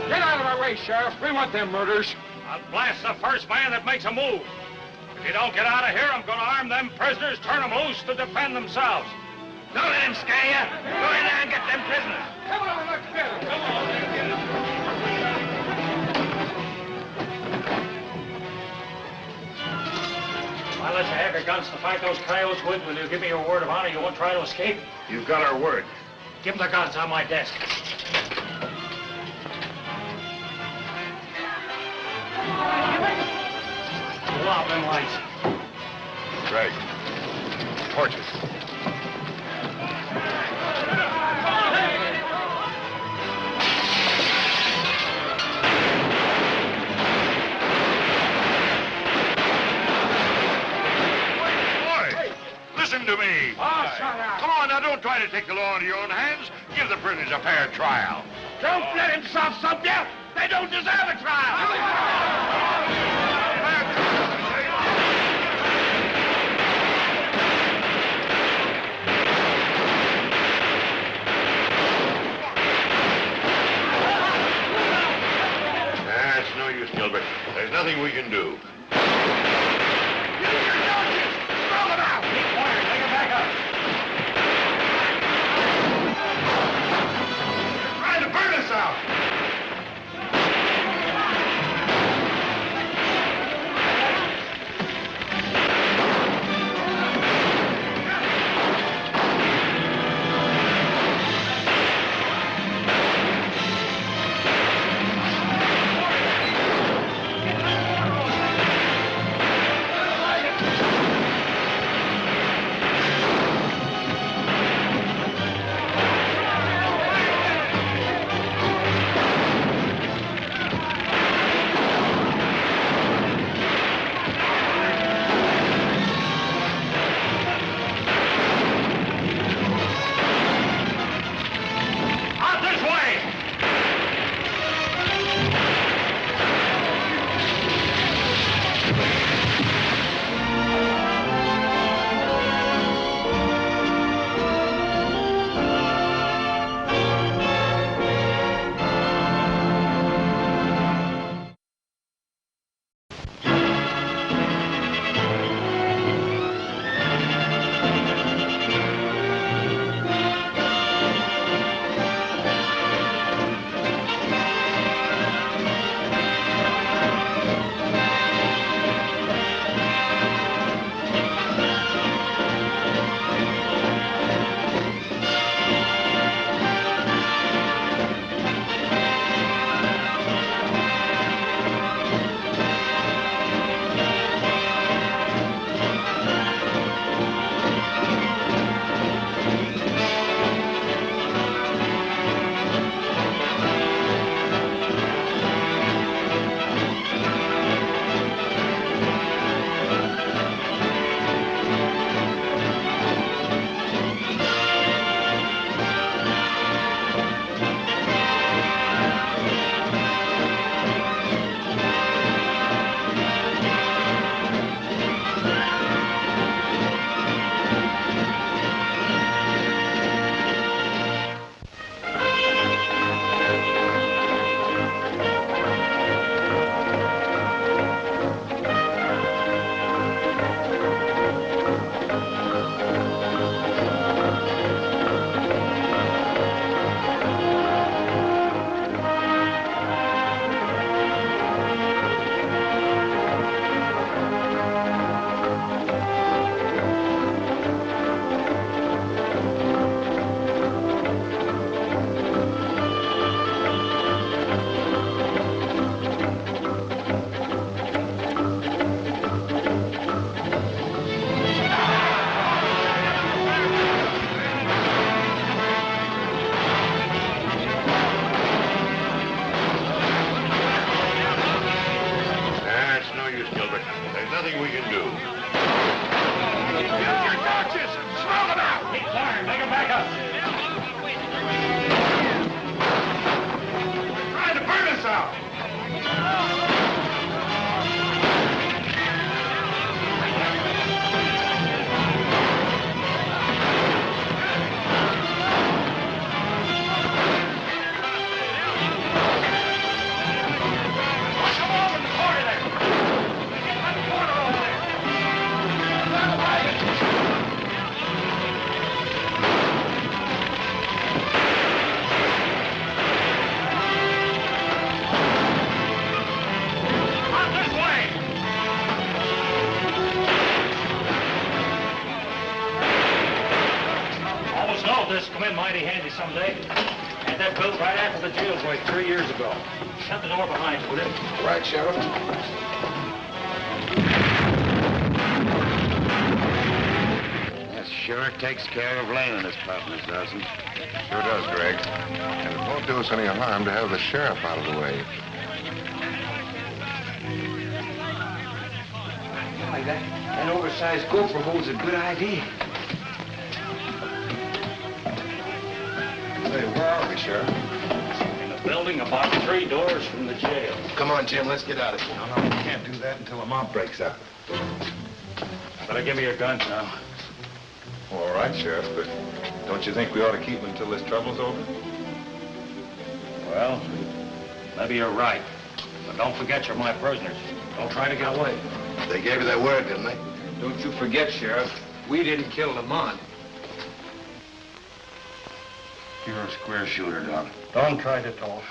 Get out of our way, Sheriff. We want them murders. I'll blast the first man that makes a move. If you don't get out of here, I'm going to arm them prisoners, turn them loose to defend themselves. Don't let him scare you. Go in there and get them prisoners. Come on, let's get them. Come on, let's get them. I'll let you have your guns to fight those coyotes with. Will you give me your word of honor you won't try to escape? You've got our word. Give them the guns on my desk. Pull out them lights. Greg, torches. Listen to me. Oh, shut up. Come on, now, don't try to take the law into your own hands. Give the prisoners a fair trial. Don't let him soft-sub you. They don't deserve a trial. That's no use, Gilbert. There's nothing we can do. Trying to burn us out. Fire, make him back up. They're trying to burn us out. This come in mighty handy someday. Had that built right after the jailbreak 3 years ago. Shut the door behind you, will you? Right, Sheriff. That sure takes care of Lane and his partners, doesn't it? Sure does, Greg. And it won't do us any harm to have the sheriff out of the way. Why, that oversized gopher hole's a good idea. Say, where are we, Sheriff? In the building about 3 doors from the jail. Come on, Jim, let's get out of here. No, we can't do that until the mob breaks up. Better give me your guns now. All right, Sheriff, but don't you think we ought to keep them until this trouble's over? Well, maybe you're right. But don't forget you're my prisoners. Don't try to get away. They gave you their word, didn't they? Don't you forget, Sheriff, we didn't kill Lamont. You're a square shooter, Doc. Don't try to talk.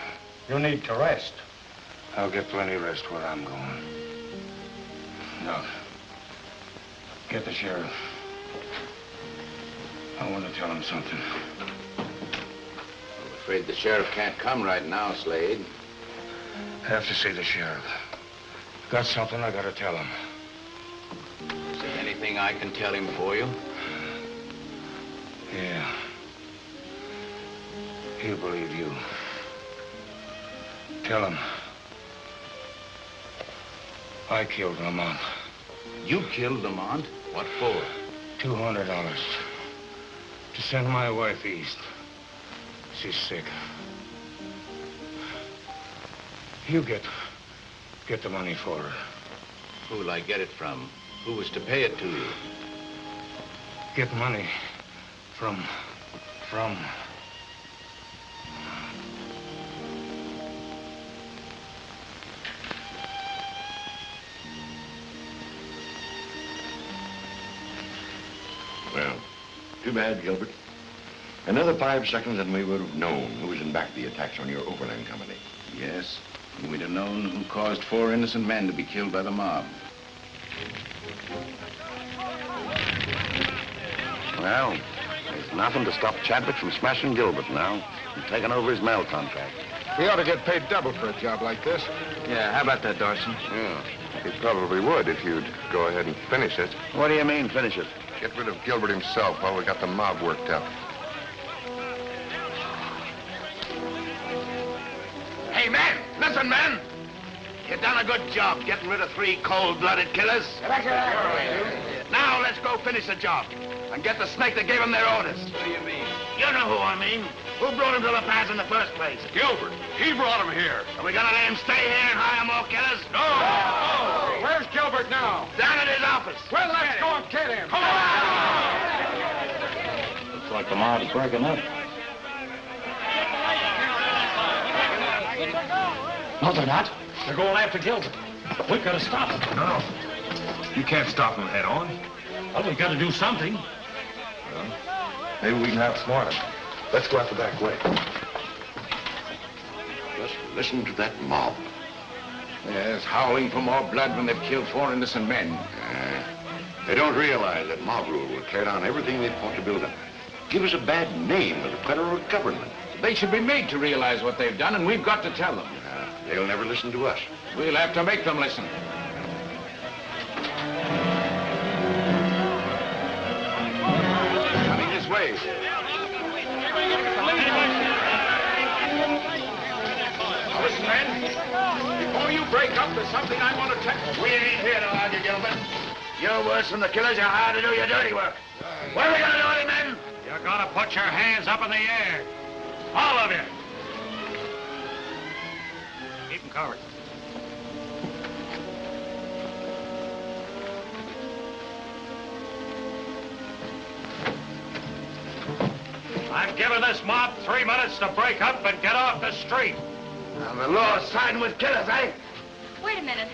You need to rest. I'll get plenty of rest where I'm going. Doc, get the sheriff. I want to tell him something. I'm afraid the sheriff can't come right now, Slade. I have to see the sheriff. Got something I gotta tell him. Is there anything I can tell him for you? Yeah. He'll believe you. Tell him. I killed Lamont. You killed Lamont? What for? $200 to send my wife east. She's sick. You get the money for her. Who'll I get it from? Who was to pay it to you? Get money from... Well, too bad, Gilbert. Another 5 seconds and we would have known who was in back of the attacks on your Overland company. Yes, and we'd have known who caused 4 innocent men to be killed by the mob. Well, there's nothing to stop Chadwick from smashing Gilbert now and taking over his mail contract. We ought to get paid double for a job like this. Yeah, how about that, Dawson? Yeah, he probably would if you'd go ahead and finish it. What do you mean, finish it? Get rid of Gilbert himself while we got the mob worked up. Hey, man! Listen, man! You done a good job getting rid of 3 cold-blooded killers. Now let's go finish the job and get the snake that gave them their orders. What do you mean? You know who I mean. Who brought him to La Paz in the first place? Gilbert, he brought him here. Are we gonna let him stay here and hire more killers? No! Oh. Where's Gilbert now? Down at his office. Well, let's go and get him. Come on! Looks like the mob's breaking up. No, they're not. They're going after Gilbert. We could have stopped them. No. You can't stop them head on. Well, we got to do something. Well, maybe we can outsmart them. Let's go out the back way. Just listen to that mob. Yes, howling for more blood when they've killed 4 innocent men. They don't realize that mob rule will tear down everything they fought to build up. Give us a bad name with the federal government. They should be made to realize what they've done, and we've got to tell them. They'll never listen to us. We'll have to make them listen. Coming this way. Listen, men. Before you break up, there's something I want to tell you. We ain't here to argue, Gilbert. You're worse than the killers. You're hired to do your dirty work. What are we gonna do with him, men? You put your hands up in the air. All of you. Keep them covered. I'm giving this mob 3 minutes to break up and get off the street. Now, the law's siding with killers, eh? Wait a minute.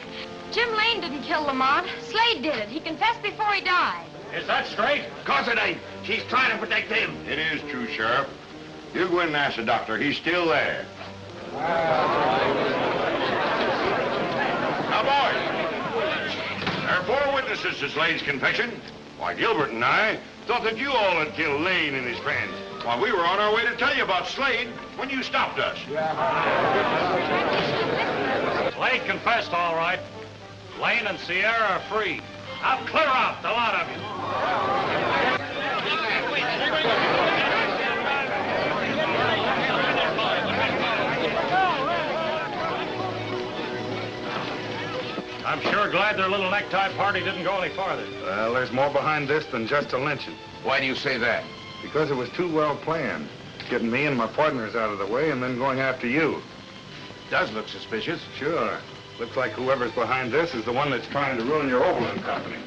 Jim Lane didn't kill Lamont. Slade did it. He confessed before he died. Is that straight? Of course it ain't. She's trying to protect him. It is true, Sheriff. You go in and ask the doctor. He's still there. Now, boys, there are 4 witnesses to Slade's confession. Why, Gilbert and I thought that you all had killed Lane and his friends. While we were on our way to tell you about Slade when you stopped us. Slade confessed, all right. Lane and Sierra are free. Now clear out, the lot of you. I'm sure glad their little necktie party didn't go any farther. Well, there's more behind this than just a lynching. Why do you say that? Because it was too well planned. Getting me and my partners out of the way and then going after you. Does look suspicious. Sure. Looks like whoever's behind this is the one that's trying to ruin your Overland company.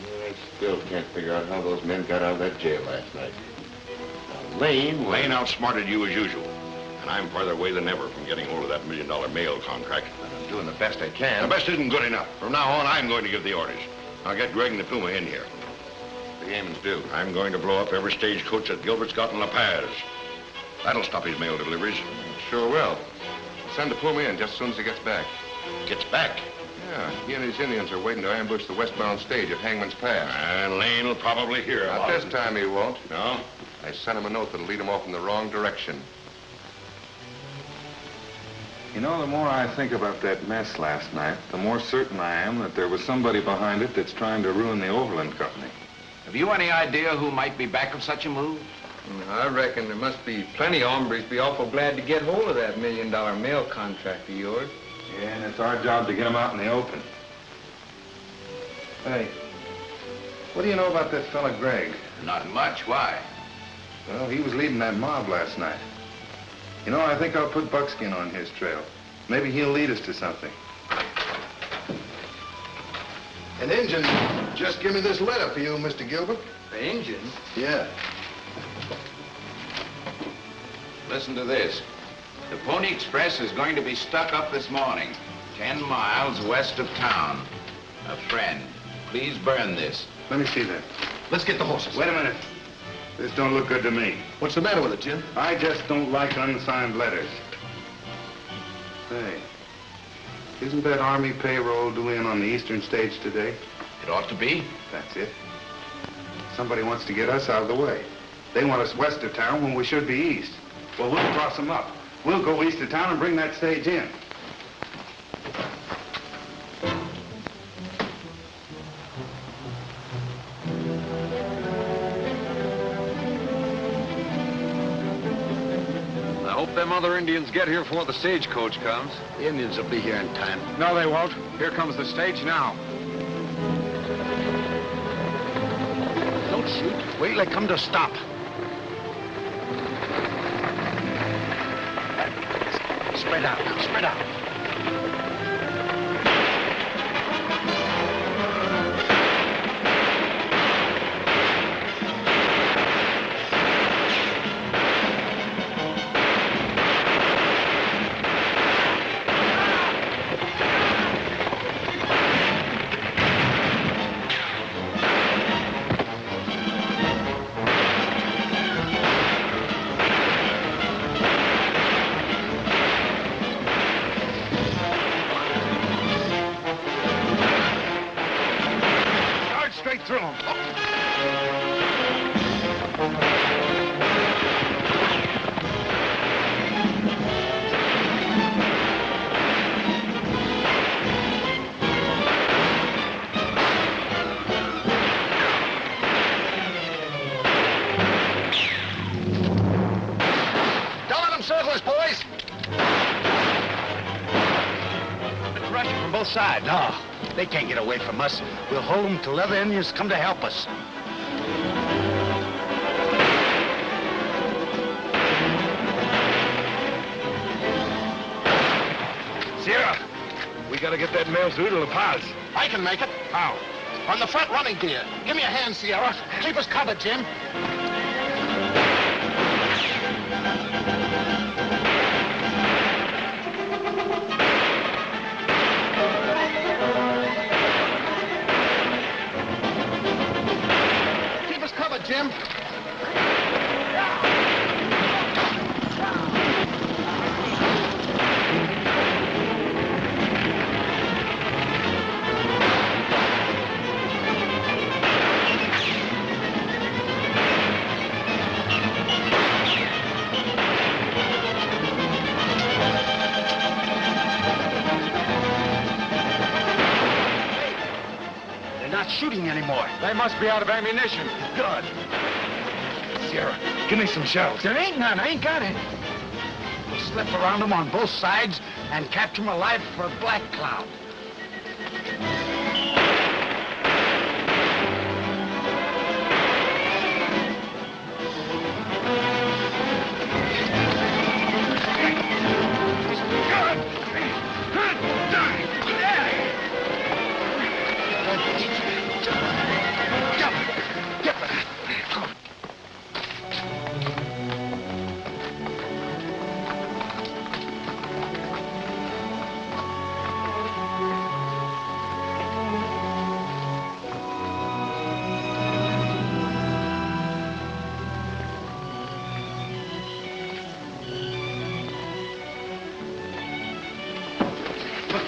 I still can't figure out how those men got out of that jail last night. Now, Lane outsmarted you as usual. And I'm farther away than ever from getting hold of that $1 million mail contract. I'm doing the best I can. The best isn't good enough. From now on, I'm going to give the orders. I'll get Greg and the Puma in here. The Yemen's do. I'm going to blow up every stagecoach that Gilbert's got in La Paz. That'll stop his mail deliveries. Sure will. Send the Puma in just as soon as he gets back. Gets back? Yeah, he and his Indians are waiting to ambush the westbound stage at Hangman's Pass. And Lane will probably hear Not about this it. time he won't. No? I sent him a note that'll lead him off in the wrong direction. You know, the more I think about that mess last night, the more certain I am that there was somebody behind it that's trying to ruin the Overland company. Have you any idea who might be back of such a move? I reckon there must be plenty of hombres be awful glad to get hold of that $1 million mail contract of yours. Yeah, and it's our job to get them out in the open. Hey, what do you know about that fella Greg? Not much. Why? Well, he was leading that mob last night. You know, I think I'll put Buckskin on his trail. Maybe he'll lead us to something. An Injun just give me this letter for you, Mr. Gilbert. The Injun? Yeah. Listen to this. The Pony Express is going to be stuck up this morning, 10 miles west of town. A friend. Please burn this. Let me see that. Let's get the horses. Wait a minute. This don't look good to me. What's the matter with it, Jim? I just don't like unsigned letters. Hey, isn't that Army payroll due in on the eastern stage today? It ought to be. That's it. Somebody wants to get us out of the way. They want us west of town when we should be east. Well, we'll cross them up. We'll go east of town and bring that stage in. I hope them other Indians get here before the stagecoach comes. The Indians will be here in time. No, they won't. Here comes the stage now. Don't shoot. Wait till they come to stop. Spread out now, spread out. both sides. No, they can't get away from us. We'll hold them till other Indians come to help us. Sierra, we gotta get that mail through to La Paz. I can make it. How? On the front running gear. Give me a hand, Sierra. Keep us covered, Jim. Keep us covered, Jim. Shooting anymore. They must be out of ammunition. Good. Sierra, give me some shells. There ain't none. I ain't got any. We'll slip around them on both sides and capture them alive for Black Cloud.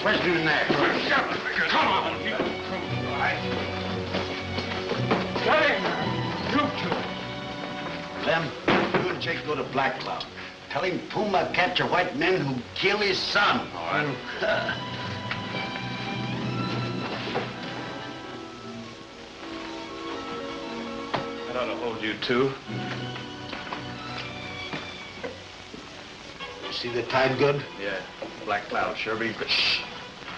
Where's the in there? Come on, you. All right. Get in there. You two. Lem, you and Jake go to Black Cloud. Tell him Puma capture white men who kill his son. All right. That ought to hold you two. You see the tide good? Yeah. Black Cloud sure be... Shh.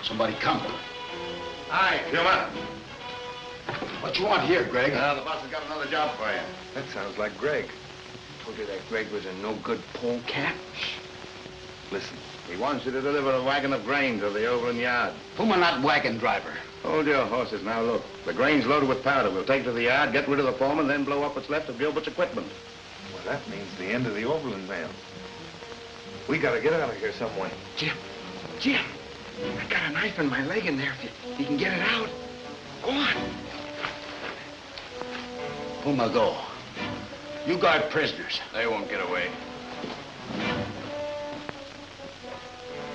Somebody come. Hi, Puma. What you want here, Greg? The boss has got another job for you. That sounds like Greg. Told you that Greg was a no-good polecat. Listen. He wants you to deliver a wagon of grain to the Overland yard. Puma not wagon driver. Hold your horses now, look. The grain's loaded with powder. We'll take it to the yard, get rid of the foreman, then blow up what's left of Gilbert's equipment. Well, that means the end of the Overland mail. We gotta get out of here some way. Jim, I got a knife in my leg in there. If you can get it out, go on. Puma, go. You guard prisoners. They won't get away.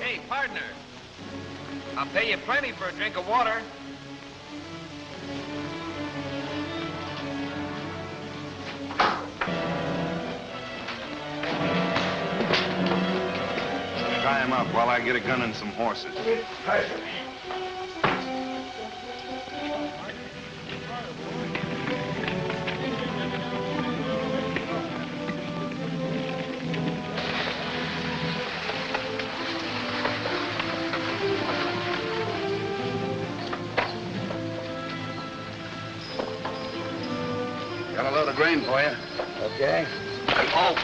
Hey, partner. I'll pay you plenty for a drink of water. Tie him up while I get a gun and some horses. Pleasure. Got a load of grain for you. Okay. Oh!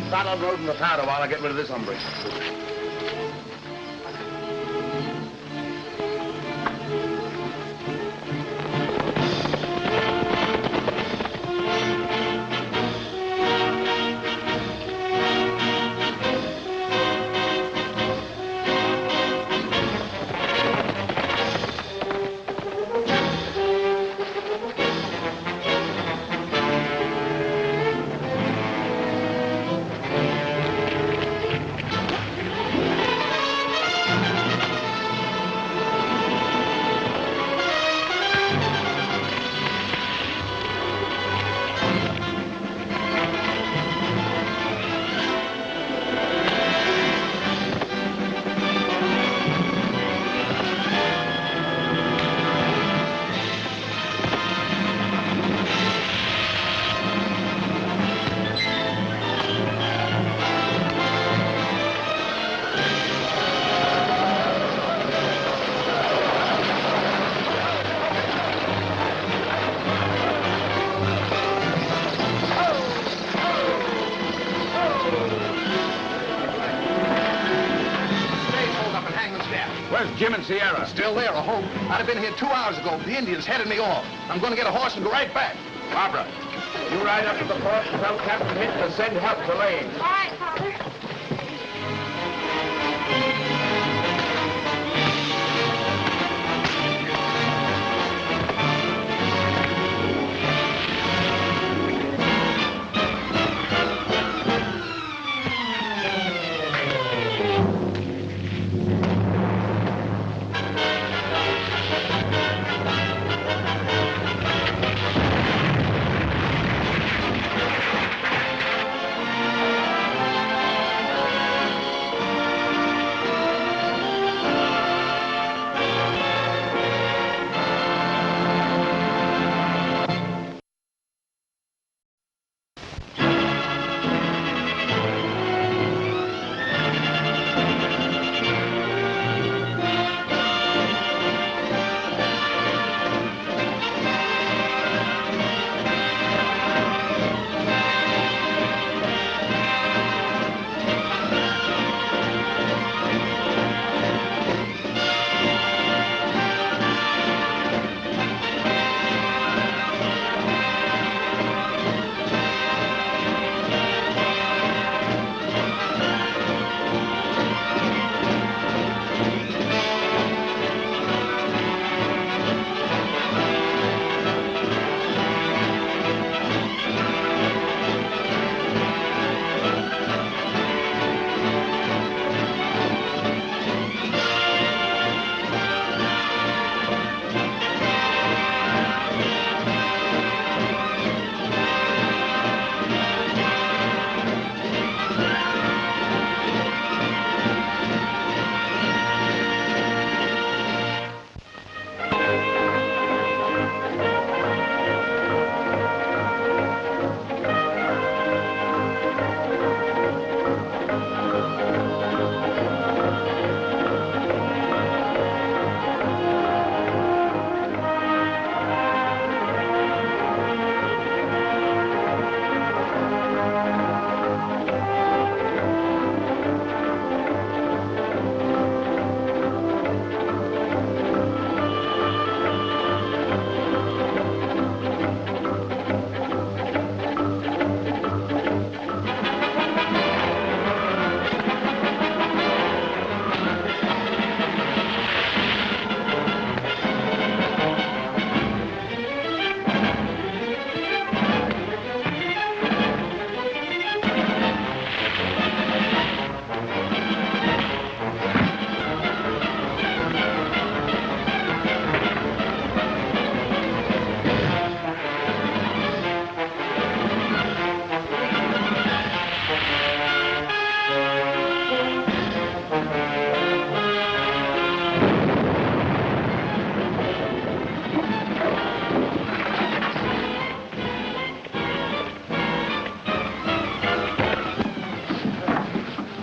Start unloading the powder while I get rid of this hombre. Where's Jim and Sierra? Still there, I hope. I'd have been here 2 hours ago. The Indians headed me off. I'm going to get a horse and go right back. Barbara, you ride up to the fort and tell Captain Hinton to send help to Lane. All right, Father.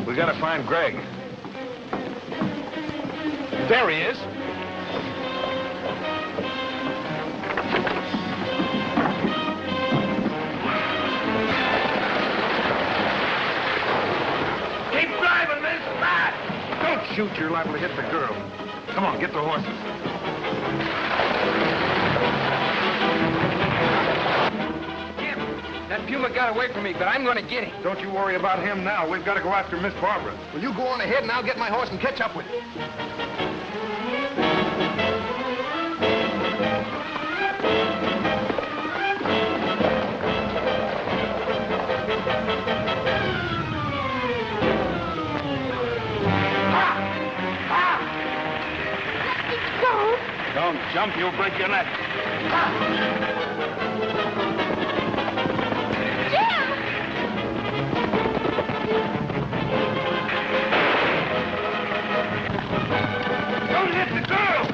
We gotta find Greg. There he is. Keep driving, miss. Fast. Don't shoot, you're liable to hit the girl. Come on, get the horses. That Puma got away from me, but I'm gonna get him. Don't you worry about him now. We've got to go after Miss Barbara. Well, you go on ahead and I'll get my horse and catch up with you. Don't jump, you'll break your neck. Don't hit the girl!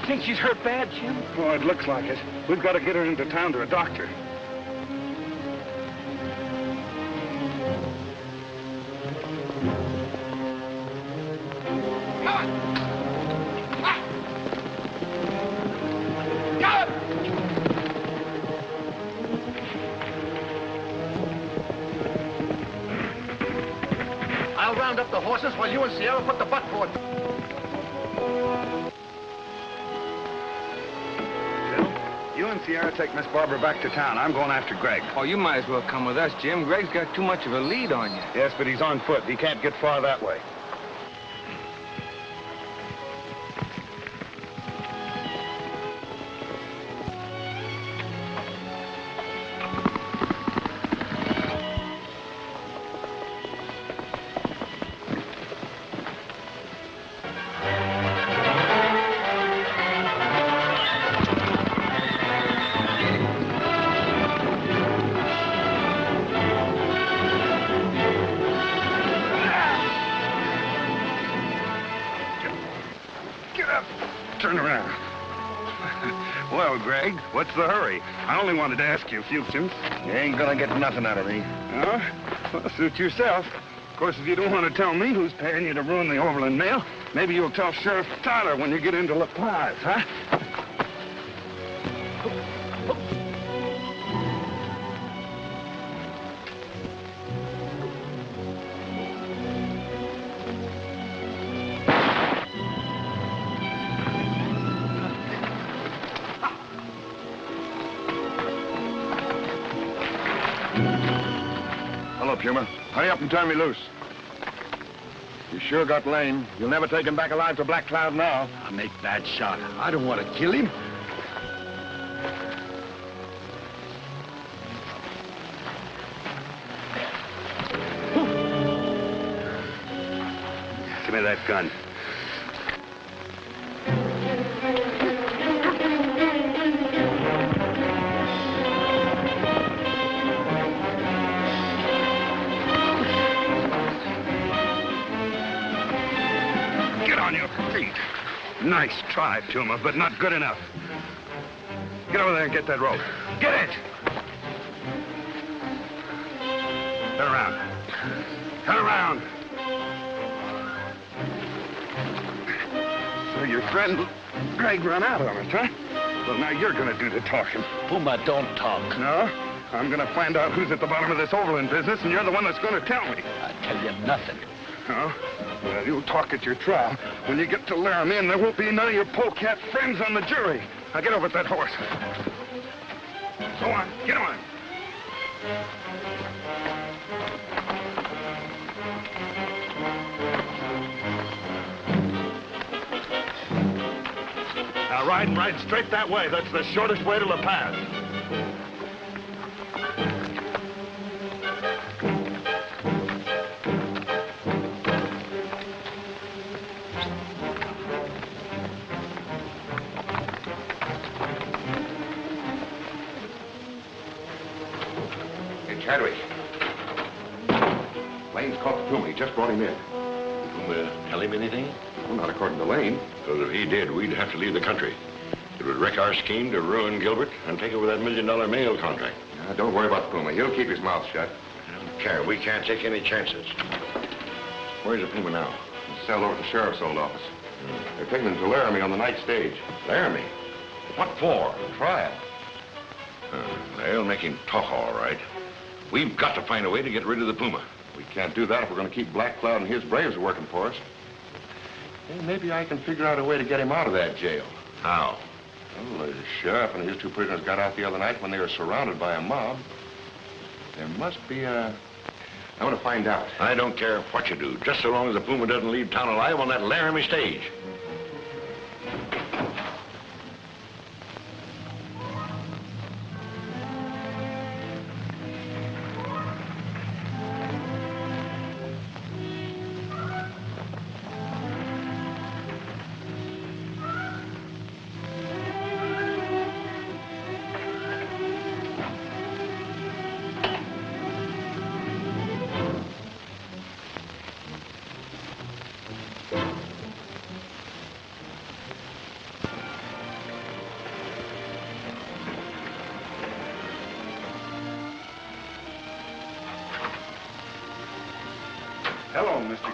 think she's hurt bad, Jim? Oh, it looks like it. We've got to get her into town to a doctor. I'll round up the horses while you and Sierra put the buckboard. You and Sierra take Miss Barbara back to town. I'm going after Greg. Oh, you might as well come with us, Jim. Greg's got too much of a lead on you. Yes, but he's on foot. He can't get far that way. Turn around. Well, Greg, what's the hurry? I only wanted to ask you a few questions. You ain't gonna get nothing out of me. Oh? Well, suit yourself. Of course, if you don't want to tell me who's paying you to ruin the Overland mail, maybe you'll tell Sheriff Tyler when you get into La Paz, huh? Hello, Puma. Hurry up and turn me loose. You sure got Lane. You'll never take him back alive to Black Cloud now. I'll make that shot. I don't want to kill him. Give me that gun. On your feet. Nice try, Puma, but not good enough. Get over there and get that rope. Get it! Turn around. Turn around. So your friend Greg run out on us, huh? Well, now you're gonna do the talking. Puma, don't talk. No? I'm gonna find out who's at the bottom of this Overland business, and you're the one that's gonna tell me. I tell you nothing. No? Well, you'll talk at your trial. When you get to Laramie, there won't be none of your polecat friends on the jury. Now get over at that horse. Go on, get on. Now ride straight that way. That's the shortest way to La Paz. Chadwick. Lane's caught the Puma. He just brought him in. Did Puma tell him anything? Well, not according to Lane. Because if he did, we'd have to leave the country. It would wreck our scheme to ruin Gilbert and take over that $1 million mail contract. Don't worry about Puma. He'll keep his mouth shut. I don't care. We can't take any chances. Where's the Puma now? He's celled over at the sheriff's old office. They're taking him to Laramie on the night stage. Laramie? What for? A trial. They'll make him talk all right. We've got to find a way to get rid of the Puma. We can't do that if we're going to keep Black Cloud and his braves working for us. Hey, maybe I can figure out a way to get him out of that jail. How? Well, the sheriff and his 2 prisoners got out the other night when they were surrounded by a mob. There must be a... I want to find out. I don't care what you do, just so long as the Puma doesn't leave town alive on that Laramie stage.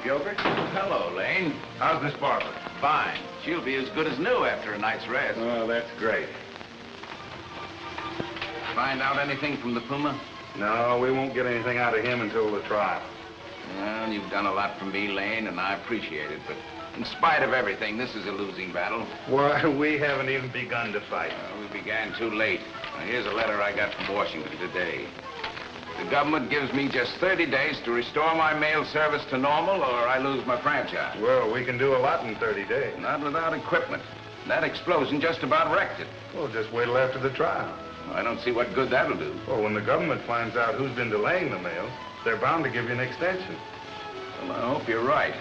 Gilbert. Hello, Lane. How's Miss Barber? Fine. She'll be as good as new after a night's rest. Oh, that's great. Find out anything from the Puma? No, we won't get anything out of him until the trial. Well, you've done a lot for me, Lane, and I appreciate it, but in spite of everything, this is a losing battle. Why, we haven't even begun to fight. We began too late. Now, here's a letter I got from Washington today. The government gives me just 30 days to restore my mail service to normal, or I lose my franchise. Well, we can do a lot in 30 days. Not without equipment. That explosion just about wrecked it. Well, just wait till after the trial. I don't see what good that'll do. Well, when the government finds out who's been delaying the mail, they're bound to give you an extension. Well, I hope you're right.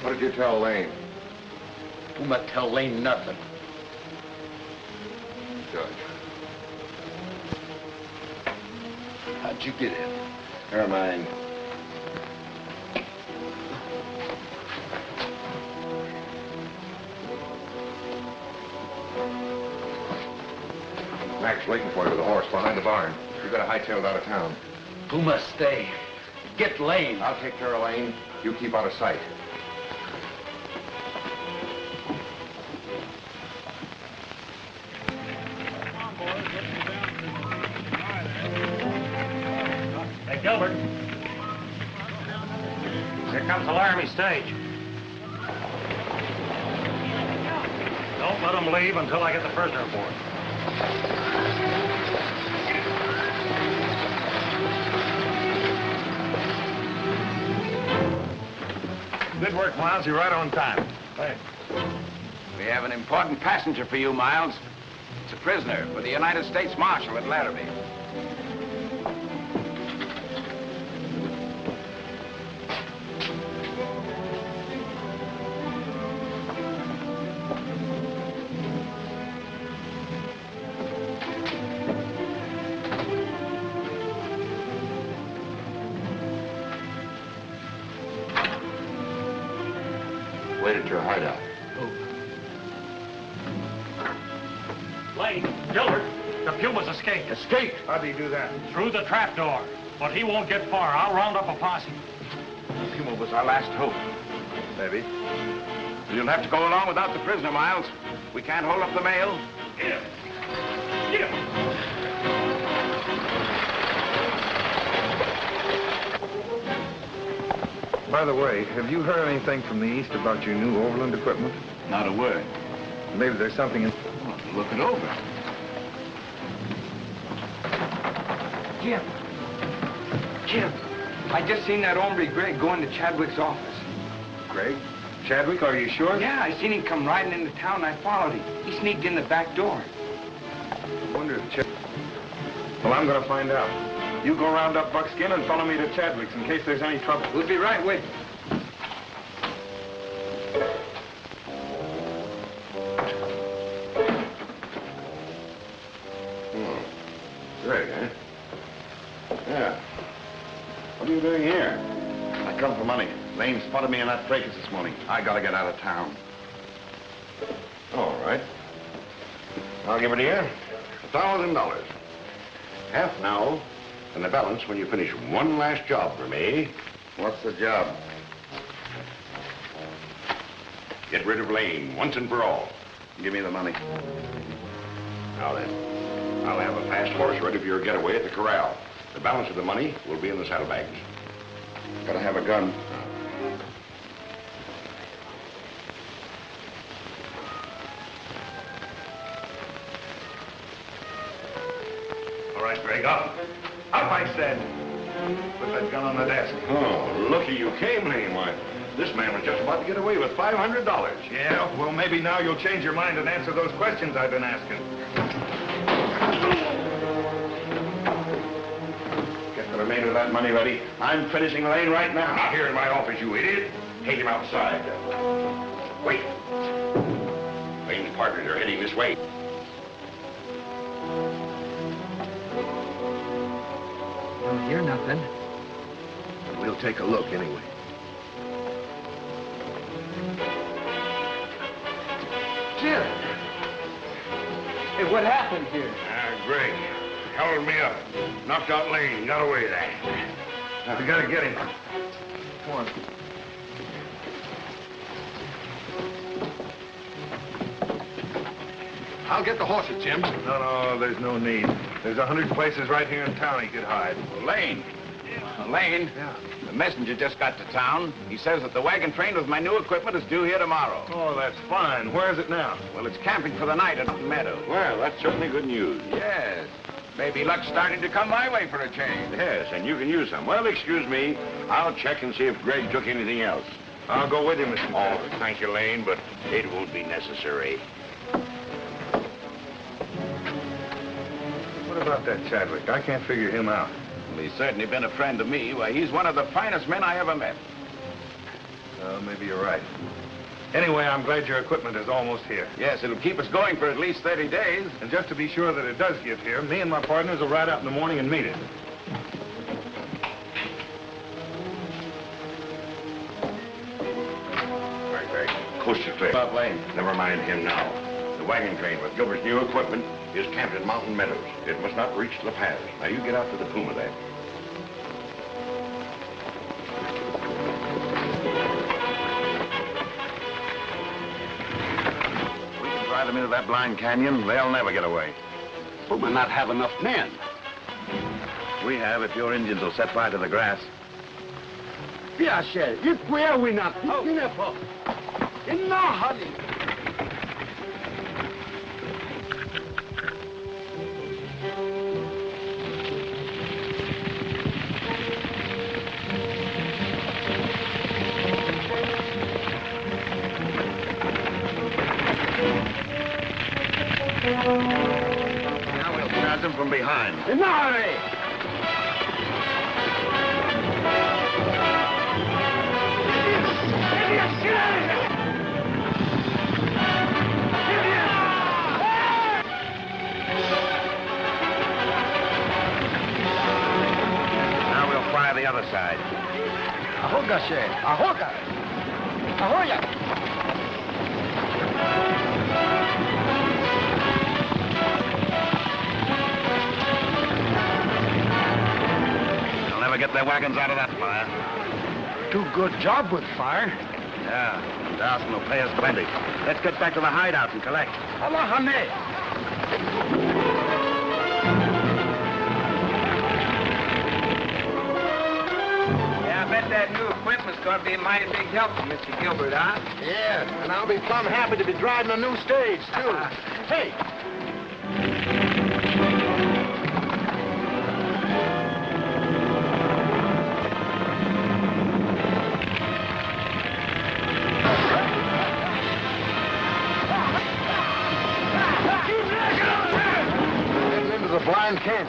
What did you tell Lane? Puma tell Lane nothing. Judge. How'd you get in? Never mind. Mac's waiting for you with a horse behind the barn. You got to hightail it out of town. Puma, stay. Get Lane. I'll take care of Lane. You keep out of sight. Hey, Gilbert. Here comes the Laramie stage. Don't let them leave until I get the prisoner aboard. Good work, Miles. You're right on time. Thanks. We have an important passenger for you, Miles. It's a prisoner for the United States Marshal at Laramie. Wait at your hideout. Lane, Gilbert, the Puma's escaped. Escaped? How'd he do that? Through the trapdoor. But he won't get far. I'll round up a posse. The Puma was our last hope. Maybe. You'll have to go along without the prisoner, Miles. We can't hold up the mail. Get him. Get him. By the way, have you heard anything from the East about your new Overland equipment? Not a word. Maybe there's something in... Well, look it over. Jim. Jim, I just seen that hombre Greg go into Chadwick's office. Greg? Chadwick, are you sure? Yeah, I seen him come riding into town and I followed him. He sneaked in the back door. I wonder if Chad... Well, I'm going to find out. You go round up Buckskin and follow me to Chadwick's in case there's any trouble. We'll be right with you. Greg, eh? Yeah. What are you doing here? I come for money. Lane spotted me in that fracas this morning. I gotta get out of town. All right. I'll give it to you. $1,000. Half now, and the balance when you finish one last job for me. What's the job? Get rid of Lane once and for all. Give me the money. Now then, I'll have a fast horse ready for your getaway at the corral. The balance of the money will be in the saddlebags. Gotta have a gun. All right, Greg, up. Up, I said. Put that gun on the desk. Oh, looky, you came, Lane. Why, this man was just about to get away with $500. Yeah, well, maybe now you'll change your mind and answer those questions I've been asking. Get the remainder of that money ready. I'm finishing Lane right now. Not here in my office, you idiot. Take him outside. Wait. Lane's partners are heading this way. Don't hear nothing. We'll take a look anyway. Jim! Hey, what happened here? Greg held me up. Knocked out Lane. Got away there. We gotta get him. Come on. I'll get the horses, Jim. No, there's no need. There's 100 places right here in town he could hide. Lane. Lane? Yeah. The messenger just got to town. He says that the wagon train with my new equipment is due here tomorrow. Oh, that's fine. Where is it now? Well, it's camping for the night at the meadow. Well, that's certainly good news. Yes. Maybe luck's starting to come my way for a change. Yes, and you can use some. Well, excuse me. I'll check and see if Greg took anything else. I'll go with you, Mr. Oh, thank you, Lane, but it won't be necessary. What about that Chadwick? I can't figure him out. Well, he's certainly been a friend to me. Why, he's one of the finest men I ever met. Maybe you're right. Anyway, I'm glad your equipment is almost here. Yes, it'll keep us going for at least 30 days. And just to be sure that it does get here, me and my partners will ride out in the morning and meet it. All right, Greg. Coast is clear. Bob Lane. Never mind him now. The wagon train with Gilbert's new equipment is camped at Mountain Meadows. It must not reach La Paz. Now, you get out to the Puma there. We can drive them into that blind canyon. They'll never get away. But we'll not have enough men. We have if your Indians will set fire to the grass. Piace, you where we not? Oh. In no honey. Now we'll charge them from behind. In no hurry. Now we'll fire the other side. Ahoga, she. Ahoga. Ahoya. They'll never get their wagons out of that fire. Do good job with fire. Yeah, Dawson will pay us plenty. Let's get back to the hideout and collect. Allah, honey. Yeah, I bet that new equipment's gonna be a mighty big help to Mr. Gilbert, huh? Yeah, and I'll be plumb happy to be driving a new stage, too. Hey, getting into the blind canyon.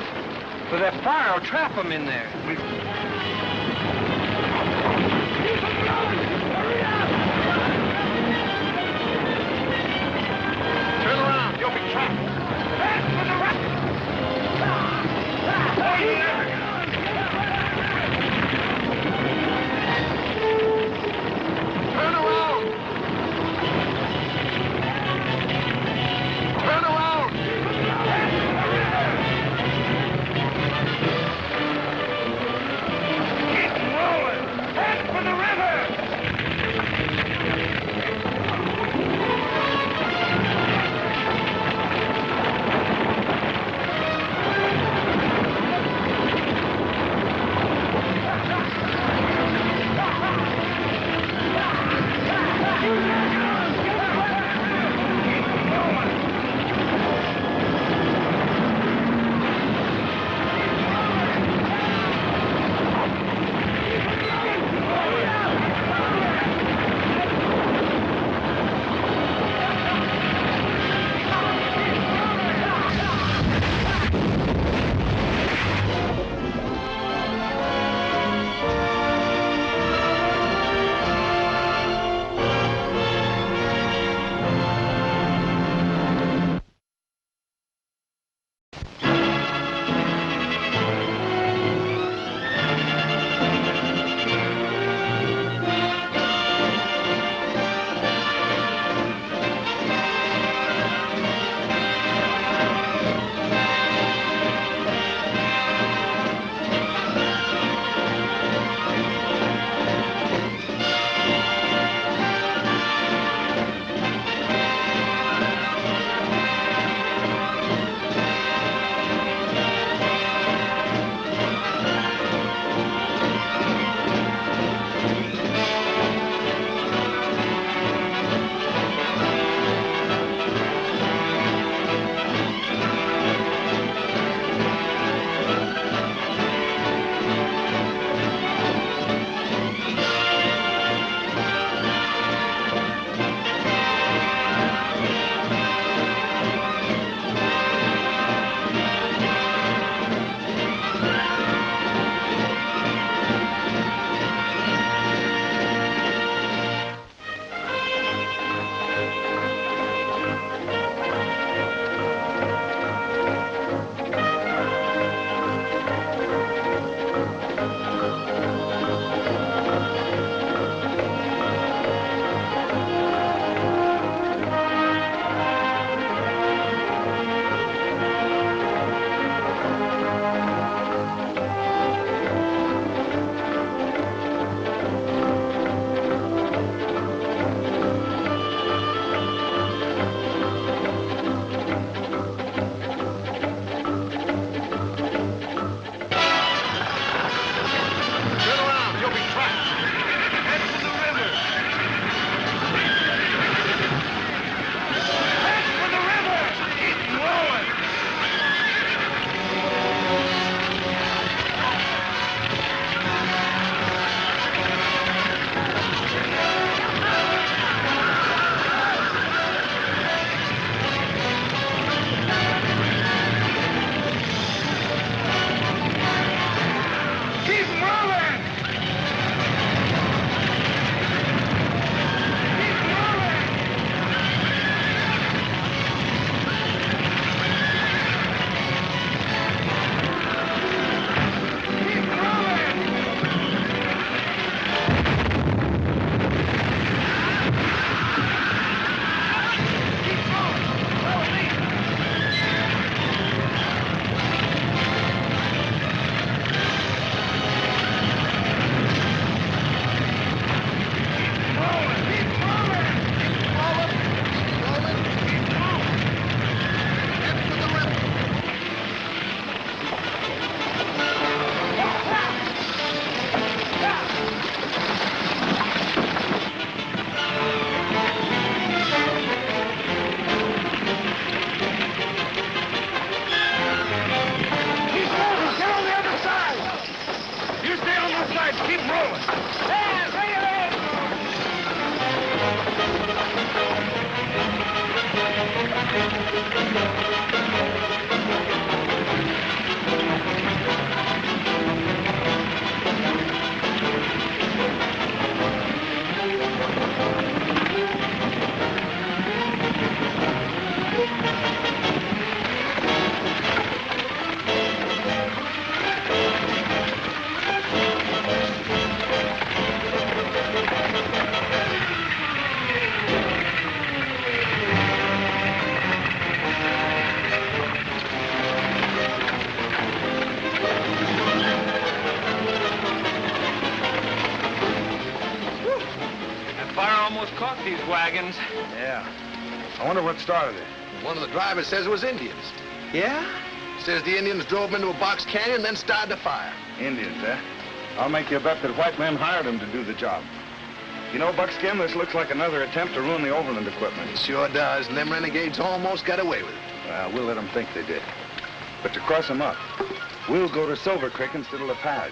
But that fire will trap them in there. Turn around, you'll be trapped. Turn around. Turn around. Keep rolling! Head for the river! Caught these wagons. Yeah. I wonder what started it. One of the drivers says it was Indians. Yeah? Says the Indians drove them into a box canyon, then started a fire. Indians, eh? I'll make you a bet that white men hired them to do the job. You know, Buckskin, this looks like another attempt to ruin the Overland equipment. It sure does, and them renegades almost got away with it. Well, we'll let them think they did. But to cross them up, we'll go to Silver Creek instead of La Paz.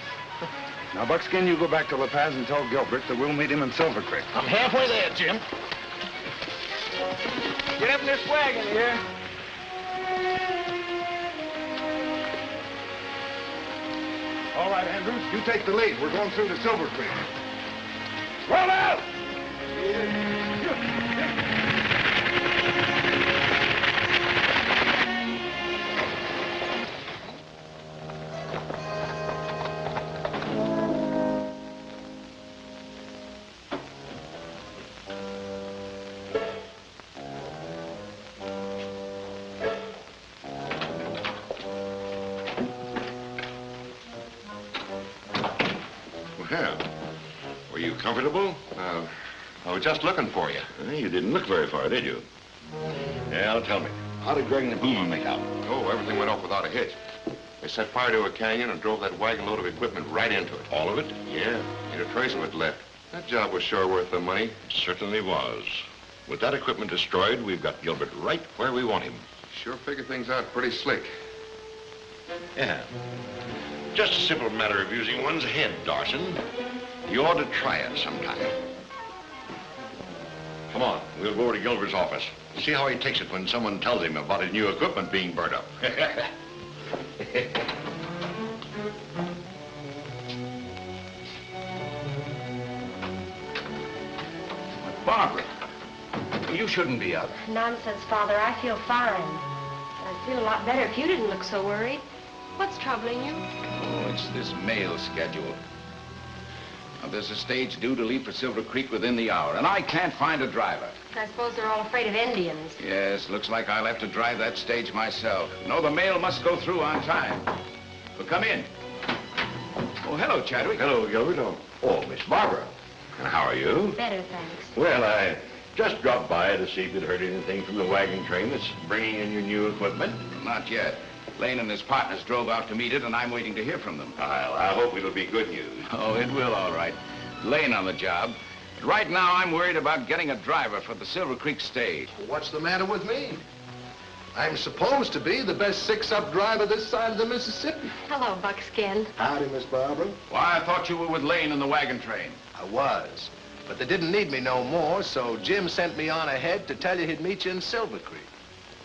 Now, Buckskin, you go back to La Paz and tell Gilbert that we'll meet him in Silver Creek. I'm halfway there, Jim. Get up in this wagon here. All right, Andrews, you take the lead. We're going through to Silver Creek. Roll out! Well, were you comfortable? I was just looking for you. You didn't look very far, did you? Yeah, tell me. How did Greg and the Boomer make out? Oh, everything went off without a hitch. They set fire to a canyon and drove that wagon load of equipment right into it. All of it? Yeah. Ain't a trace of it left. That job was sure worth the money. It certainly was. With that equipment destroyed, we've got Gilbert right where we want him. Sure figure things out pretty slick. Yeah. Just a simple matter of using one's head, Dawson. You ought to try it sometime. Come on, we'll go over to Gilbert's office. See how he takes it when someone tells him about his new equipment being burnt up. Barbara, you shouldn't be up. Nonsense, Father. I feel fine. I'd feel a lot better if you didn't look so worried. What's troubling you? Oh, it's this mail schedule. Now, there's a stage due to leave for Silver Creek within the hour, and I can't find a driver. I suppose they're all afraid of Indians. Yes, looks like I'll have to drive that stage myself. No, the mail must go through on time. But come in. Oh, hello, Chadwick. Hello, Gilbert. Oh, Miss Barbara. How are you? Better, thanks. Well, I just dropped by to see if you'd heard anything from the wagon train that's bringing in your new equipment. Not yet. Lane and his partners drove out to meet it, and I'm waiting to hear from them. I hope it'll be good news. Oh, it will, all right. Lane on the job. But right now, I'm worried about getting a driver for the Silver Creek stage. What's the matter with me? I'm supposed to be the best six-up driver this side of the Mississippi. Hello, Buckskin. Howdy, Miss Barbara. Why, I thought you were with Lane and the wagon train. I was. But they didn't need me no more, so Jim sent me on ahead to tell you he'd meet you in Silver Creek.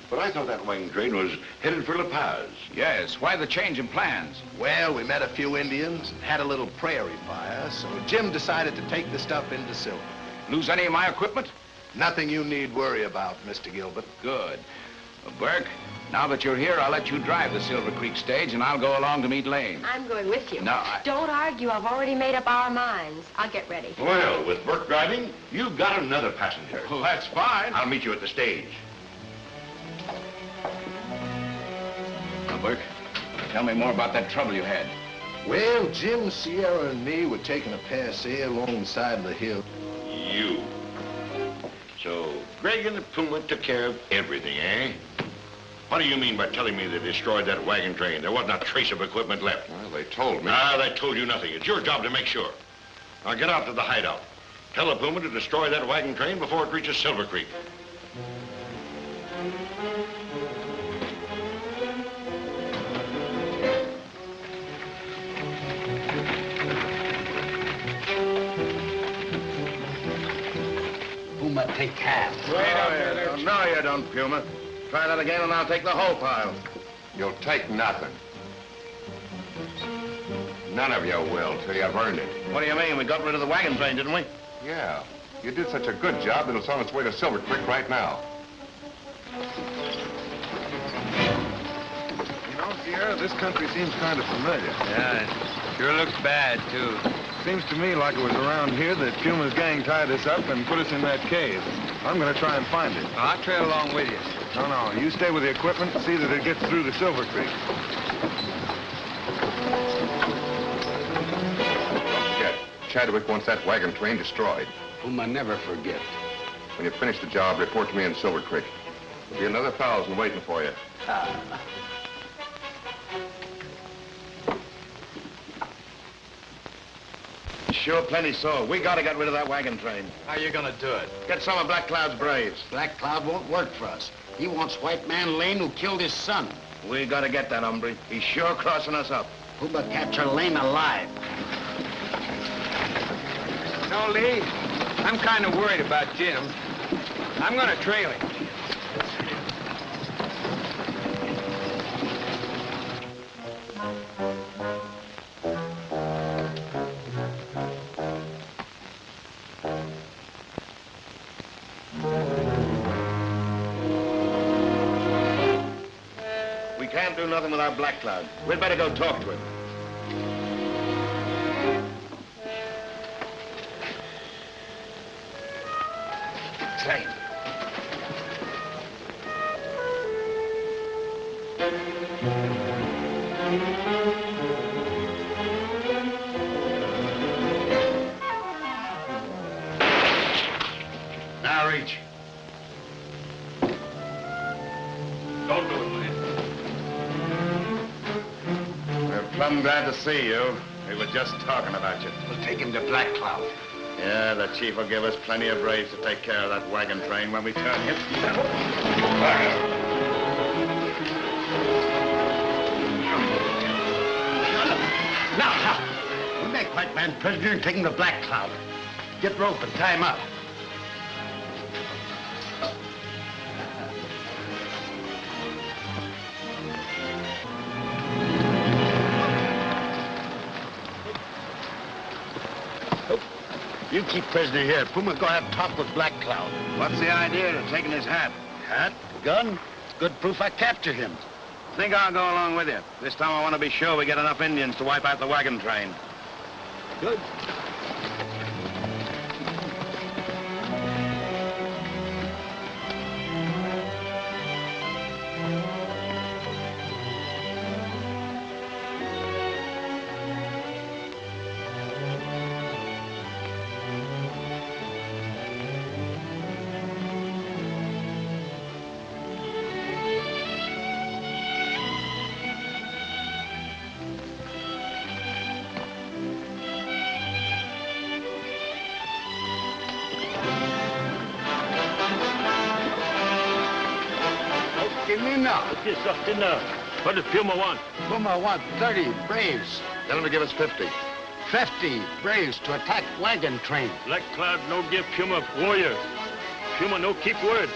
But I thought that wagon train was headed for La Paz. Yes, why the change in plans? Well, we met a few Indians and had a little prairie fire, so Jim decided to take the stuff into Silver Creek. Lose any of my equipment? Nothing you need worry about, Mr. Gilbert. Good. Well, Burke, now that you're here, I'll let you drive the Silver Creek stage, and I'll go along to meet Lane. I'm going with you. No, Don't argue. I've already made up our minds. I'll get ready. Well, with Burke driving, you've got another passenger. Well, that's fine. I'll meet you at the stage. Now, Burke, tell me more about that trouble you had. Well, Jim, Sierra, and me were taking a pass along the side of the hill. You. So, Greg and the Puma took care of everything, eh? What do you mean by telling me they destroyed that wagon train? There wasn't a trace of equipment left. Well, they told me. They told you nothing. It's your job to make sure. Now, get out to the hideout. Tell the Puma to destroy that wagon train before it reaches Silver Creek. Puma take half. No, you don't, Puma. Try that again and I'll take the whole pile. You'll take nothing. None of you will till you've earned it. What do you mean? We got rid of the wagon train, didn't we? Yeah. You did such a good job that it's on its way to Silver Creek right now. You know, Sierra, this country seems kind of familiar. Yeah, it sure looks bad, too. Seems to me like it was around here that Puma's gang tied us up and put us in that cave. I'm gonna try and find it. Well, I'll trail along with you. No, you stay with the equipment and see that it gets through to Silver Creek. Don't forget, Chadwick wants that wagon train destroyed. Whom I never forget. When you finish the job, report to me in Silver Creek. There'll be another 1,000 waiting for you. Sure, plenty so. We gotta get rid of that wagon train. How you gonna do it? Get some of Black Cloud's braves. Black Cloud won't work for us. He wants white man Lane who killed his son. We gotta get that hombre. He's sure crossing us up. Puma capture Lane alive. No, Lee, I'm kind of worried about Jim. I'm gonna trail him. We can't do nothing without Black Cloud. We'd better go talk to him. Say. Now reach. Don't do it, man. We're plumb glad to see you. We were just talking about you. We'll take him to Black Cloud. Yeah, the chief will give us plenty of braves to take care of that wagon train when we turn him. Now, we make white man prisoner and take him to Black Cloud. Get rope and tie him up. You keep prisoner here. Puma go have talk with Black Cloud. What's the idea of taking his hat? Hat? Gun? Good proof I capture him. Think I'll go along with you. This time I want to be sure we get enough Indians to wipe out the wagon train. Good. Okay, sir, dinner. What does Puma want? Puma want 30 braves. Tell him to give us 50. 50 braves to attack wagon train. Black Cloud no give Puma warriors. Puma no keep word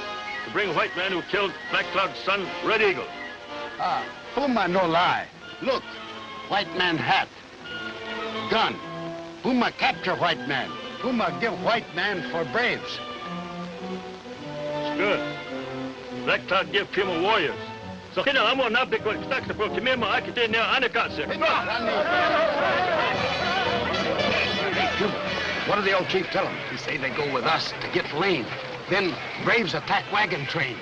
to bring white man who killed Black Cloud's son, Red Eagle. Puma no lie. Look, white man hat. Gun. Puma capture white man. Puma give white man for braves. It's good. Black Cloud give Puma warriors. So, you know, I'm on that big one. Stack the book. Come here, I can do now. I got sir. Hey, Puma, what did the old chief tell him? He say they go with us to get Lane. Then braves attack wagon train.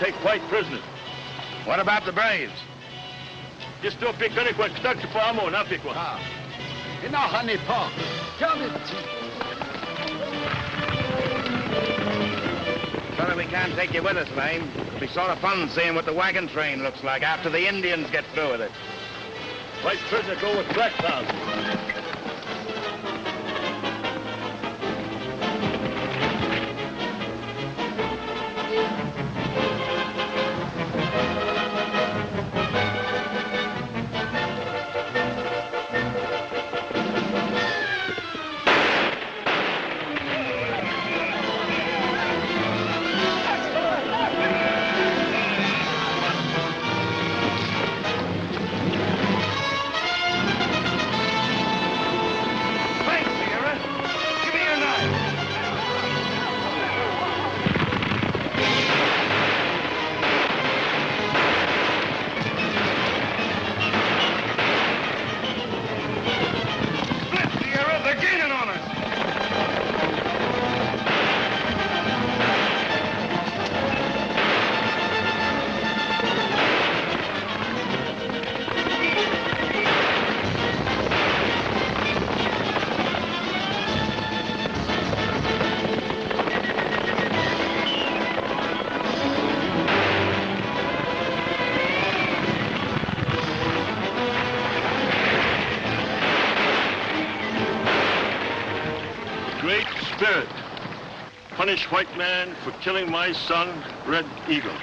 take white prisoners. What about the Braves? Just do a picnic with Dr. Palmo, not pick one. You know, honey, Paul. Tell me. Sorry we can't take you with us, Lane. It'll be sort of fun seeing what the wagon train looks like after the Indians get through with it. White prisoner go with Black Cloud. Great Spirit, punish white man for killing my son, Red Eagle.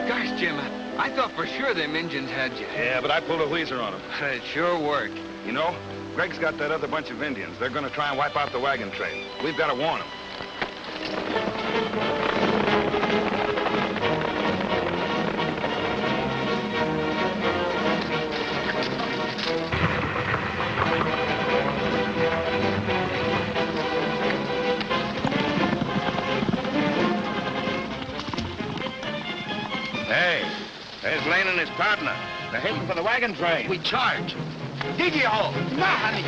Gosh, Jim, I thought for sure them Indians had you. Yeah, but I pulled a wheezer on them. It sure worked. You know, Greg's got that other bunch of Indians. They're going to try and wipe out the wagon train. We've got to warn them. Hey, there's Lane and his partner. They're heading for the wagon train. We charge. Dig your hole. Now, honey.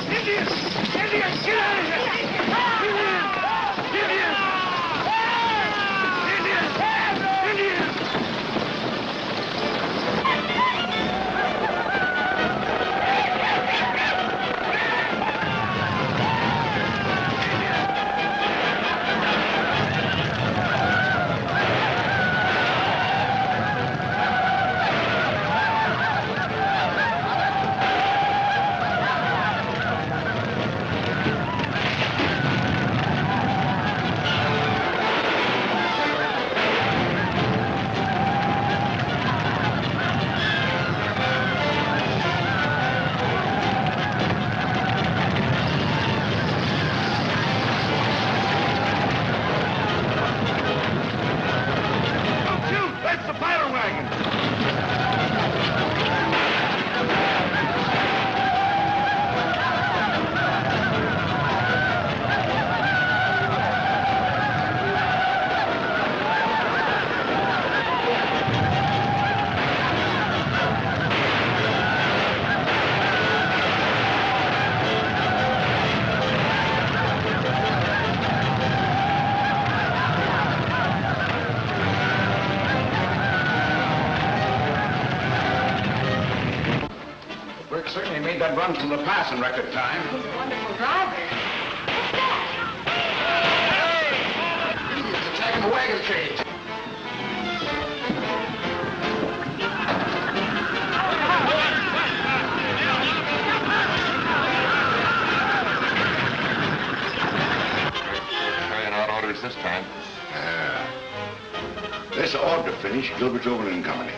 Indians! Indians! Get out of here! Indians! Indians! Indians! Indians! Certainly made that run from the pass in record time. He's a wonderful driver. What's that? Hey! Indians attacking the wagon train. Carrying out orders this time. This ought to finish Gilbert's Overland Company.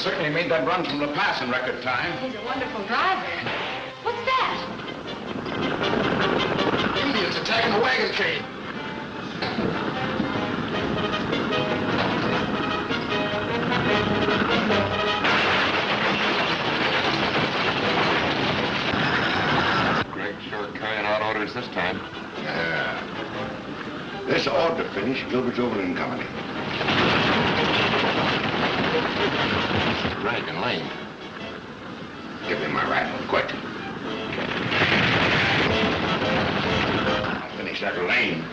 certainly made that run from La Paz in record time. He's a wonderful driver. What's that? Indians attacking the wagon train. Greg sure carrying out orders this time. Yeah. This ought to finish Gilbert's Overland Company. Greg and Lane. Give me my rifle, quick. I'll finish that lane.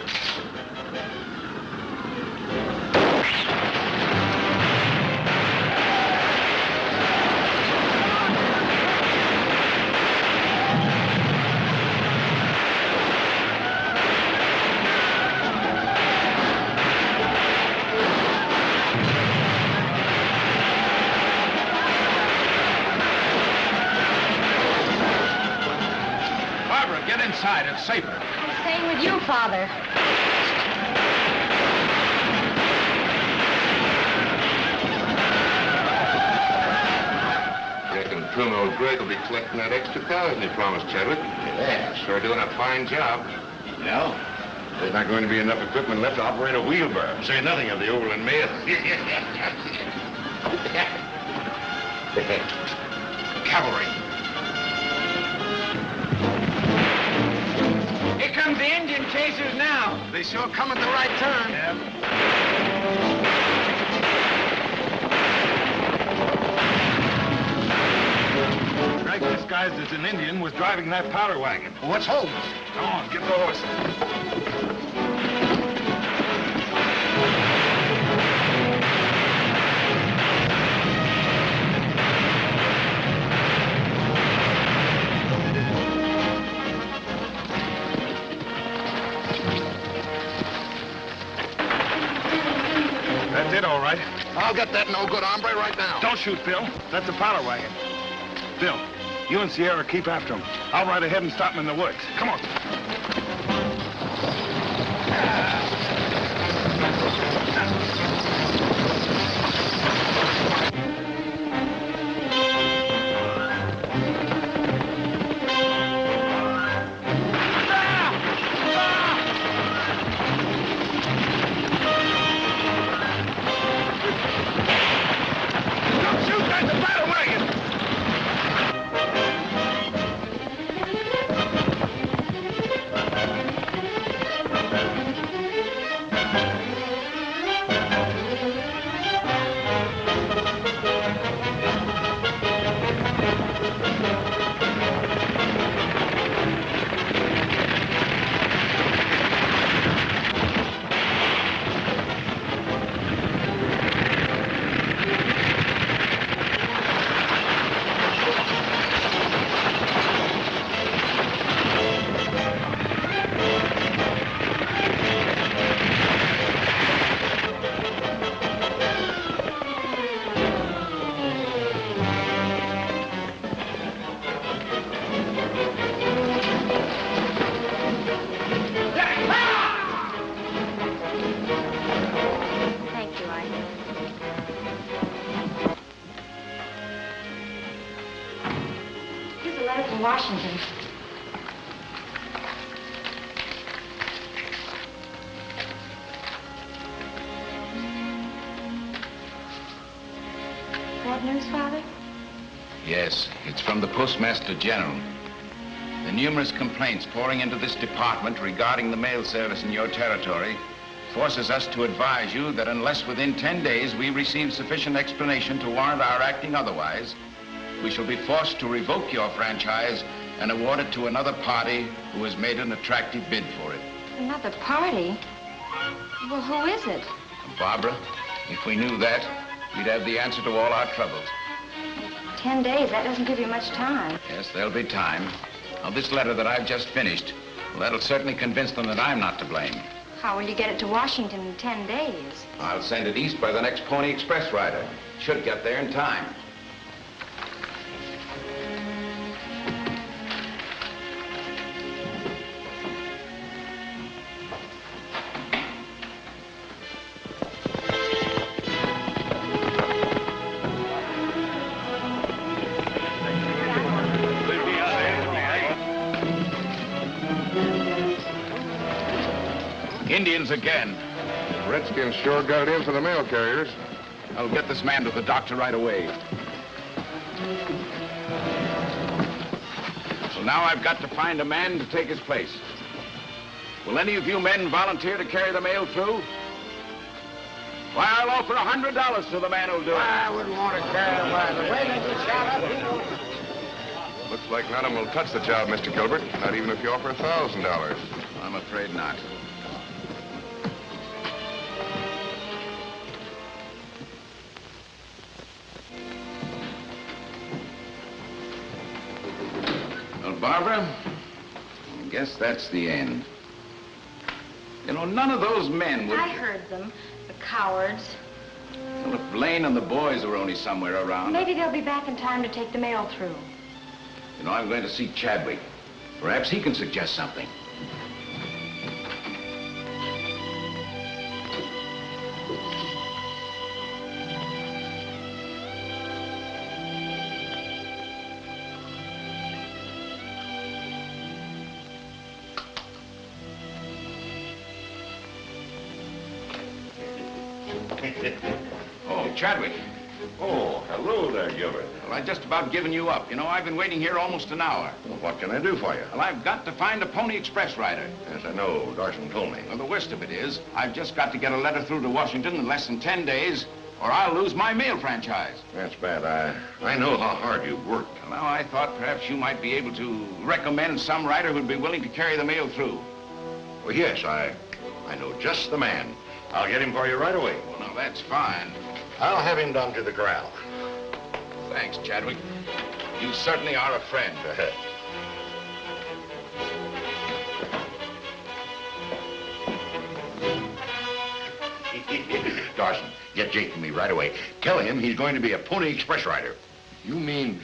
Inside, it's safer. I'm staying with you, Father. Reckon prim old Greg will be collecting that extra $1,000 he promised Chadwick. Yeah. Sure doing a fine job. No, there's not going to be enough equipment left to operate a wheelbarrow. Say nothing of the Overland mail. Cavalry. Here comes the Indian chasers now. They sure come at the right time. Yep. Greg, disguised as an Indian, was driving that powder wagon. What's Holmes? Come on, get the horse. That's it, all right. I'll get that no-good hombre right now. Don't shoot, Phil. That's a powder wagon. Phil, you and Sierra keep after him. I'll ride ahead and stop him in the woods. Come on. Washington. Bad news, Father? Yes, it's from the Postmaster General. The numerous complaints pouring into this department regarding the mail service in your territory forces us to advise you that unless within 10 days we receive sufficient explanation to warrant our acting otherwise, we shall be forced to revoke your franchise and award it to another party who has made an attractive bid for it. Another party? Well, who is it? Barbara, if we knew that, we'd have the answer to all our troubles. 10 days, that doesn't give you much time. Yes, there'll be time. Now, this letter that I've just finished, well, that'll certainly convince them that I'm not to blame. How will you get it to Washington in 10 days? I'll send it east by the next Pony Express rider. Should get there in time. Indians again. Redskins sure got it in for the mail carriers. I'll get this man to the doctor right away. So now I've got to find a man to take his place. Will any of you men volunteer to carry the mail through? Why, I'll offer $100 to the man who'll do it. I wouldn't want to carry it by the way they get shot up. Looks like none of them will touch the job, Mr. Gilbert. Not even if you offer $1,000. I'm afraid not. Well, Barbara, I guess that's the end. You know, none of those men would... I heard them, the cowards. Well, if Blaine and the boys were only somewhere around... Maybe they'll be back in time to take the mail through. You know, I'm going to see Chadwick. Perhaps he can suggest something. Oh, Chadwick. Oh, hello there, Gilbert. Well, I've just about given you up. You know, I've been waiting here almost an hour. Well, what can I do for you? Well, I've got to find a Pony Express rider. Yes, I know. Dawson told me. Well, the worst of it is, I've just got to get a letter through to Washington in less than 10 days, or I'll lose my mail franchise. That's bad. I know how hard you've worked. Well, now, I thought perhaps you might be able to recommend some rider who'd be willing to carry the mail through. Well, yes, I know just the man. I'll get him for you right away. Well, now, that's fine. I'll have him down to the corral. Thanks, Chadwick. You certainly are a friend. Dawson, get Jake to me right away. Tell him he's going to be a Pony Express rider. You mean...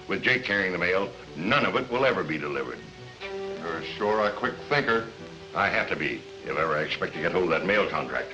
With Jake carrying the mail, none of it will ever be delivered. You're sure a quick thinker. I have to be, if ever I expect to get hold of that mail contract.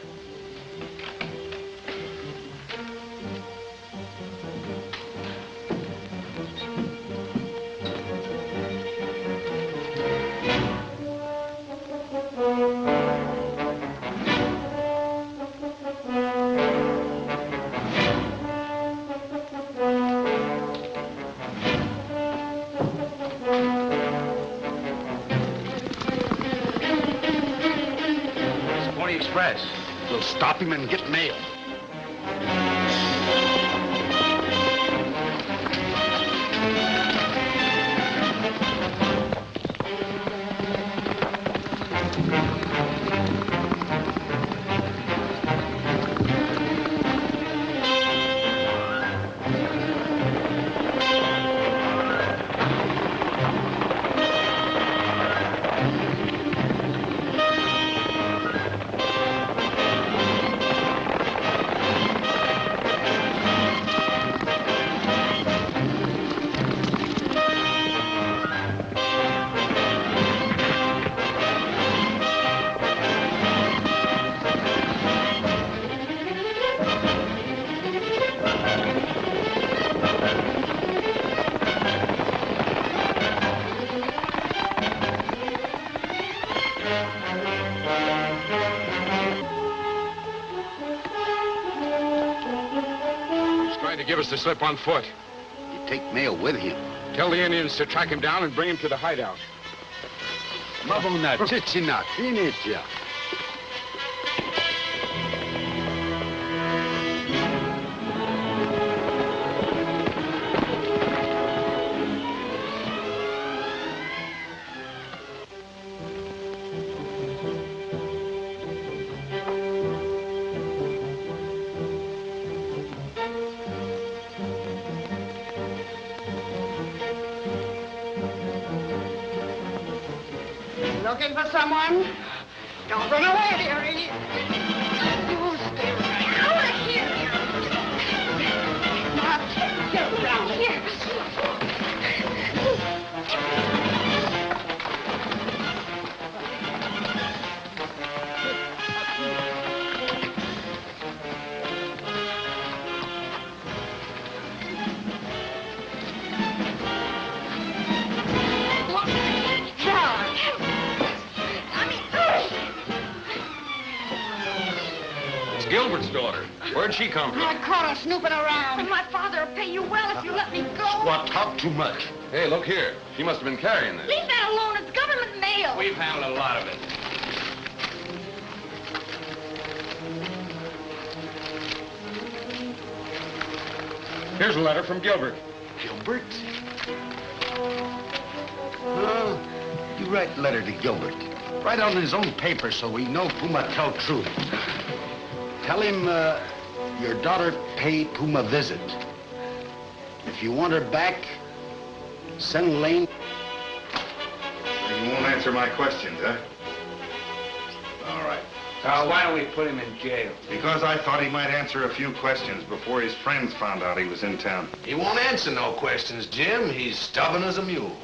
Express. We'll stop him and get mail. Give us the slip on foot. You take mail with him. Tell the Indians to track him down and bring him to the hideout. Mavona, Chichina, Finitia. Looking for someone? Don't run away, dearie. You stay right out of here. Now, get around here. Gilbert's daughter. Where'd she come from? I caught her snooping around. And my father will pay you well if you let me go. Squat, talk too much. Hey, look here. She must have been carrying this. Leave that alone. It's government mail. We've handled a lot of it. Here's a letter from Gilbert. Gilbert? Oh, you write letter to Gilbert. Write on his own paper so we know Puma tell truth. Tell him your daughter pay Puma visit. If you want her back, send Lane. You won't answer my questions, huh? All right. Why don't we put him in jail? Because I thought he might answer a few questions before his friends found out he was in town. He won't answer no questions, Jim. He's stubborn as a mule.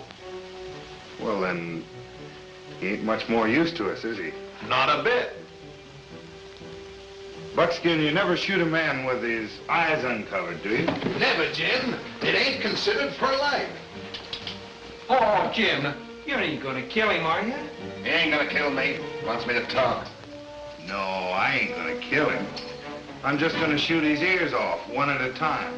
Well, then, he ain't much more use to us, is he? Not a bit. Buckskin, you never shoot a man with his eyes uncovered, do you? Never, Jim. It ain't considered for life. Oh, Jim, you ain't gonna kill him, are you? He ain't gonna kill me. He wants me to talk. No, I ain't gonna kill him. I'm just gonna shoot his ears off, one at a time.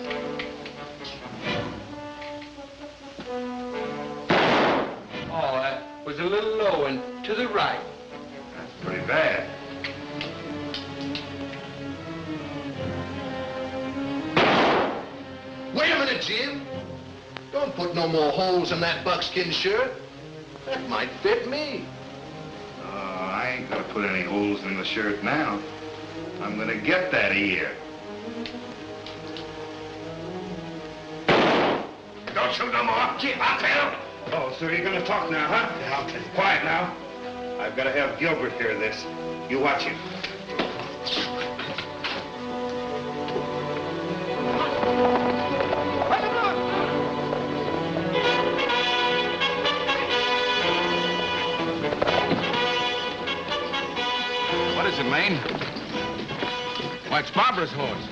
Oh, that was a little low and to the right. That's pretty bad. Wait a minute, Jim. Don't put no more holes in that buckskin shirt. That might fit me. I ain't gonna put any holes in the shirt now. I'm gonna get that ear. Don't shoot no more. Jim, I'll tell. Oh, so you're gonna talk now, huh? Yeah, I'll tell you. Quiet now. I've gotta have Gilbert hear this. You watch him. What is it, Lane? Why, it's Barbara's horse.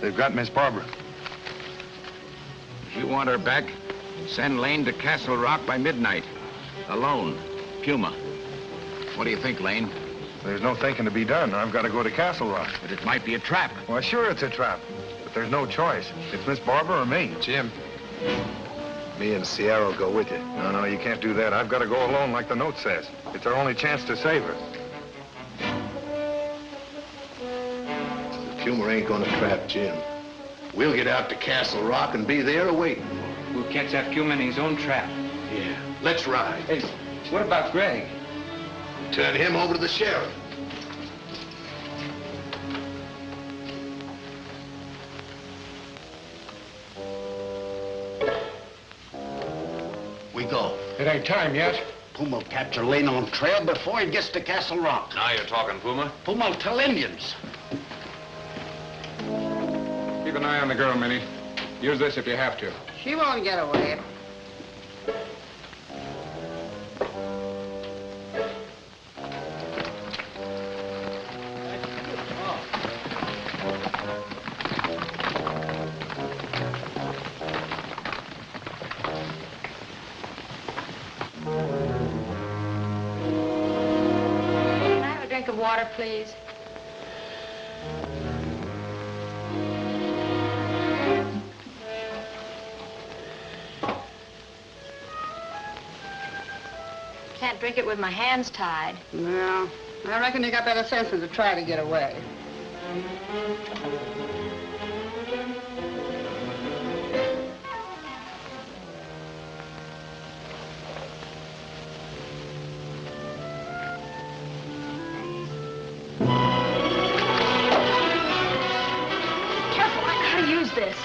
They've got Miss Barbara. If you want her back, send Lane to Castle Rock by midnight. Alone. Puma. What do you think, Lane? There's no thinking to be done. I've got to go to Castle Rock. But it might be a trap. Well, sure it's a trap. But there's no choice. It's Miss Barbara or me. Jim, me and Sierra will go with you. No, you can't do that. I've got to go alone like the note says. It's our only chance to save her. The Puma ain't gonna trap Jim. We'll get out to Castle Rock and be there awaiting for him. We'll catch that Puma in his own trap. Yeah, let's ride. Hey, what about Greg? Turn him over to the sheriff. We go. It ain't time yet. Puma will capture Lane on trail before he gets to Castle Rock. Now you're talking, Puma. Puma will tell Indians. Keep an eye on the girl, Minnie. Use this if you have to. She won't get away. Can I have a drink of water, please? Can't drink it with my hands tied. No, I reckon you got better sense than to try to get away. Careful, I know how to use this.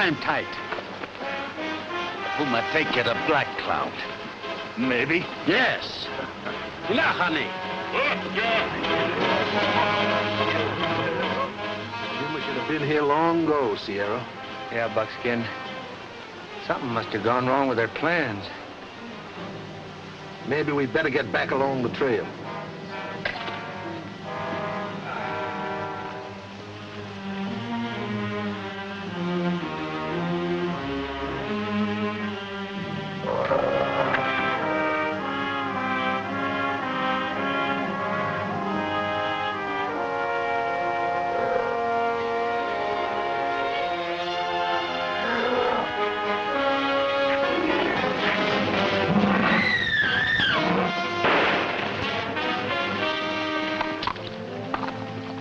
Tie him tight. Puma take you to Black Cloud. Maybe. Yes. Enough, honey. Puma should have been here long ago, Sierra. Yeah, Buckskin. Something must have gone wrong with their plans. Maybe we'd better get back along the trail.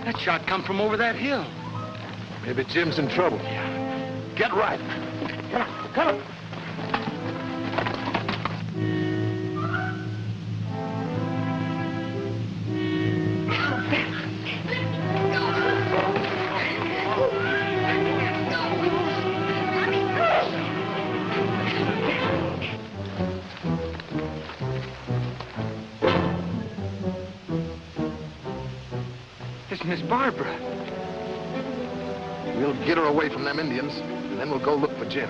That shot come from over that hill. Maybe Jim's in trouble. Get right. Come on. It's Miss Barbara. We'll get her away from them Indians, and then we'll go look for Jim.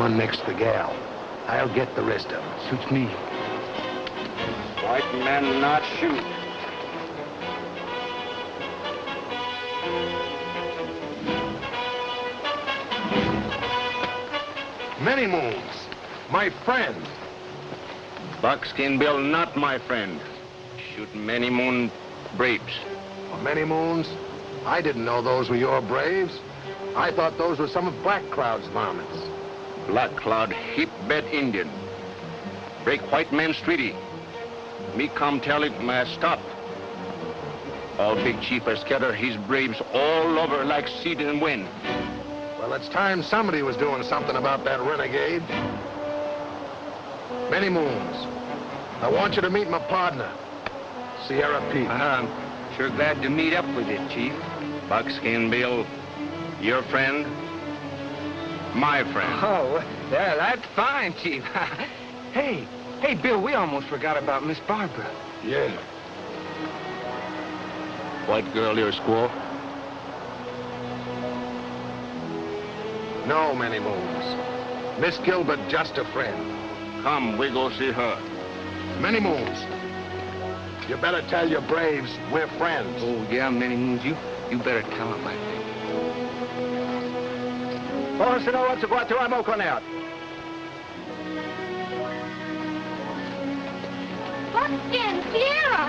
Next to the gal. I'll get the rest of them. Suits me. White men not shoot. Many Moons, my friend. Buckskin Bill, not my friend. Shoot Many Moon braves. Many Moons? I didn't know those were your braves. I thought those were some of Black Cloud's varmints. Black Cloud, heap bed Indian. Break white man's treaty. Me come tell it, may stop. All big chief are scatter his braves all over like seed in wind. Well, it's time somebody was doing something about that renegade. Many Moons, I want you to meet my partner, Sierra Pete. I'm sure glad to meet up with you, Chief. Buckskin Bill, your friend, my friend. Oh, yeah, that's fine, Chief. Hey, Bill, we almost forgot about Miss Barbara. Yeah. White girl, your squaw? No, Many Moons. Miss Gilbert, just a friend. Come, we go see her. Many Moons. You better tell your braves we're friends. Oh, yeah, Many Moons, you better tell them, I think. Buckskin, Sierra!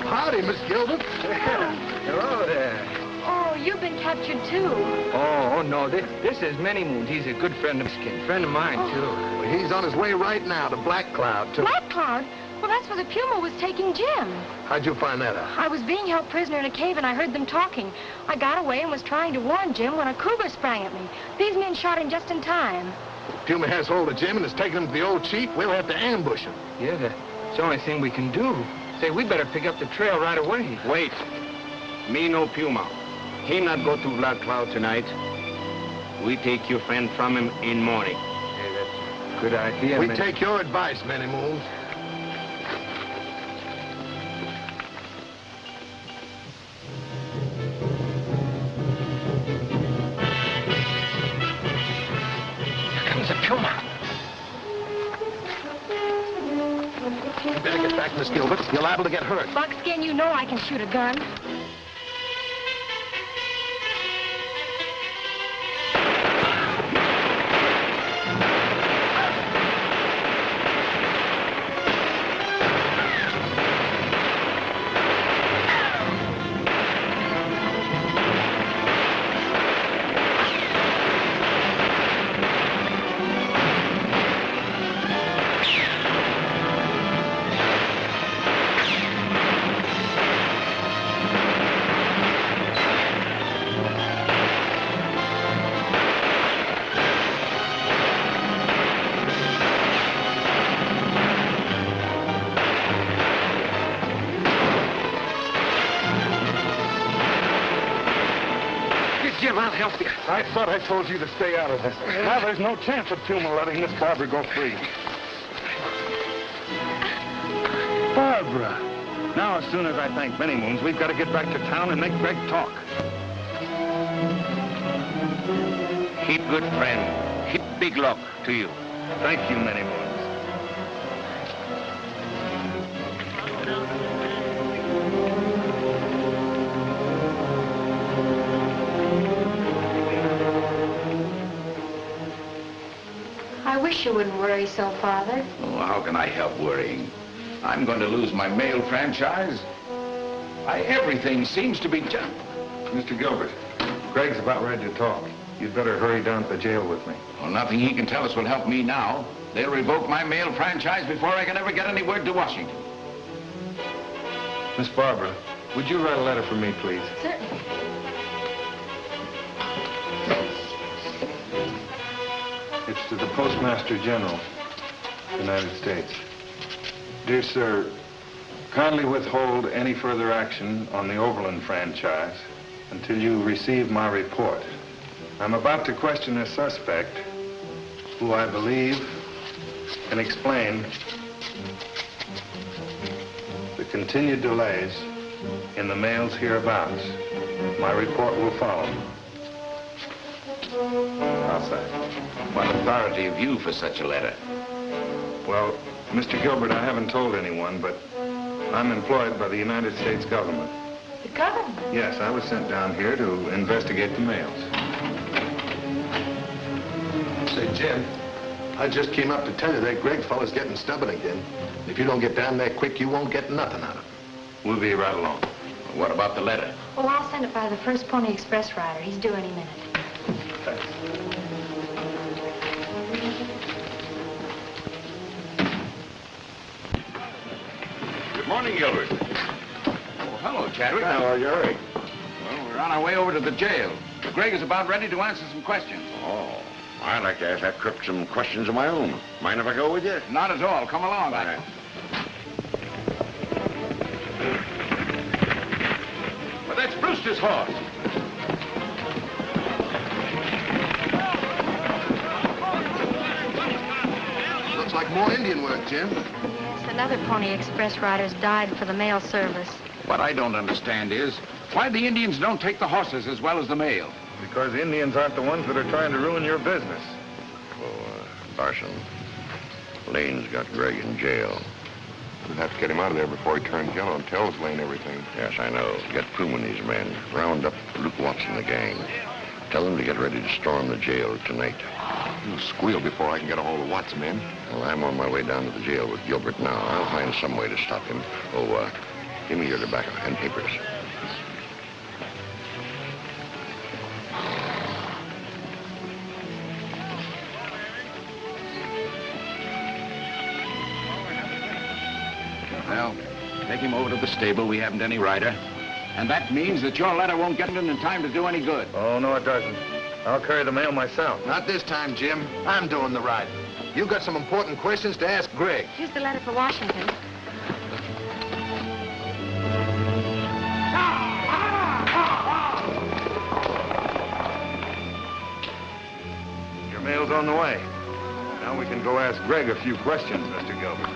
Howdy, Miss Gilbert. Hello there. Oh, you've been captured too. Oh, no, this is Many Moons. He's a good friend of Skin. Friend of mine, too. Well, he's on his way right now to Black Cloud, too. Black Cloud? Well, that's where the Puma was taking Jim. How'd you find that out? I was being held prisoner in a cave and I heard them talking. I got away and was trying to warn Jim when a cougar sprang at me. These men shot him just in time. Puma has hold of Jim and is taking him to the old chief. We'll have to ambush him. Yeah, that's the only thing we can do. Say, we better pick up the trail right away. Wait. Me no Puma. He not go to Black Cloud tonight. We take your friend from him in morning. Hey, that's a good idea. We take your advice, Many Moons. Here comes the Puma. You better get back, Miss Gilbert. You're liable to get hurt. Buckskin, you know I can shoot a gun. Jim, I'll help you. I thought I told you to stay out of this. Now there's no chance of Puma letting Miss Barbara go free. Barbara! Now, as soon as I thank Many Moons, we've got to get back to town and make Greg talk. Heap good friend. Heap big luck to you. Thank you, Many Moons. I wish you wouldn't worry so, Father. Oh, how can I help worrying? I'm going to lose my mail franchise. Everything seems to be just... Mr. Gilbert, Greg's about ready to talk. You'd better hurry down to the jail with me. Well, nothing he can tell us will help me now. They'll revoke my mail franchise before I can ever get any word to Washington. Miss Barbara, would you write a letter for me, please? Certainly. It's to the Postmaster General, United States. Dear sir, kindly withhold any further action on the Overland franchise until you receive my report. I'm about to question a suspect who I believe can explain the continued delays in the mails hereabouts. My report will follow. I'll say. What authority have you for such a letter? Well, Mr. Gilbert, I haven't told anyone, but I'm employed by the United States government. The government? Yes, I was sent down here to investigate the mails. Say, Jim, I just came up to tell you that Greg fella's getting stubborn again. If you don't get down there quick, you won't get nothing out of him. We'll be right along. What about the letter? Oh, I'll send it by the first Pony Express rider. He's due any minute. Thanks. Good morning, Gilbert. Oh, hello, Chadwick. How are you? Well, we're on our way over to the jail. Greg is about ready to answer some questions. Oh, I'd like to ask that crook some questions of my own. Mind if I go with you? Not at all. Come along. All right. Well, that's Brewster's horse. Looks like more Indian work, Jim. Yes, another Pony Express rider's died for the mail service. What I don't understand is why the Indians don't take the horses as well as the mail. Because the Indians aren't the ones that are trying to ruin your business. Oh, Parson, Lane's got Greg in jail. We'll have to get him out of there before he turns yellow and tells Lane everything. Yes, I know. Get Puma and his men. Round up Luke Watson and the gang. Tell them to get ready to storm the jail tonight. He'll squeal before I can get a hold of Watson, man. Well, I'm on my way down to the jail with Gilbert now. I'll find some way to stop him. Oh, give me your tobacco and papers. Well, take him over to the stable. We haven't any rider. And that means that your letter won't get in time to do any good. Oh, no, it doesn't. I'll carry the mail myself. Not this time, Jim. I'm doing the riding. You got some important questions to ask Greg. Here's the letter for Washington. Your mail's on the way. Now we can go ask Greg a few questions, Mr. Gilbert.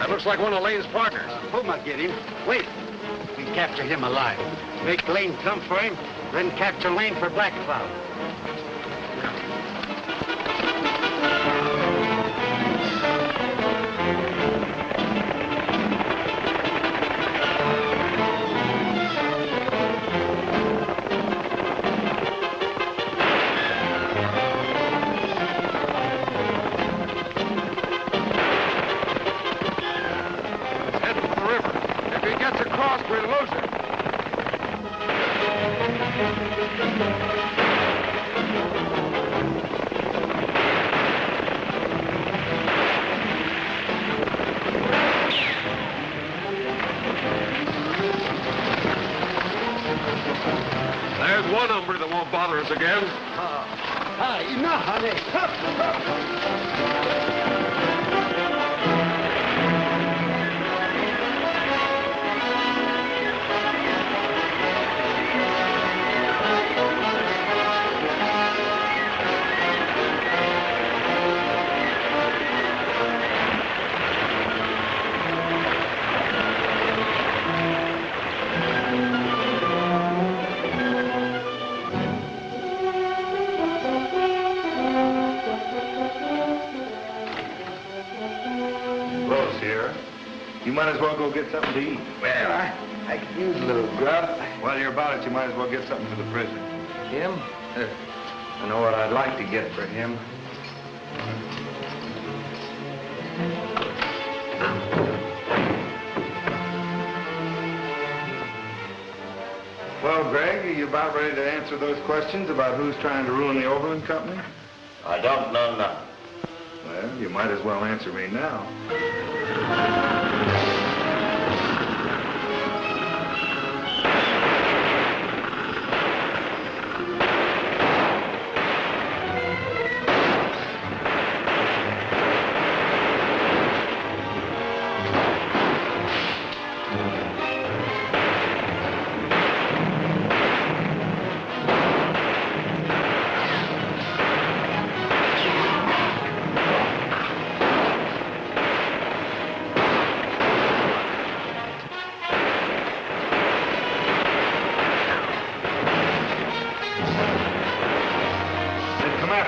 Looks like one of Lane's partners. Puma get him. Wait. We capture him alive. Make Lane come for him, then capture Lane for Black Cloud. find one number that won't bother us again. Enough, honey. You might as well go get something to eat. Well, I could use a little grub. While you're about it, you might as well get something for the prisoner. Him? I know what I'd like to get for him. Well, Greg, are you about ready to answer those questions about who's trying to ruin the Overland Company? I don't know nothing. Well, you might as well answer me now.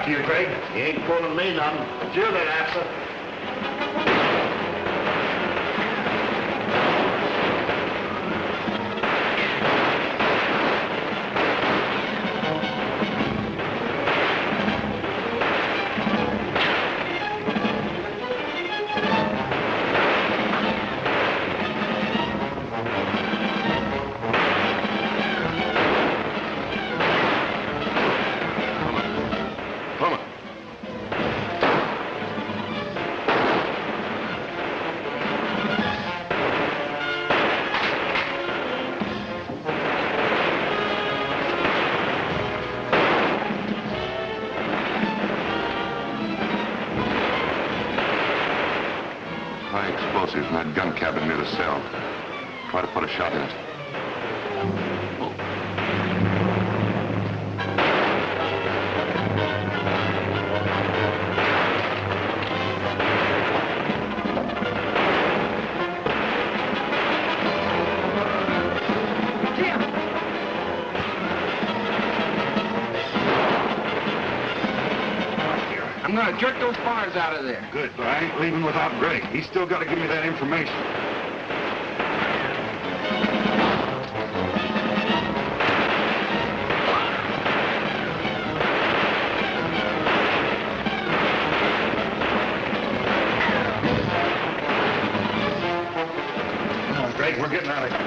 You, Greg. He ain't fooling me none. It's you that answer. Explosives in that gun cabin near the cell. Try to put a shot in it. I'm gonna jerk those bars out of there. Good, but I ain't leaving without Greg. He's still got to give me that information. Come on, Greg, we're getting out of here.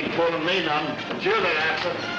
ain't fooling me none. It's you that answer.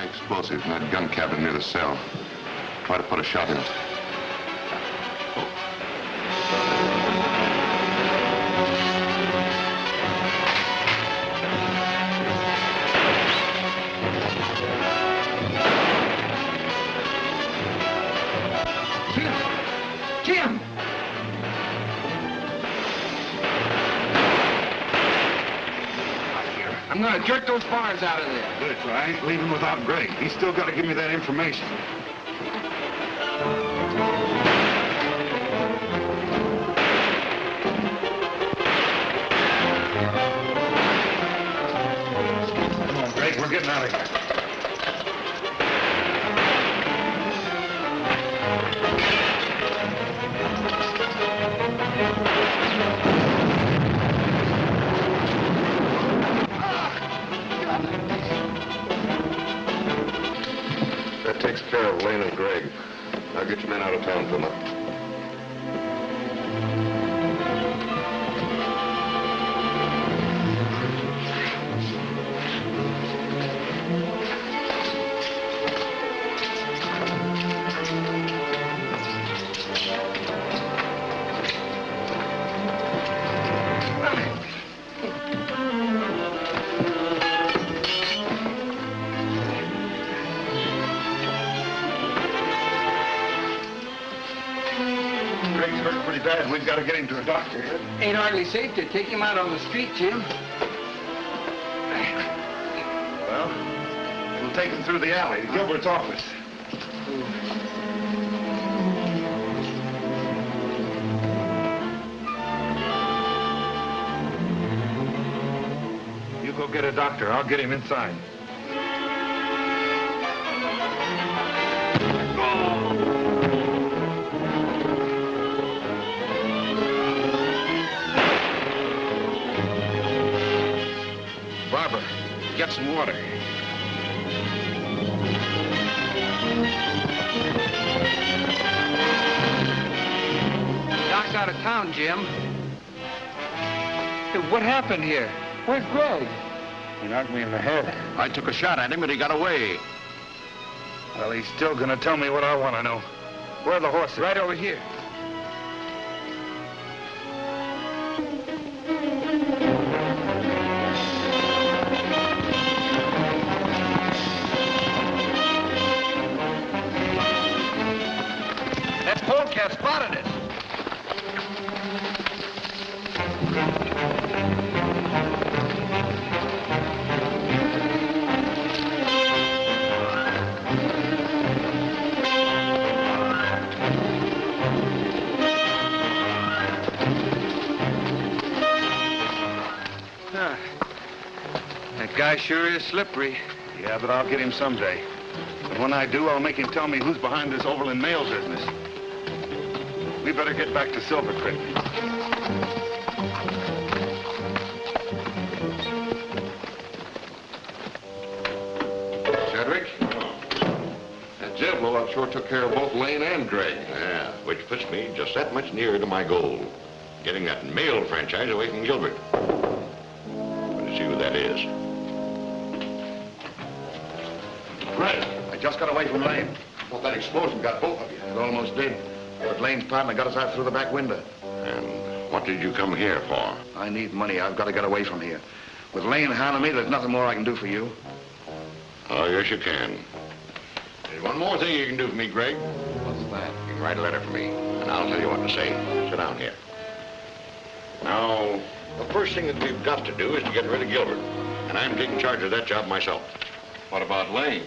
Explosives in that gun cabinet near the cell. Try to put a shot in it. Jim! I'm gonna jerk those bars out of there. Good, so I ain't leaving without Greg. He's still got to give me that information. Come on, Greg, we're getting out of here. That takes care of Lane and Greg. Now get your men out of town, Puma. Greg's hurt pretty bad. We've got to get him to a doctor. Ain't hardly safe to take him out on the street, Jim. Well, we'll take him through the alley to Gilbert's office. You go get a doctor. I'll get him inside. Barber, get some water. Doc's out of town, Jim. Hey, what happened here? Where's Greg? He knocked me in the head. I took a shot at him, but he got away. Well, he's still gonna tell me what I want to know. Where are the horses? Right over here. That polecat spotted us. That guy sure is slippery. Yeah, but I'll get him someday. And when I do, I'll make him tell me who's behind this Overland mail business. We better get back to Silver Creek. Chadwick? That jail blow-up sure took care of both Lane and Greg. Yeah, which puts me just that much nearer to my goal. Getting that mail franchise away from Gilbert. Let's see who that is. Greg, I just got away from Lane. Thought that explosion got both of you. It almost did. But Lane's partner got us out through the back window. And what did you come here for? I need money. I've got to get away from here. With Lane hounding me, there's nothing more I can do for you. Oh, yes, you can. There's one more thing you can do for me, Greg. What's that? You can write a letter for me, and I'll tell you what to say. Sit down here. Now, the first thing that we've got to do is to get rid of Gilbert. And I'm taking charge of that job myself. What about Lane?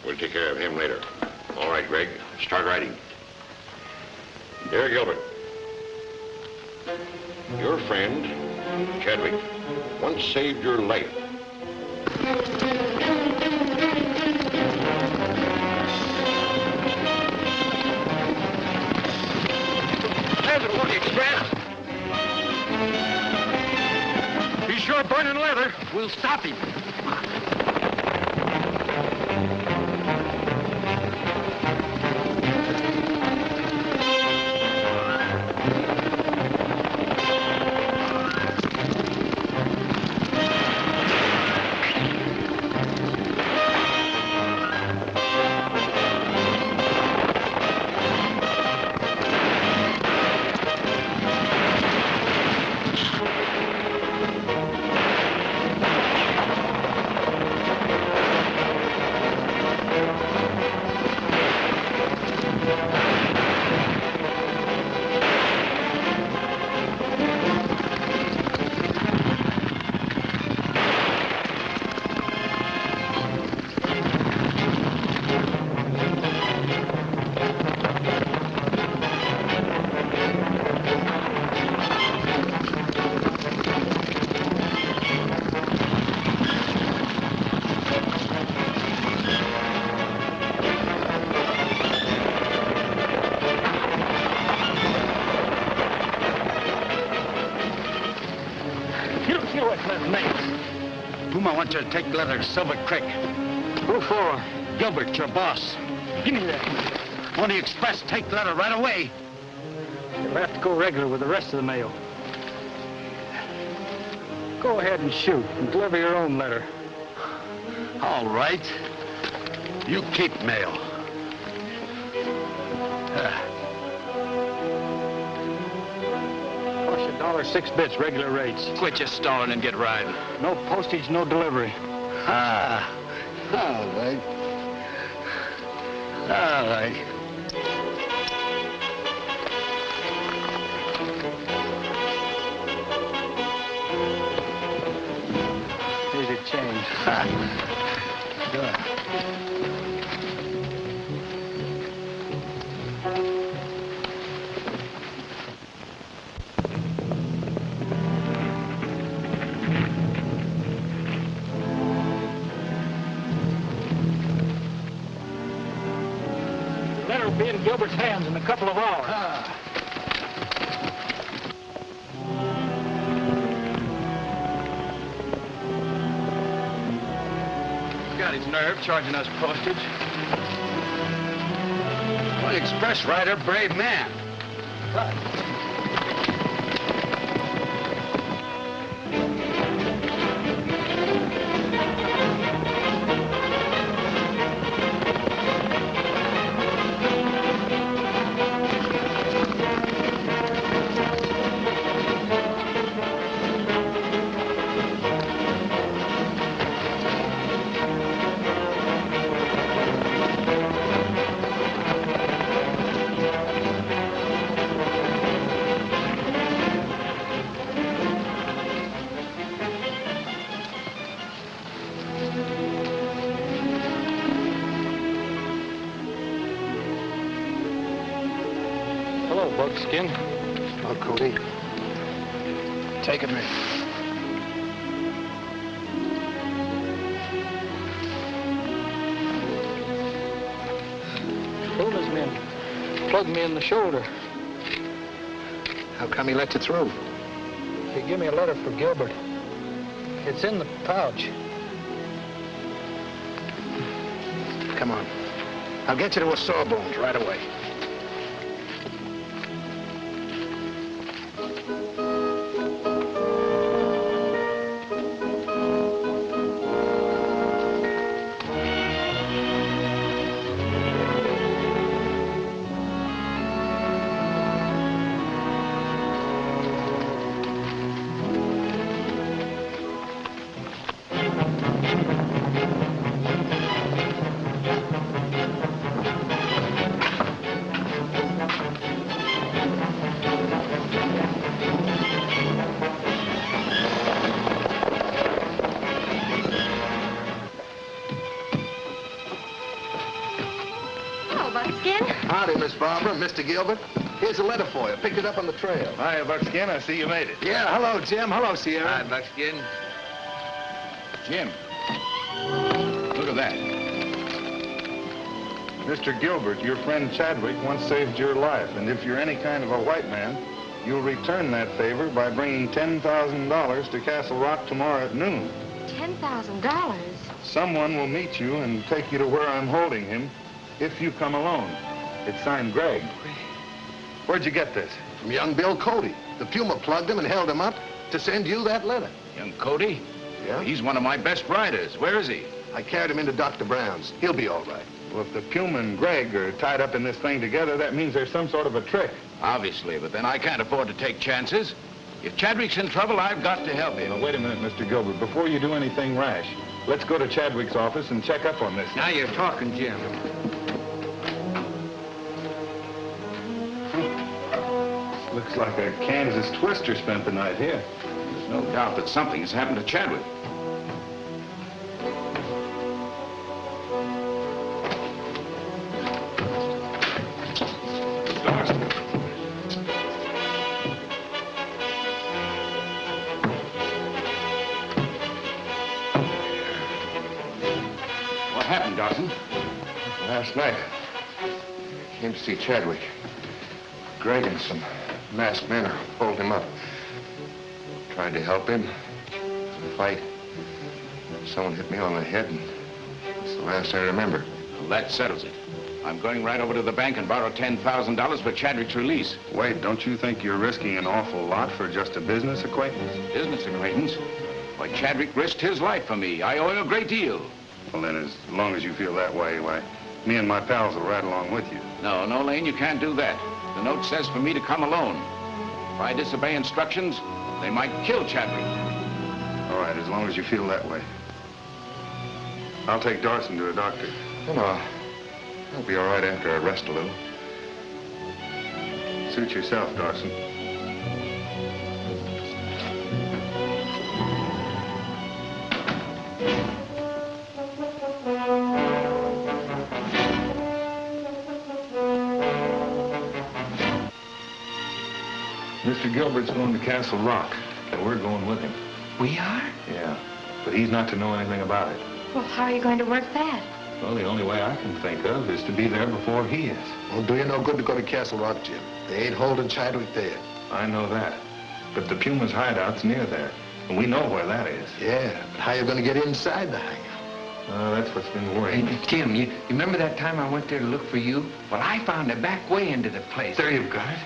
We'll take care of him later. All right, Greg, start writing. Dear Gilbert, Your friend, Chadwick, once saved your life. There's the Pony Express. He's sure burning leather. We'll stop him. Puma wants you to take the letter to Silver Creek. Who for? Gilbert, your boss. Give me that. Pony Express, take the letter right away. You'll have to go regular with the rest of the mail. Go ahead and shoot and deliver your own letter. All right. You keep mail. Cost you $1.06 regular rates. Quit your stalling and get riding. No postage, no delivery. Ah. All right. All right. Here's your change. Good. The letter will be in Gilbert's hands in a couple of hours. Got his nerve charging us postage. Pony Express rider, brave man. Hello, Buckskin. Oh, Cody. Take it, man. Puma's men plugged me in the shoulder. How come he let you through? He gave me a letter for Gilbert. It's in the pouch. Come on. I'll get you to a Sawbones right away. Hello, Buckskin. Howdy, Miss Barbara, Mr. Gilbert. Here's a letter for you. Picked it up on the trail. Hiya, Buckskin. I see you made it. Yeah, hello, Jim. Hello, Sierra. Hi, Buckskin. Jim, look at that. Mr. Gilbert, your friend Chadwick once saved your life, and if you're any kind of a white man, you'll return that favor by bringing $10,000 to Castle Rock tomorrow at noon. $10,000? Someone will meet you and take you to where I'm holding him if you come alone. It's signed Greg. Where'd you get this? From young Bill Cody. The Puma plugged him and held him up to send you that letter. Young Cody? Yeah? He's one of my best riders. Where is he? I carried him into Dr. Brown's. He'll be all right. Well, if the Puma and Greg are tied up in this thing together, that means there's some sort of a trick. Obviously, but then I can't afford to take chances. If Chadwick's in trouble, I've got to help him. Now, wait a minute, Mr. Gilbert. Before you do anything rash, let's go to Chadwick's office and check up on this. Now you're talking, Jim. Looks like a Kansas twister spent the night here. There's no doubt that something has happened to Chadwick. What happened, Dawson? Last night, I came to see Chadwick. Greg and some masked men are holding him up. Tried to help him in the fight. Someone hit me on the head, and it's the last I remember. Well, that settles it. I'm going right over to the bank and borrow $10,000 for Chadwick's release. Wait, don't you think you're risking an awful lot for just a business acquaintance? Business acquaintance? Why, Chadwick risked his life for me. I owe him a great deal. Well, then, as long as you feel that way, why, me and my pals will ride along with you. No, Lane, you can't do that. The note says for me to come alone. If I disobey instructions, they might kill Chadwick. All right, as long as you feel that way. I'll take Dawson to a doctor. No, I'll be all right after I rest a little. Suit yourself, Dawson. Mr. Gilbert's going to Castle Rock, and we're going with him. We are? Yeah, but he's not to know anything about it. Well, how are you going to work that? Well, the only way I can think of is to be there before he is. Won't do you no good to go to Castle Rock, Jim. They ain't holding Chadwick there. I know that. But the Puma's hideout's near there, and we know where that is. Yeah, but how you going to get inside the hangout? That's what's been worrying me. Hey, Jim, you remember that time I went there to look for you? Well, I found a back way into the place. There you've got it.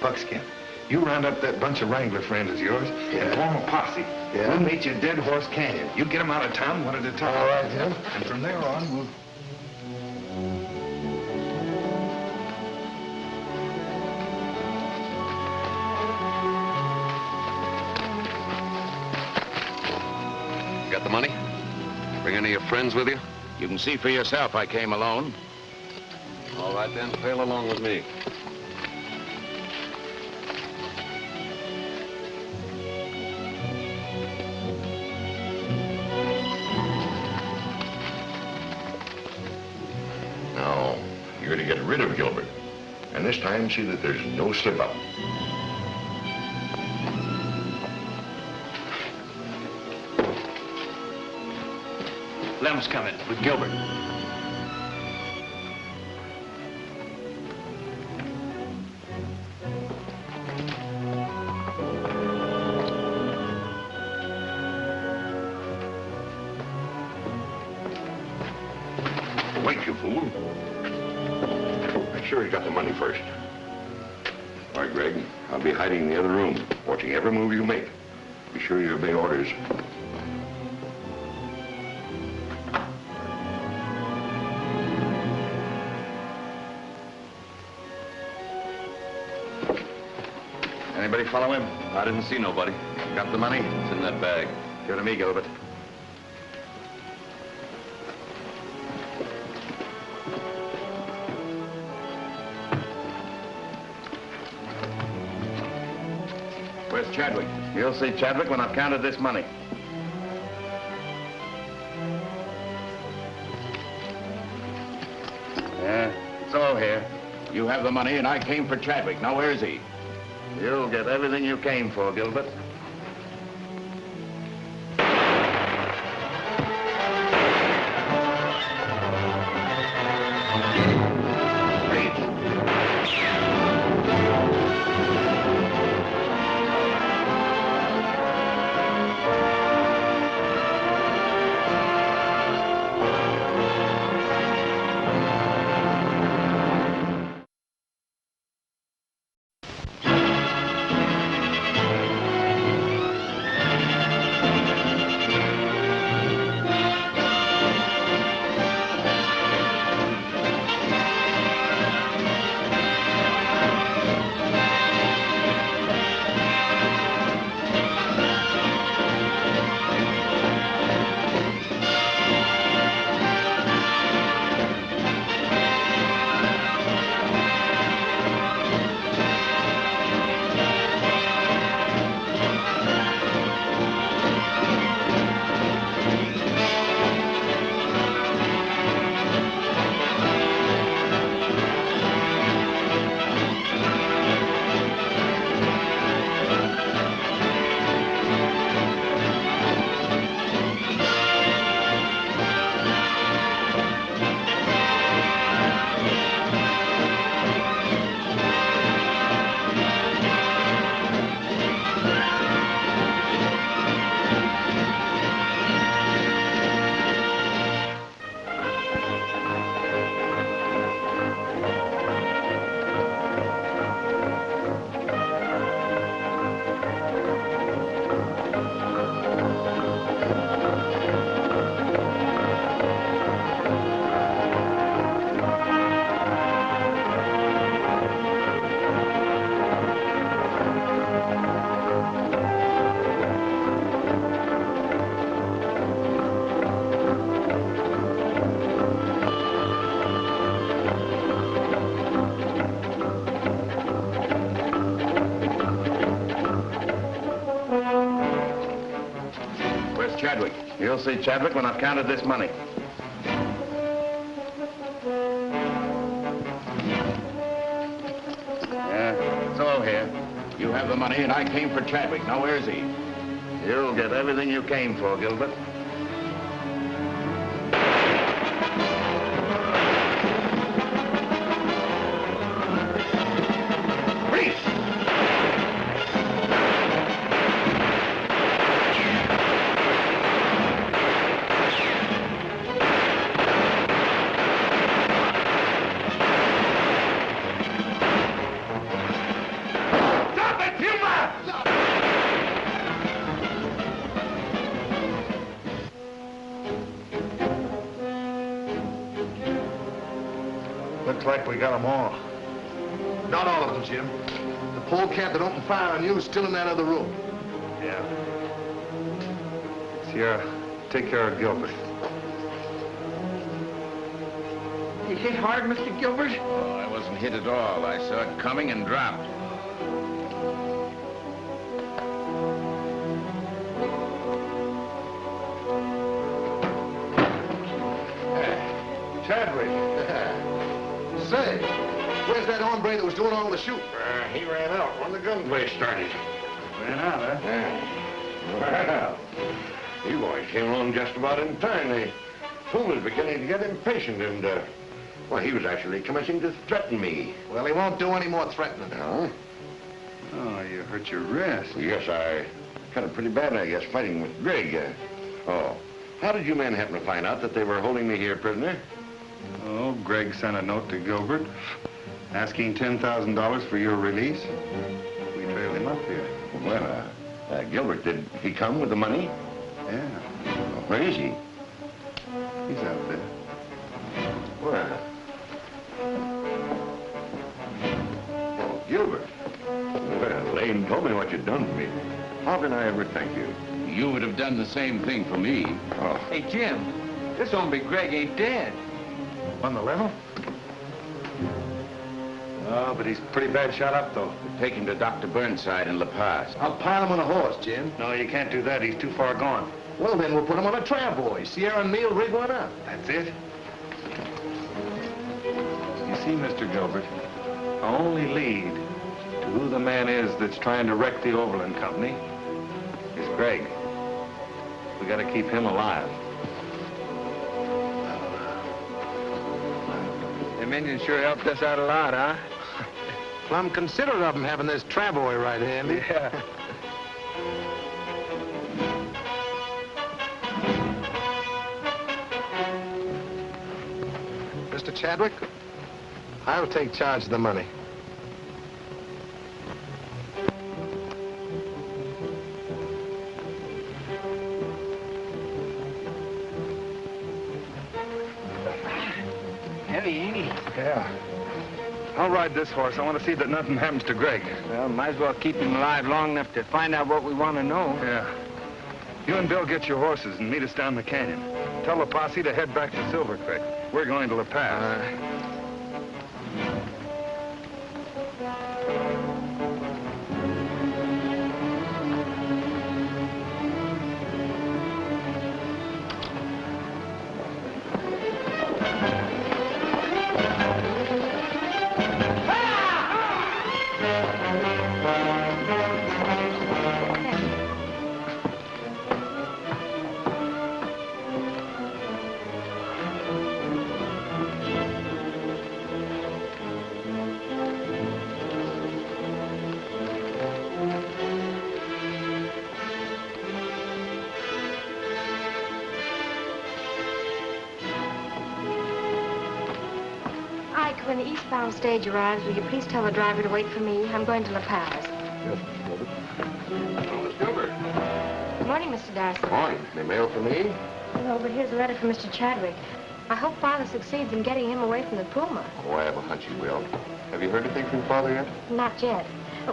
Buckskin, you round up that bunch of Wrangler friends of yours and form a posse. Yeah? We'll meet you at Dead Horse Canyon. You get them out of town one at a time. All right, Jim. And from there on, we'll... Got the money? Bring any of your friends with you? You can see for yourself I came alone. All right, then. Trail along with me. Now, you're to get rid of Gilbert. And this time, see that there's no slip-up. Lem's coming with Gilbert. Wait, you fool. Make sure you got the money first. All right, Greg. I'll be hiding in the other room, watching every move you make. Be sure you obey orders. Anybody follow him? I didn't see nobody. Got the money? It's in that bag. Give it to me, Gilbert. Where's Chadwick? You'll see Chadwick when I've counted this money. Yeah, it's all here. You have the money, and I came for Chadwick. Now, where is he? You'll get everything you came for, Gilbert. Chadwick. You'll see Chadwick when I've counted this money. Yeah, it's all here. You have the money, and I came for Chadwick. Now, where is he? You'll get everything you came for, Gilbert. Looks like we got them all. Not all of them, Jim. The polecat that opened fire on you is still in that other room. Yeah. Sierra, take care of Gilbert. You hit hard, Mr. Gilbert? Oh, I wasn't hit at all. I saw it coming and dropped. Chadwick. Say, where's that hombre that was doing all the shooting? He ran out when the gunplay started. Ran out, huh? Yeah. Well, you boys came along just about in time. The fool was beginning to get impatient and, well, he was actually commencing to threaten me. Well, he won't do any more threatening. No? Oh, you hurt your wrist. Yes, I cut it pretty bad, I guess, fighting with Greg. Oh, how did you men happen to find out that they were holding me here prisoner? Oh, Greg sent a note to Gilbert asking $10,000 for your release. We trailed him up here. Well, Gilbert, did he come with the money? Yeah. Where is he? He's out there. Well. Oh, Gilbert. Well, Lane told me what you'd done for me. How can I ever thank you? You would have done the same thing for me. Oh. Hey, Jim, this hombre Greg ain't dead. On the level? Oh, but he's pretty bad shot up, though. Take him to Dr. Burnside in La Paz. I'll pile him on a horse, Jim. No, you can't do that. He's too far gone. Well, then we'll put him on a travoy. Sierra and me will rig one up. That's it. You see, Mr. Gilbert, only lead to who the man is that's trying to wreck the Overland Company is Greg. We gotta keep him alive. Them Indians sure helped us out a lot, huh? Plumb considerate of them having this travoy right handy. Yeah. Mr. Chadwick, I'll take charge of the money. Heavy, ain't he? Yeah. I'll ride this horse. I want to see that nothing happens to Greg. Well, might as well keep him alive long enough to find out what we want to know. Yeah. You and Bill get your horses and meet us down the canyon. Tell the posse to head back to Silver Creek. We're going to La Paz. When the eastbound stage arrives, will you please tell the driver to wait for me? I'm going to La Paz. Oh, Miss Gilbert. Good morning, Mr. Darcy. Morning. Any mail for me? No, but here's a letter from Mr. Chadwick. I hope Father succeeds in getting him away from the Puma. Oh, I have a hunch he will. Have you heard anything from Father yet? Not yet.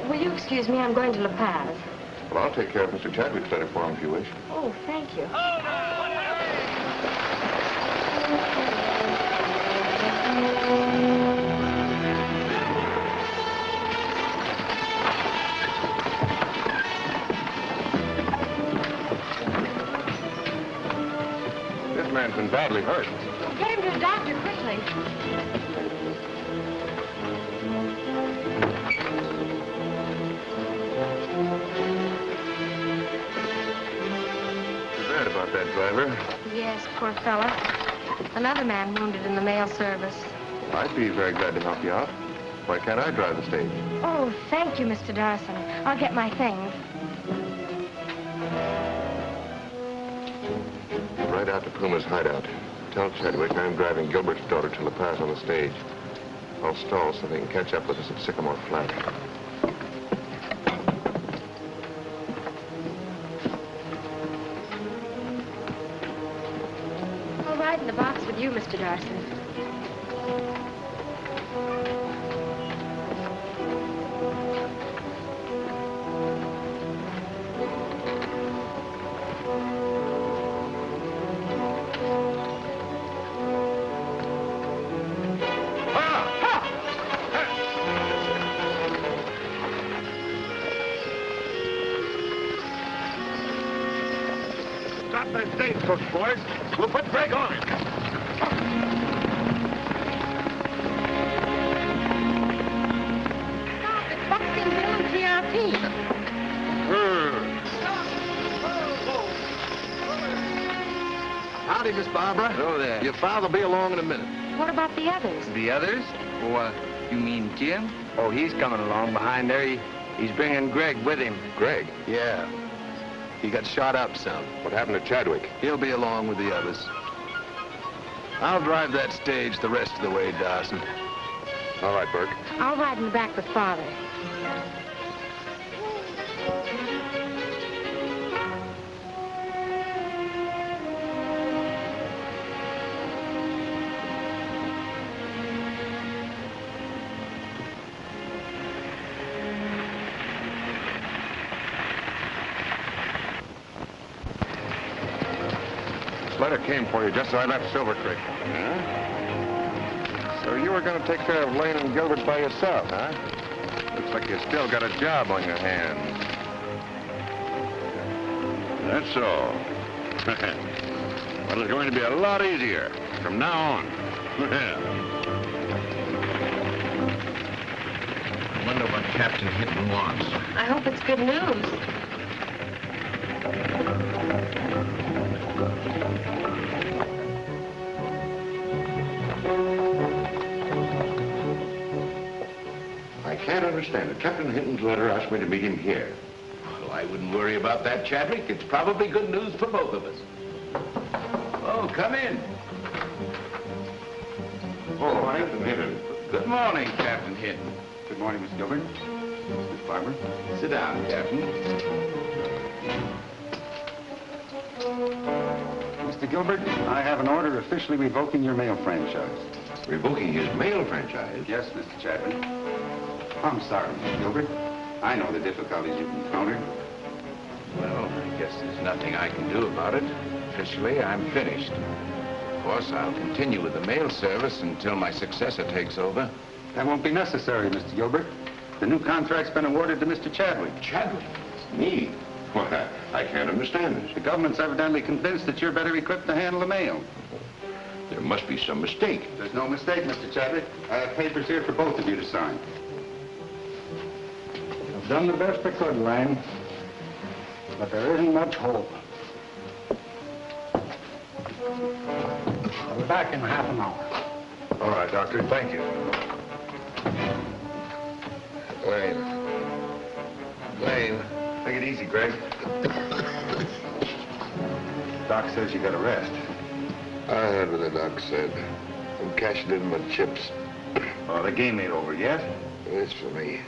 Will you excuse me? I'm going to La Paz. Well, I'll take care of Mr. Chadwick's letter for him if you wish. Oh, thank you. This man's been badly hurt. Get him to a doctor quickly. Too bad about that driver. Yes, poor fella. Another man wounded in the mail service. I'd be very glad to help you out. Why can't I drive the stage? Oh, thank you, Mr. Darson. I'll get my things. Right out to Puma's hideout. Tell Chadwick I'm driving Gilbert's daughter to La Paz on the stage. I'll stall so they can catch up with us at Sycamore Flat. I'll ride in the box with you, Mr. Darson. Stop that stagecoach, boys. We'll put Greg on it. Stop it. Buckskin Bill and TRP. Howdy, Miss Barbara. Hello there. Your father'll be along in a minute. What about the others? The others? Oh, you mean Jim? Oh, he's coming along behind there. He's bringing Greg with him. Greg? Yeah. He got shot up some. What happened to Chadwick? He'll be along with the others. I'll drive that stage the rest of the way, Dawson. All right, Burke. I'll ride in the back with Father. This letter came for you just as I left Silver Creek. Huh? So you were going to take care of Lane and Gilbert by yourself, huh? Looks like you still got a job on your hands. That's all. Well, it's going to be a lot easier from now on. I wonder what Captain Hinton wants. I hope it's good news. I can't understand it. Captain Hinton's letter asked me to meet him here. Well, I wouldn't worry about that, Chadwick. It's probably good news for both of us. Oh, come in. Oh, Captain Hinton. Good morning, Captain Hinton. Good morning, Miss Gilbert. Miss Barber. Sit down, Captain. Mr. Gilbert, I have an order officially revoking your mail franchise. Revoking his mail franchise? Yes, Mr. Chadwick. I'm sorry, Mr. Gilbert. I know the difficulties you've encountered. Well, I guess there's nothing I can do about it. Officially, I'm finished. Of course, I'll continue with the mail service until my successor takes over. That won't be necessary, Mr. Gilbert. The new contract's been awarded to Mr. Chadwick. Chadwick? Me? Well, I can't understand this. The government's evidently convinced that you're better equipped to handle the mail. There must be some mistake. There's no mistake, Mr. Chadwick. I have papers here for both of you to sign. I've done the best I could, Lang. But there isn't much hope. I'll be back in half an hour. All right, Doctor. Thank you. Lane. Take it easy, Greg. Doc says you got a rest. I heard what the doc said. I'm cashing in my chips. Oh, the game ain't over yet? It's for me.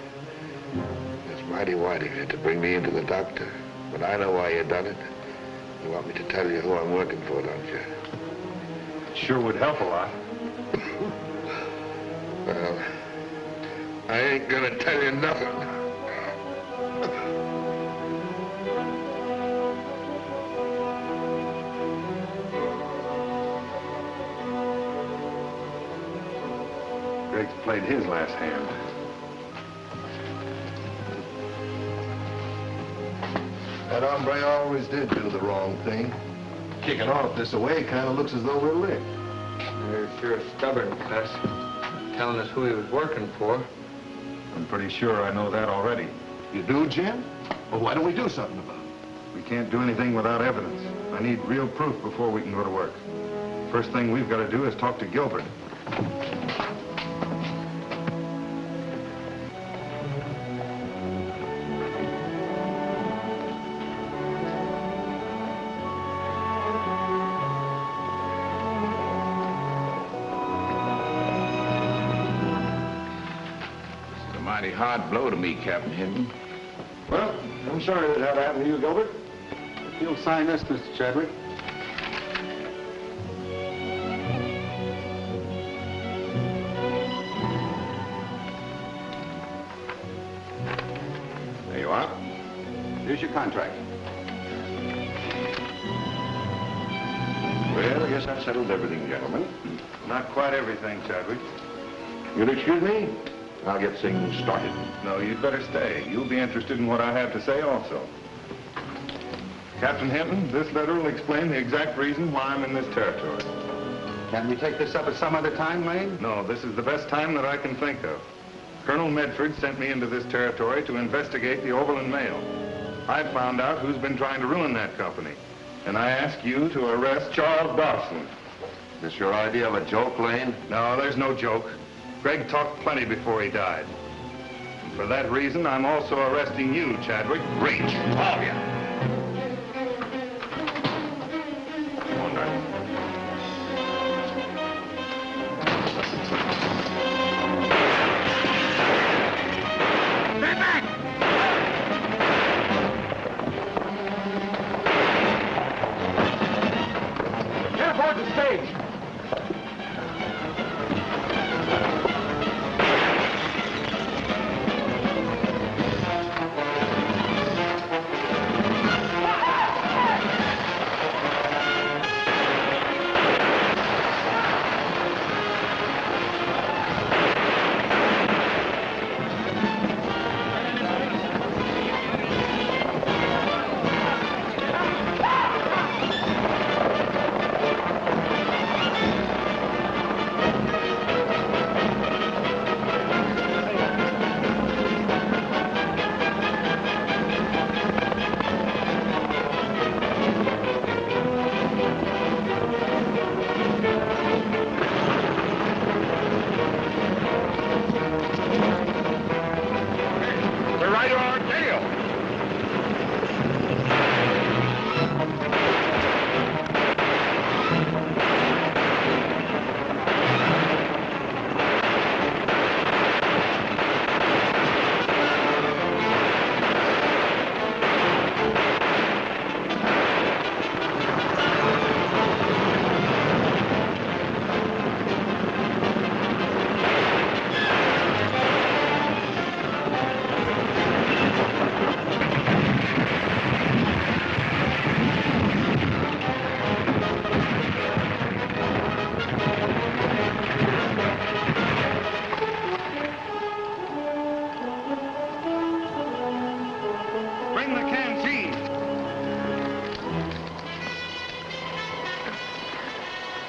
It's mighty white of you to bring me into the doctor. But I know why you done it. You want me to tell you who I'm working for, don't you? Sure would help a lot. Well, I ain't gonna tell you nothing. Greg's played his last hand. That hombre always did do the wrong thing. Kicking off this away kind of looks as though we're licked. They're sure stubborn, Gus. Telling us who he was working for. I'm pretty sure I know that already. You do, Jim? Well, why don't we do something about it? We can't do anything without evidence. I need real proof before we can go to work. First thing we've got to do is talk to Gilbert. Mighty hard blow to me, Captain Hinton. Well, I'm sorry that happened to you, Gilbert. If you'll sign this, Mr. Chadwick. There you are. Here's your contract. Well, I guess that settles everything, gentlemen. Not quite everything, Chadwick. You'll excuse me? I'll get things started. No, you'd better stay. You'll be interested in what I have to say also. Captain Hinton, this letter will explain the exact reason why I'm in this territory. Can we take this up at some other time, Lane? No, this is the best time that I can think of. Colonel Medford sent me into this territory to investigate the Overland mail. I found out who's been trying to ruin that company. And I ask you to arrest Charles Dawson. This your idea of a joke, Lane? No, there's no joke. Greg talked plenty before he died. And for that reason, I'm also arresting you, Chadwick. Reach, all of you. Come on, Darcy. Stand back! Get aboard the stage!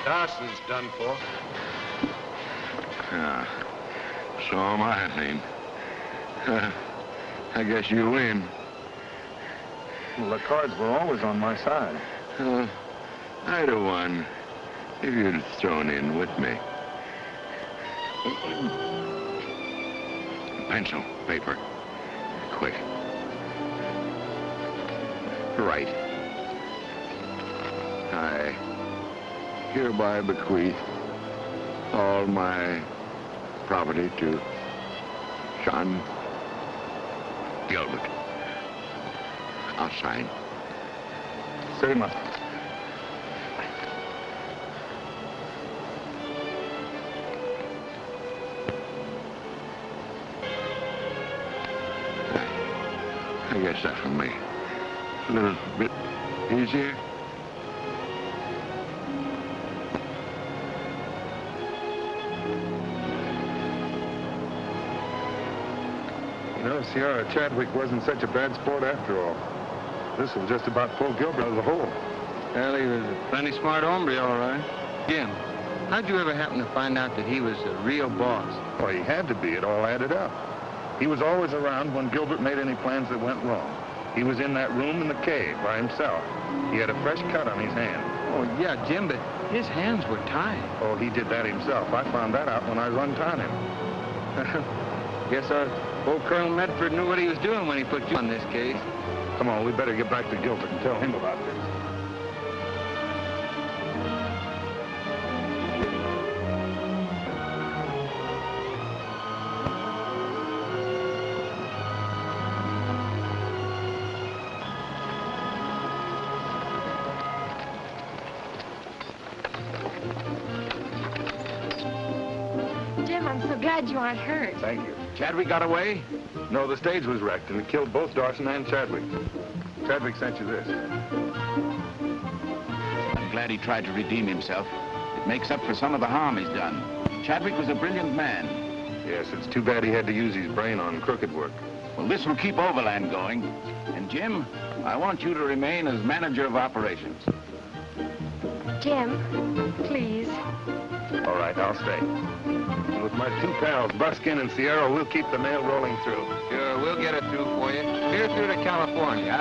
Dawson's done for. Yeah, so am I, Lane. I guess you win. Well, the cards were always on my side. I'd have won if you'd have thrown in with me. Pencil, paper, quick. Right. I hereby bequeath all my property to John Gilbert. I'll sign. Certainly. I guess that will make it a little bit easier. You know, Sierra, Chadwick wasn't such a bad sport after all. This was just about pull Gilbert as a whole. Well, he was a plenty smart hombre, all right. Jim, how'd you ever happen to find out that he was a real boss? Well, he had to be. It all added up. He was always around when Gilbert made any plans that went wrong. He was in that room in the cave by himself. He had a fresh cut on his hand. Oh, yeah, Jim, but his hands were tied. Oh, he did that himself. I found that out when I was untying him. Guess our old Colonel Medford knew what he was doing when he put you on this case. Come on, we better get back to Gilbert and tell him about this. Jim, I'm so glad you aren't hurt. Thank you. Chadwick got away? No, the stage was wrecked, and it killed both Dawson and Chadwick. Chadwick sent you this. I'm glad he tried to redeem himself. It makes up for some of the harm he's done. Chadwick was a brilliant man. Yes, it's too bad he had to use his brain on crooked work. Well, this will keep Overland going. And Jim, I want you to remain as manager of operations. Jim, please. All right, I'll stay. And with my two pals, Buckskin and Sierra, we'll keep the mail rolling through. Sure, we'll get it through for you. Clear through to California.